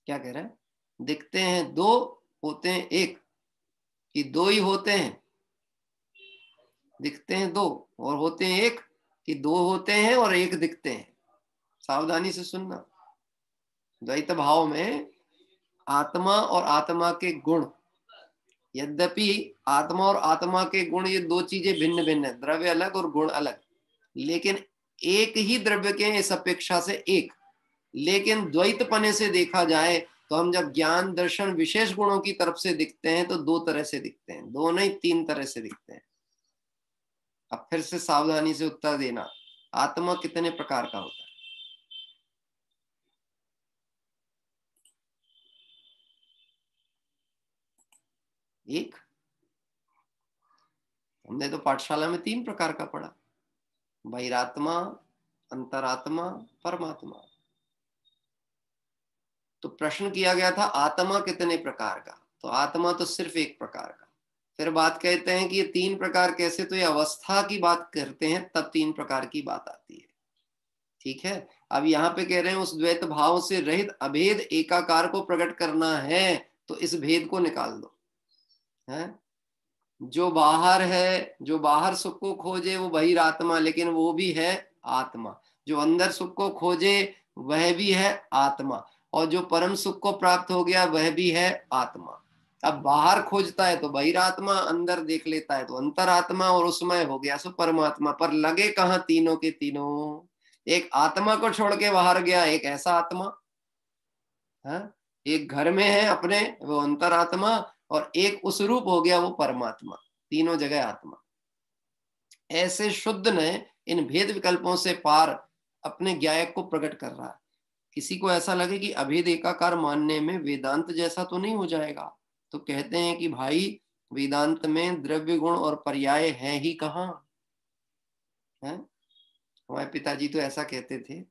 क्या कह रहा है? दिखते हैं दो, होते हैं एक, कि दो ही होते हैं? दिखते हैं दो और होते हैं एक, कि दो होते हैं और एक दिखते हैं? सावधानी से सुनना। द्वैत भाव में आत्मा और आत्मा के गुण, यद्यपि आत्मा और आत्मा के गुण ये दो चीजें भिन्न भिन्न है, द्रव्य अलग और गुण अलग, लेकिन एक ही द्रव्य के इस अपेक्षा से एक। लेकिन द्वैतपने से देखा जाए तो हम जब ज्ञान दर्शन विशेष गुणों की तरफ से दिखते हैं तो दो तरह से दिखते हैं, दो नहीं तीन तरह से दिखते हैं। अब फिर से सावधानी से उत्तर देना, आत्मा कितने प्रकार का होता है? एक। हमने तो पाठशाला में तीन प्रकार का पढ़ा, बहिरात्मा, अंतरात्मा, परमात्मा। तो प्रश्न किया गया था आत्मा कितने प्रकार का, तो आत्मा तो सिर्फ एक प्रकार का। फिर बात कहते हैं कि ये तीन प्रकार कैसे, तो ये अवस्था की बात करते हैं तब तीन प्रकार की बात आती है। ठीक है, अब यहाँ पे कह रहे हैं उस द्वैत भाव से रहित अभेद एकाकार को प्रकट करना है तो इस भेद को निकाल दो। है जो बाहर है, जो बाहर सुख को खोजे वो बहिरात्मा, लेकिन वो भी है आत्मा। जो अंदर सुख को खोजे वह भी है आत्मा, और जो परम सुख को प्राप्त हो गया वह भी है आत्मा। अब बाहर खोजता है तो बहिरात्मा, अंदर देख लेता है तो अंतरात्मा, और उसमें हो गया सो परमात्मा। पर लगे कहाँ तीनों के तीनों? एक आत्मा को छोड़ के बाहर गया, एक ऐसा आत्मा है, एक घर में है अपने वो अंतरात्मा, और एक उस रूप हो गया वो परमात्मा, तीनों जगह आत्मा। ऐसे शुद्ध ने इन भेद विकल्पों से पार अपने ज्ञायक को प्रकट कर रहा है। किसी को ऐसा लगे कि अभेद एकाकार मानने में वेदांत जैसा तो नहीं हो जाएगा, तो कहते हैं कि भाई वेदांत में द्रव्य गुण और पर्याय है ही कहाँ है? हमारे पिताजी तो ऐसा कहते थे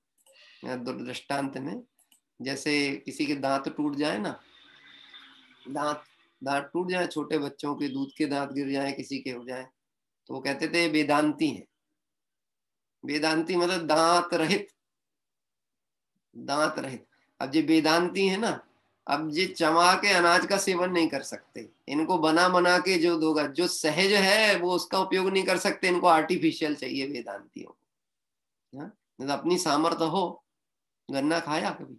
दृष्टांत में, जैसे किसी के दांत टूट जाए ना, दांत टूट जाए, छोटे बच्चों के दूध के दांत गिर जाए, किसी के हो जाए, तो वो कहते थे वेदांती है। वेदांती मतलब दांत रहित, दांत रहित। अब जो वेदांती है ना, अब ये चमा के अनाज का सेवन नहीं कर सकते, इनको बना बना के जो दोगा, जो सहज है वो उसका उपयोग नहीं कर सकते, इनको आर्टिफिशियल चाहिए वेदांतियों को। अपनी सामर्थ्य हो। गन्ना खाया कभी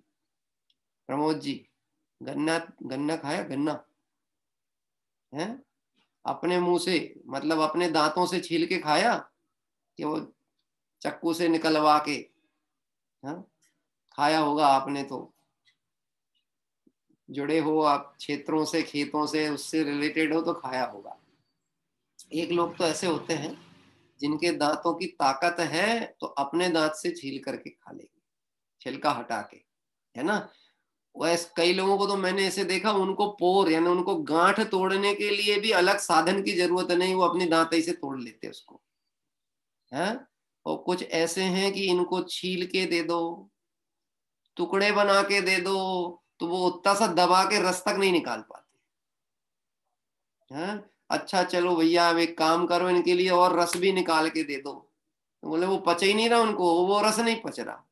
प्रमोद जी? गन्ना, गन्ना खाया? गन्ना है अपने मुंह से, मतलब अपने दांतों से छील के खाया कि वो चक्कू से निकलवा के? हाँ खाया होगा आपने, तो जुड़े हो आप क्षेत्रों से, खेतों से, उससे रिलेटेड हो तो खाया होगा। एक लोग तो ऐसे होते हैं जिनके दांतों की ताकत है तो अपने दांत से छील करके खा लेंगे, छिलका हटा के, है ना। वैसे कई लोगों को तो मैंने ऐसे देखा, उनको पोर यानी उनको गांठ तोड़ने के लिए भी अलग साधन की जरूरत नहीं, वो अपनी दांत से तोड़ लेते उसको है। और कुछ ऐसे हैं कि इनको छील के दे दो, टुकड़े बना के दे दो, तो वो उतना सा दबा के रस तक नहीं निकाल पाते हैं। अच्छा चलो भैया अब एक काम करो, इनके लिए और रस भी निकाल के दे दो, तो बोले वो पच ही नहीं रहा उनको, वो रस नहीं पच रहा।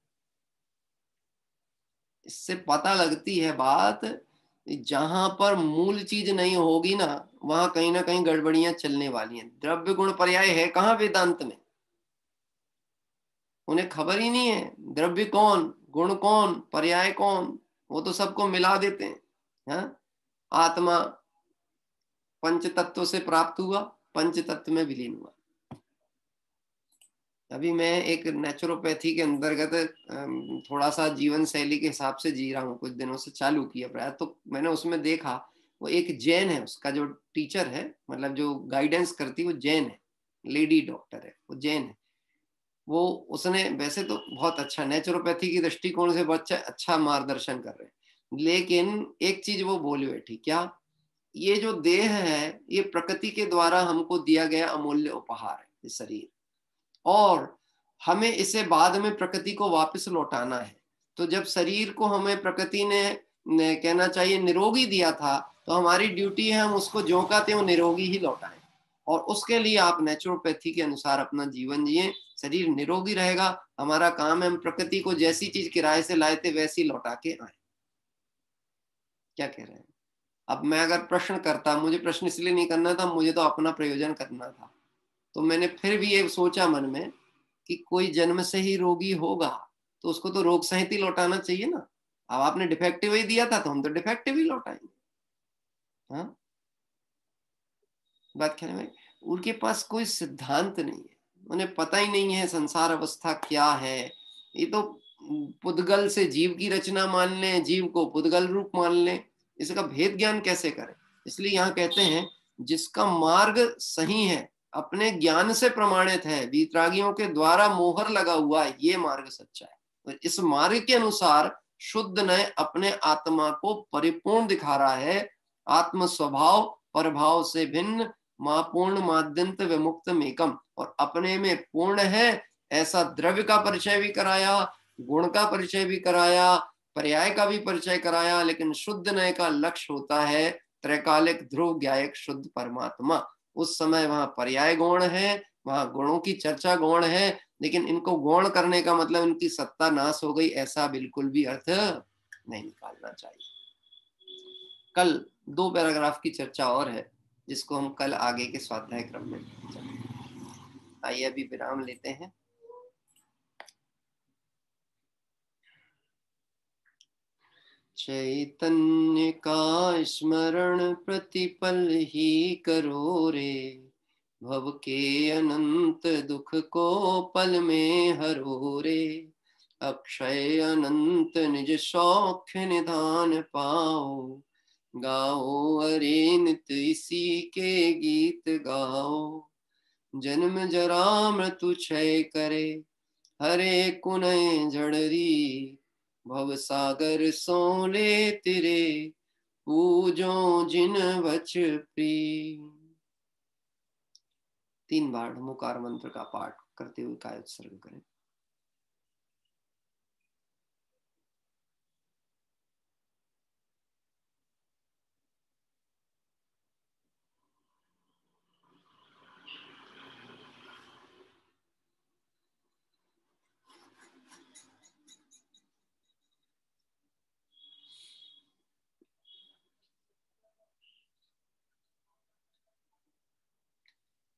इससे पता लगती है बात, जहां पर मूल चीज नहीं होगी ना वहां कहीं ना कहीं गड़बड़ियां चलने वाली हैं। द्रव्य गुण पर्याय है कहाँ वेदांत में? उन्हें खबर ही नहीं है द्रव्य कौन, गुण कौन, पर्याय कौन, वो तो सबको मिला देते हैं। हाँ? आत्मा पंच तत्व से प्राप्त हुआ, पंच तत्व में विलीन हुआ। अभी मैं एक नेचुरोपैथी के अंतर्गत थोड़ा सा जीवन शैली के हिसाब से जी रहा हूँ, कुछ दिनों से चालू किया प्रयास। तो मैंने उसमें देखा वो एक जैन है, उसका जो टीचर है, मतलब जो गाइडेंस करती वो जैन है, लेडी डॉक्टर है, वो जैन है। वो उसने वैसे तो बहुत अच्छा नेचुरोपैथी की दृष्टिकोण से बहुत अच्छा मार्गदर्शन कर रहे हैं, लेकिन एक चीज वो बोली बैठी, क्या? ये जो देह है ये प्रकृति के द्वारा हमको दिया गया अमूल्य उपहार है, ये शरीर, और हमें इसे बाद में प्रकृति को वापस लौटाना है। तो जब शरीर को हमें प्रकृति ने कहना चाहिए निरोगी दिया था, तो हमारी ड्यूटी है हम उसको ज्यों का त्यों निरोगी ही लौटाएं, और उसके लिए आप नेचुरोपैथी के अनुसार अपना जीवन जिए, शरीर निरोगी रहेगा। हमारा काम है हम प्रकृति को जैसी चीज किराए से लाए थे वैसी लौटा के आए। क्या कह रहे हैं? अब मैं अगर प्रश्न करता, मुझे प्रश्न इसलिए नहीं करना था, मुझे तो अपना प्रयोजन करना था, तो मैंने फिर भी ये सोचा मन में कि कोई जन्म से ही रोगी होगा तो उसको तो रोग सहित ही लौटाना चाहिए ना। अब आपने डिफेक्टिव ही दिया था तो हम तो डिफेक्टिव ही लौटाएंगे। हाँ, बात ख्याल में, उनके पास कोई सिद्धांत नहीं है, उन्हें पता ही नहीं है संसार अवस्था क्या है। ये तो पुद्गल से जीव की रचना मान लें, जीव को पुद्गल रूप मान लें, इसका भेद ज्ञान कैसे करें? इसलिए यहाँ कहते हैं जिसका मार्ग सही है, अपने ज्ञान से प्रमाणित है, वीतरागियों के द्वारा मोहर लगा हुआ है, ये मार्ग सच्चा है। तो इस मार्ग के अनुसार शुद्ध ने अपने आत्मा को परिपूर्ण दिखा रहा है, आत्म स्वभाव परभाव से भिन्न, मां पूर्ण माद्यंत विमुक्त मेकम, और अपने में पूर्ण है ऐसा द्रव्य का परिचय भी कराया, गुण का परिचय भी कराया, पर्याय का भी परिचय कराया। लेकिन शुद्ध नय का लक्ष्य होता है त्रैकालिक ध्रुव ज्ञायक शुद्ध परमात्मा। उस समय वहां पर्याय गौण है, वहां गुणों की चर्चा गौण है, लेकिन इनको गौण करने का मतलब इनकी सत्ता नाश हो गई, ऐसा बिल्कुल भी अर्थ नहीं निकालना चाहिए। कल 2 पैराग्राफ की चर्चा और है, जिसको हम कल आगे के स्वाध्याय क्रम में चलेंगे। आइए अभी विराम लेते हैं। चैतन्य का स्मरण प्रतिपल ही करो रे, भव के अनंत दुख को पल में हरो रे, अक्षय अनंत निज सौख्य निधान पाओ, गाओ अरे नित इसी के गीत गाओ, जन्म जरा मृत्यु क्षय करे, हरे कुनय जड़री, भव सागर सोले तिरे, पूजो जिन वच प्री। 3 बार मुकार मंत्र का पाठ करते हुए काय उत्सर्ग करें।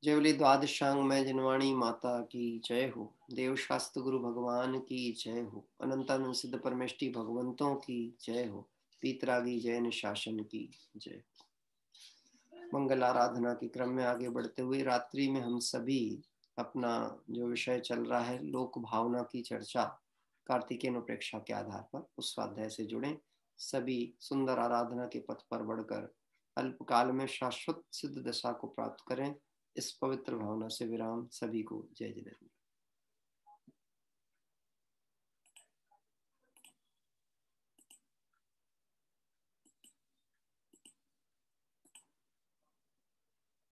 जय बोले द्वादशांग में जनवाणी माता की जय हो, देव शास्त्र गुरु भगवान की जय हो, अनंतानंद सिद्ध परमेष्टि भगवंतों की जय हो, पीतरागी जैन शासन की जय। मंगल आराधना के क्रम में आगे बढ़ते हुए रात्रि में हम सभी अपना जो विषय चल रहा है लोक भावना की चर्चा कार्तिकेय प्रेक्षा के आधार पर, उस स्वाध्याय से जुड़े सभी सुंदर आराधना के पथ पर बढ़कर अल्पकाल में शाश्वत सिद्ध दशा को प्राप्त करें। इस पवित्र भावना से विराम। सभी को जय जिनेंद्र।